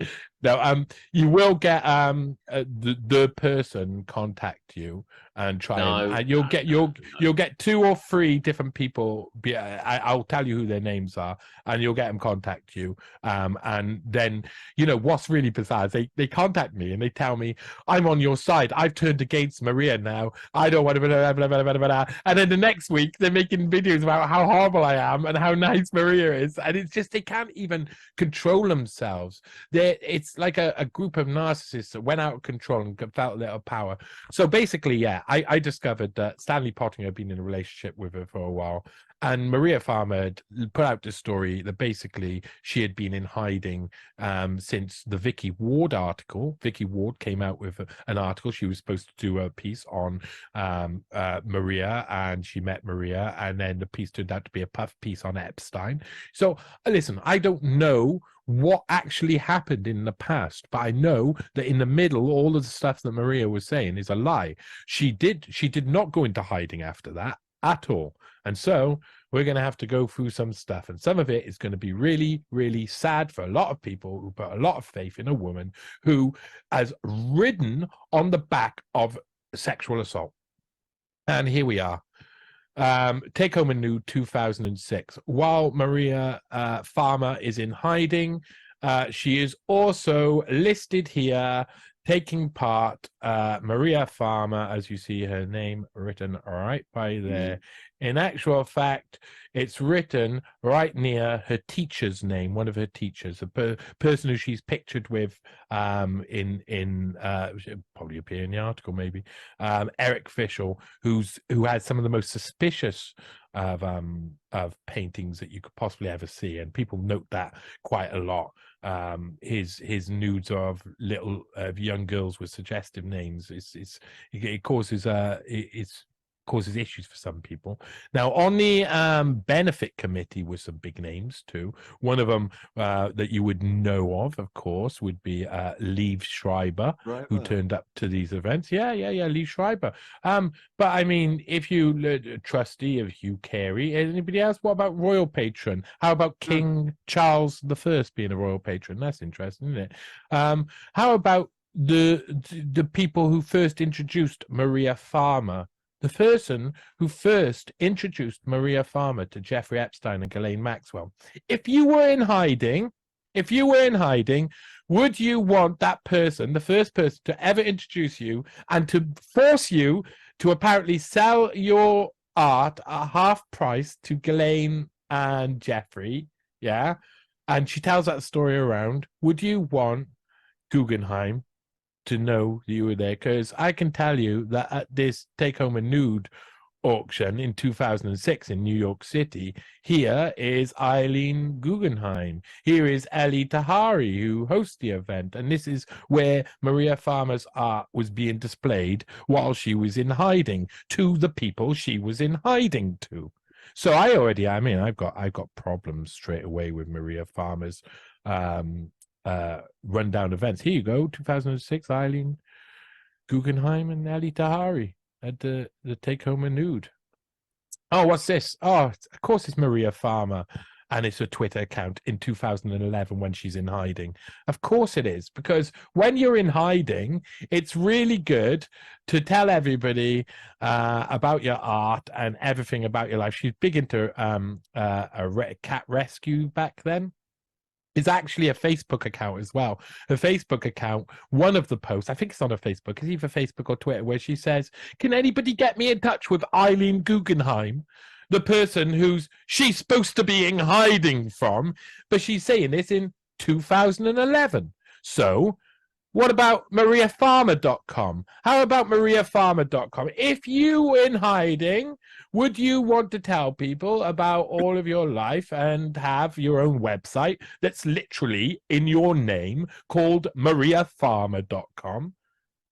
No, you will get the person contact you and try and you'll get 2 or 3 different people. I'll tell you who their names are, and you'll get them contact you. And then what's really bizarre is they contact me and they tell me, I'm on your side. I've turned against Maria now. I don't want to blah, blah, blah, blah, blah, blah. And then the next week they're making videos about how horrible I am and how nice Maria is, and it's just they can't even control themselves. It's like a group of narcissists that went out of control and felt a little power. So basically, I discovered that Stanley Pottinger had been in a relationship with her for a while, and Maria Farmer had put out the story that basically she had been in hiding since the Vicky Ward article. Vicky Ward came out with an article. She was supposed to do a piece on Maria, and she met Maria, and then the piece turned out to be a puff piece on Epstein. So listen, I don't know what actually happened in the past, but I know that in the middle, all of the stuff that Maria was saying is a lie. She did not go into hiding after that at all. And so we're going to have to go through some stuff, and some of it is going to be really, really sad for a lot of people who put a lot of faith in a woman who has ridden on the back of sexual assault. And here we are. Take Home and Nude 2006. While Maria Farmer is in hiding, she is also listed here taking part. Maria Farmer, as you see her name written right by there. In actual fact, it's written right near her teacher's name, one of her teachers, a person who she's pictured with in probably appear in the article, maybe, Eric Fischel, who has some of the most suspicious of paintings that you could possibly ever see, and people note that quite a lot. His nudes of young girls with suggestive names. It causes issues for some people. Now, on the benefit committee were some big names too. One of them that you would know of course, would be Liev Schreiber, who turned up to these events. Yeah, Liev Schreiber. But I mean, if you trustee of Hugh Carey, anybody else? What about royal patron? How about King Charles I being a royal patron? That's interesting, isn't it? How about the people who first introduced Maria Farmer? The person who first introduced Maria Farmer to Jeffrey Epstein and Ghislaine Maxwell. If you were in hiding, would you want that person, the first person to ever introduce you and to force you to apparently sell your art at half price to Ghislaine and Jeffrey? Yeah. And she tells that story around. Would you want Guggenheim to know that you were there? Because I can tell you that at this Take Home a Nude auction in 2006 in New York City, here is Eileen Guggenheim. Here is Ellie Tahari, who hosts the event. And this is where Maria Farmer's art was being displayed while she was in hiding to the people she was in hiding to. So I've got problems straight away with Maria Farmer's rundown events. Here you go, 2006, Eileen Guggenheim and Ali Tahari at the Take Home a Nude. Oh, what's this? Oh, of course it's Maria Farmer. And it's a Twitter account in 2011 when she's in hiding. Of course it is, because when you're in hiding, it's really good to tell everybody about your art and everything about your life. She's big into cat rescue back then. It's actually a Facebook account as well. A Facebook account, one of the posts, I think it's on her Facebook, it's either Facebook or Twitter, where she says, can anybody get me in touch with Eileen Guggenheim? The person she's supposed to be in hiding from, but she's saying this in 2011. So what about mariafarmer.com? How about mariafarmer.com? If you were in hiding, would you want to tell people about all of your life and have your own website that's literally in your name called mariafarmer.com?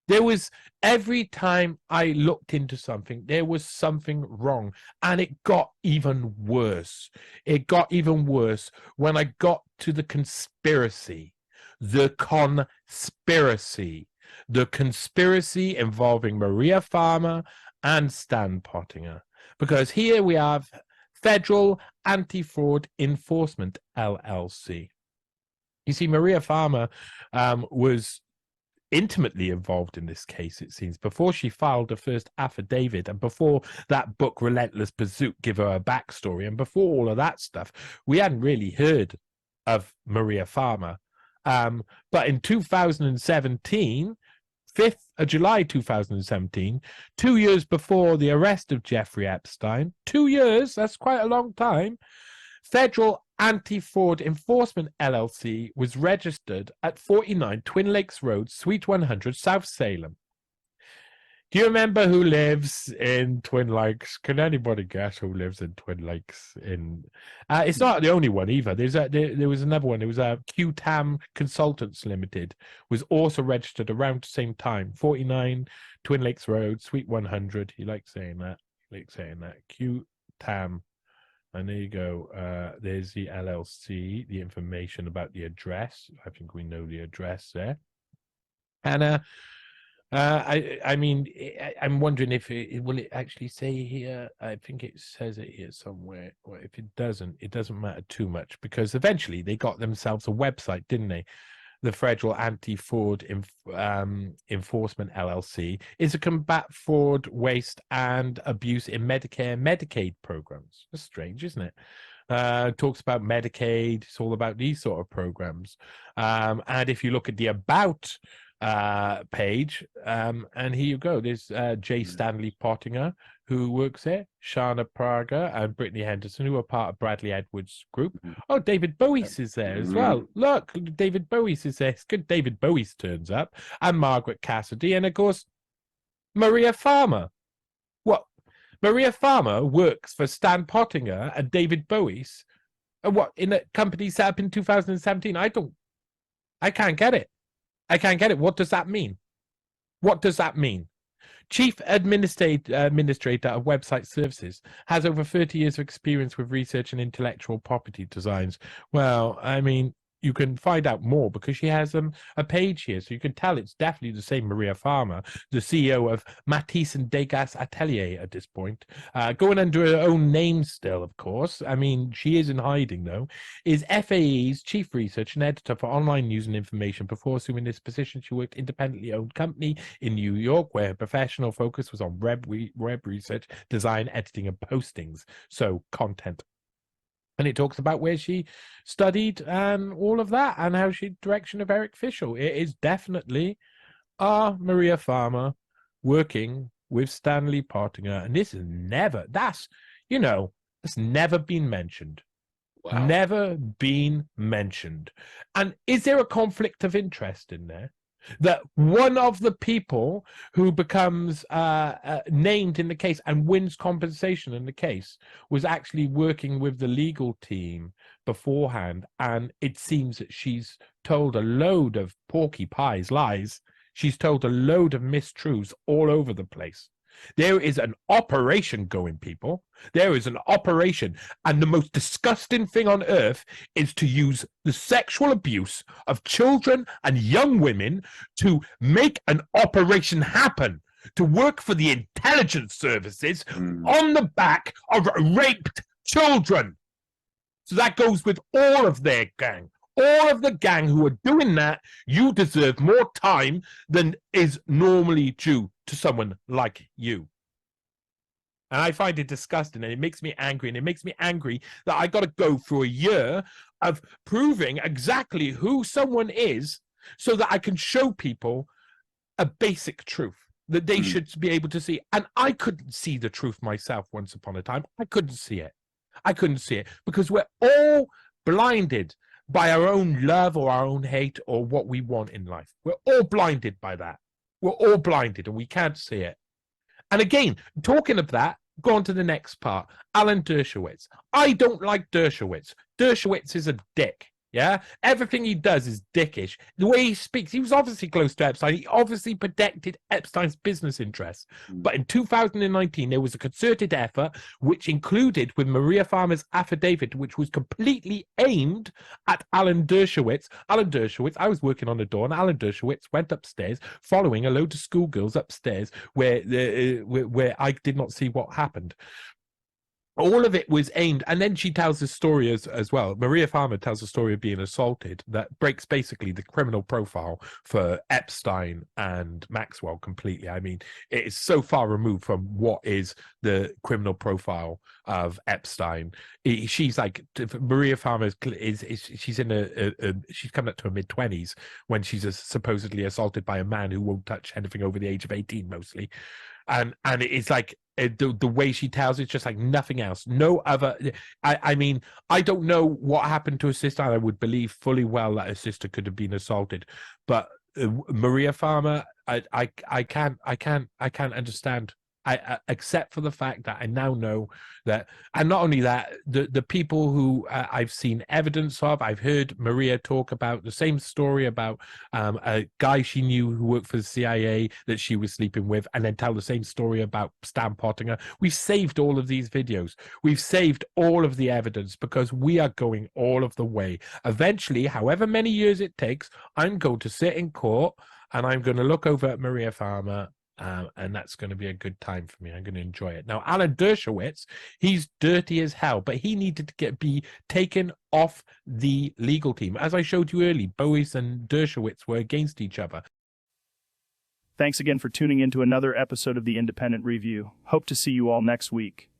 There was, every time I looked into something, there was something wrong. And it got even worse. It got even worse when I got to the conspiracy. The conspiracy involving Maria Farmer and Stan Pottinger. Because here we have Federal Anti-Fraud Enforcement, LLC. You see, Maria Farmer was intimately involved in this case, it seems, before she filed the first affidavit and before that book Relentless Pursuit give her a backstory, and before all of that stuff, we hadn't really heard of Maria Farmer. But in 2017, 5th of July 2017, 2 years before the arrest of Jeffrey Epstein, 2 years, that's quite a long time, Federal Anti-Fraud Enforcement LLC was registered at 49 Twin Lakes Road, Suite 100, South Salem. Do you remember who lives in Twin Lakes? Can anybody guess who lives in Twin Lakes? It's not the only one either. There was another one. It was QTAM Consultants Limited, was also registered around the same time. 49 Twin Lakes Road, Suite 100. You like saying that? QTAM. And there you go. There's the LLC, the information about the address. I think we know the address there. And I'm wondering if will it actually say here? I think it says it here somewhere. Or if it doesn't matter too much, because eventually they got themselves a website, didn't they? The Federal Anti-Fraud Enforcement LLC is a combat fraud, waste, and abuse in Medicare and Medicaid programs. That's strange, isn't it? Talks about Medicaid. It's all about these sort of programs. And if you look at the About page, and here you go. There's J. Stanley Pottinger, who works there, Shana Praga and Brittany Henderson, who are part of Bradley Edwards' group. Oh, David Bowies is there as well. Look, David Bowies is there. It's good David Bowies turns up. And Margaret Cassidy. And, of course, Maria Farmer. What? Maria Farmer works for Stan Pottinger and David Bowies. What? In a company set up in 2017? I can't get it. What does that mean? Chief Administrator of Website Services, has over 30 years of experience with research and intellectual property designs. Well, I mean, you can find out more because she has a page here, so you can tell it's definitely the same Maria Farmer, the CEO of Matisse and Degas Atelier at this point, going under her own name still, of course. I mean, she is in hiding, though, is FAE's chief research and editor for online news and information. Before assuming this position, she worked independently owned company in New York, where her professional focus was on web research, design, editing, and postings, so content. And it talks about where she studied and all of that, and how she direction of Eric Fischel. It is definitely Maria Farmer working with Stanley Pottinger, and this is that's never been mentioned. Wow. Never been mentioned. And is there a conflict of interest in there? That one of the people who becomes named in the case and wins compensation in the case was actually working with the legal team beforehand, and it seems that she's told a load of Porky Pie's lies. She's told a load of mistruths all over the place. There is an operation going, people. There is an operation. And the most disgusting thing on earth is to use the sexual abuse of children and young women to make an operation happen, to work for the intelligence services on the back of raped children. So that goes with all of their gang. All of the gang who are doing that, you deserve more time than is normally due to someone like you. And I find it disgusting, and it makes me angry, and it makes me angry that I got to go through a year of proving exactly who someone is so that I can show people a basic truth that they should be able to see. And I couldn't see the truth myself once upon a time. I couldn't see it. I couldn't see it because we're all blinded by our own love or our own hate or what we want in life. We're all blinded by that. We're all blinded and we can't see it. And again, talking of that, go on to the next part. Alan Dershowitz. I don't like Dershowitz. Dershowitz is a dick. Yeah, everything he does is dickish. The way he speaks, he was obviously close to Epstein. He obviously protected Epstein's business interests. But in 2019, there was a concerted effort, which included with Maria Farmer's affidavit, which was completely aimed at Alan Dershowitz. Alan Dershowitz, I was working on the door, and Alan Dershowitz went upstairs, following a load of schoolgirls upstairs, where I did not see what happened. All of it was aimed, and then she tells the story as well. Maria Farmer tells the story of being assaulted that breaks basically the criminal profile for Epstein and Maxwell completely. I mean, it is so far removed from what is the criminal profile of Epstein. She's like, Maria Farmer she's in she's coming up to her mid-20s when she's supposedly assaulted by a man who won't touch anything over the age of 18 mostly. And it's like the way she tells it's just like nothing else. No other. I mean, I don't know what happened to her sister. I would believe fully well that her sister could have been assaulted, but Maria Farmer, I can't understand. Except for the fact that I now know that, and not only that, the people who I've seen evidence of, I've heard Maria talk about the same story about a guy she knew who worked for the CIA that she was sleeping with, and then tell the same story about Stan Pottinger. We've saved all of these videos. We've saved all of the evidence because we are going all of the way. Eventually, however many years it takes, I'm going to sit in court and I'm going to look over at Maria Farmer. And that's going to be a good time for me. I'm going to enjoy it. Now, Alan Dershowitz, he's dirty as hell, but he needed to be taken off the legal team. As I showed you earlier, Bowies and Dershowitz were against each other. Thanks again for tuning in to another episode of The Independent Review. Hope to see you all next week.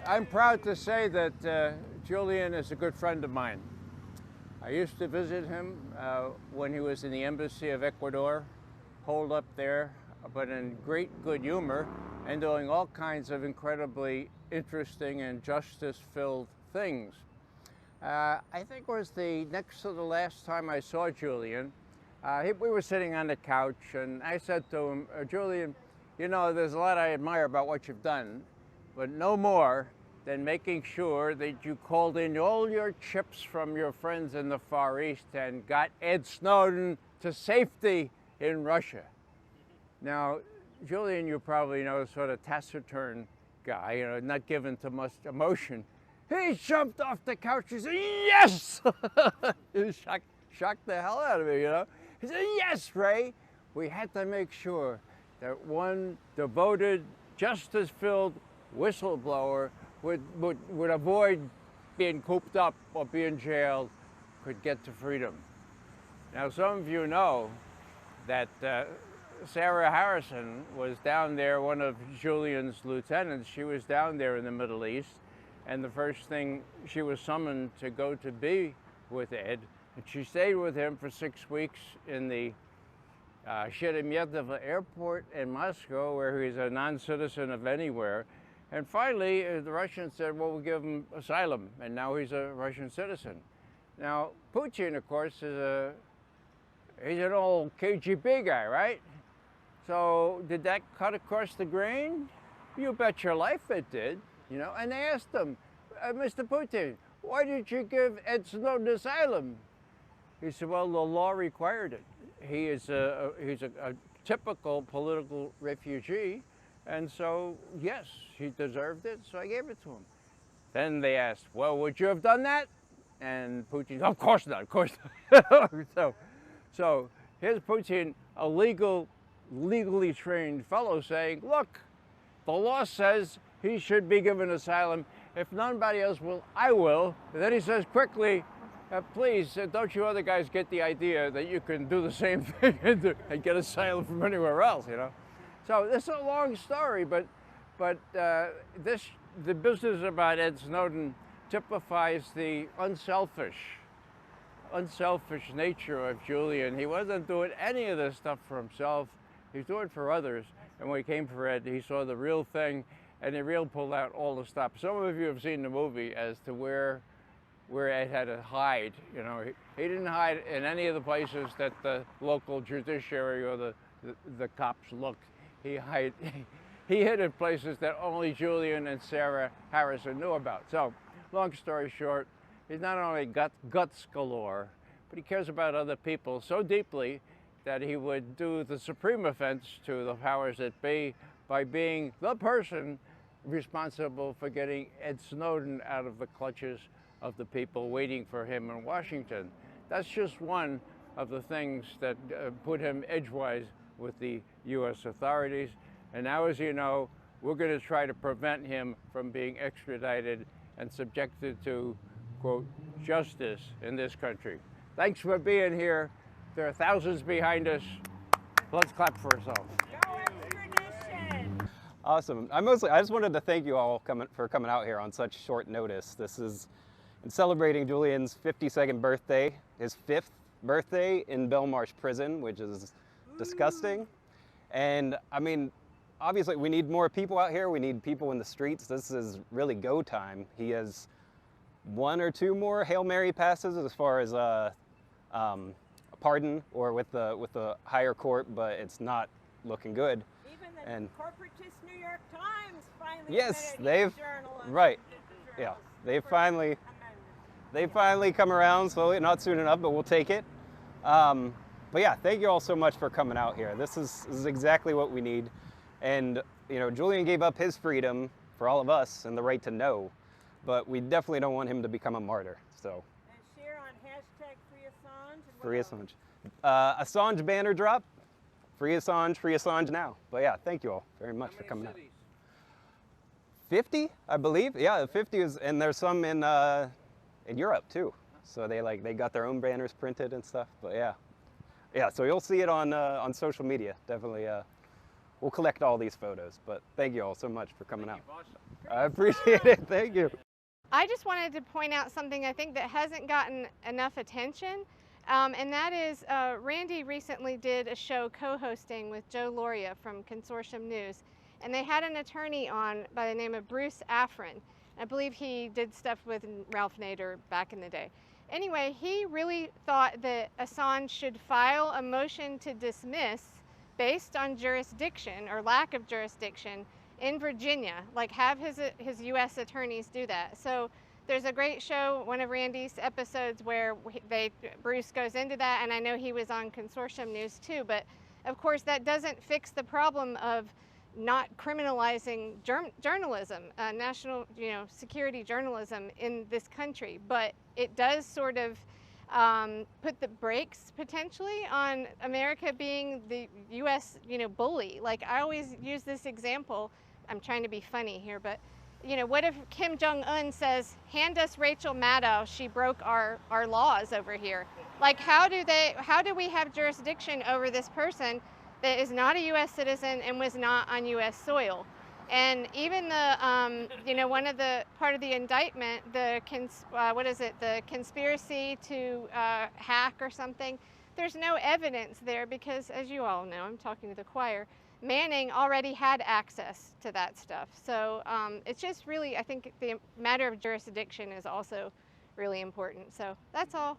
I'm proud to say that Julian is a good friend of mine. I used to visit him when he was in the embassy of Ecuador, holed up there, but in great good humor and doing all kinds of incredibly interesting and justice-filled things. I think it was the next to the last time I saw Julian. We were sitting on the couch and I said to him, Julian, you know, there's a lot I admire about what you've done, but no more than making sure that you called in all your chips from your friends in the Far East and got Ed Snowden to safety in Russia. Now, Julian, you probably know, sort of taciturn guy, you know, not given to much emotion. He jumped off the couch, he said, yes! It shocked the hell out of me, you know? He said, yes, Ray, we had to make sure that one devoted, justice-filled whistleblower would avoid being cooped up or being jailed, could get to freedom. Now, some of you know that Sarah Harrison was down there, one of Julian's lieutenants. She was down there in the Middle East, and the first thing, she was summoned to go to be with Ed, and she stayed with him for 6 weeks in the Sheremetyevo Airport in Moscow, where he's a non-citizen of anywhere. And finally, the Russians said, well, we'll give him asylum, and now he's a Russian citizen. Now, Putin, of course, he's an old KGB guy, right? So did that cut across the grain? You bet your life it did, you know. And they asked him, Mr. Putin, why did you give Ed Snowden asylum? He said, well, the law required it. He's a typical political refugee, and so, yes, he deserved it, so I gave it to him. Then they asked, well, would you have done that? And Putin, of course not, of course not. So here's Putin, a legally trained fellow saying, look, the law says he should be given asylum. If nobody else will, I will. And then he says quickly, please, don't you other guys get the idea that you can do the same thing and get asylum from anywhere else, you know? So this is a long story, but the business about Ed Snowden typifies the unselfish nature of Julian. He wasn't doing any of this stuff for himself. He's doing it for others. And when he came for Ed, he saw the real thing, and he really pulled out all the stops. Some of you have seen the movie as to where Ed had to hide. You know, he didn't hide in any of the places that the local judiciary or the cops looked. He hid in places that only Julian and Sarah Harrison knew about. So, long story short, he's not only guts galore, but he cares about other people so deeply that he would do the supreme offense to the powers that be by being the person responsible for getting Ed Snowden out of the clutches of the people waiting for him in Washington. That's just one of the things that put him edgewise with the U.S. authorities. And now, as you know, we're going to try to prevent him from being extradited and subjected to, quote, justice in this country. Thanks for being here. There are thousands behind us. Let's clap for ourselves. Awesome. I just wanted to thank you all for coming out here on such short notice. This is in celebrating Julian's 52nd birthday, his 5th birthday in Belmarsh prison, which is disgusting. And I mean, obviously we need more people out here. We need people in the streets. This is really go time. He has 1 or 2 more Hail Mary passes as far as a pardon or with the higher court, but it's not looking good. Even the and corporatist New York Times finally yes, admitted they've finally come around slowly, not soon enough, but we'll take it. But yeah, thank you all so much for coming out here. This is exactly what we need. And you know, Julian gave up his freedom for all of us and the right to know, but we definitely don't want him to become a martyr. So. And share on hashtag Free Assange. Free Assange. Assange banner drop. Free Assange now. But yeah, thank you all very much for coming out. 50, I believe. Yeah, 50 is, and there's some in Europe too. So they got their own banners printed and stuff. But yeah. So you'll see it on social media. Definitely. We'll collect all these photos. But thank you all so much for coming out. I appreciate it. Thank you. I just wanted to point out something I think that hasn't gotten enough attention. And that is, Randy recently did a show co-hosting with Joe Loria from Consortium News, and they had an attorney on by the name of Bruce Afrin. I believe he did stuff with Ralph Nader back in the day. Anyway, he really thought that Assange should file a motion to dismiss based on jurisdiction or lack of jurisdiction in Virginia, like have his U.S. attorneys do that. So there's a great show, one of Randy's episodes, where Bruce goes into that, and I know he was on Consortium News too, but of course that doesn't fix the problem of not criminalizing journalism, national security journalism in this country, but it does sort of put the brakes potentially on America being the U.S. bully. Like I always use this example, I'm trying to be funny here, but what if Kim Jong-un says, hand us Rachel Maddow, she broke our laws over here? Like how do we have jurisdiction over this person that is not a U.S. citizen and was not on U.S. soil? And even the, one of the part of the indictment, the conspiracy to hack or something, there's no evidence there because, as you all know, I'm talking to the choir, Manning already had access to that stuff. So it's just really, I think the matter of jurisdiction is also really important. So that's all.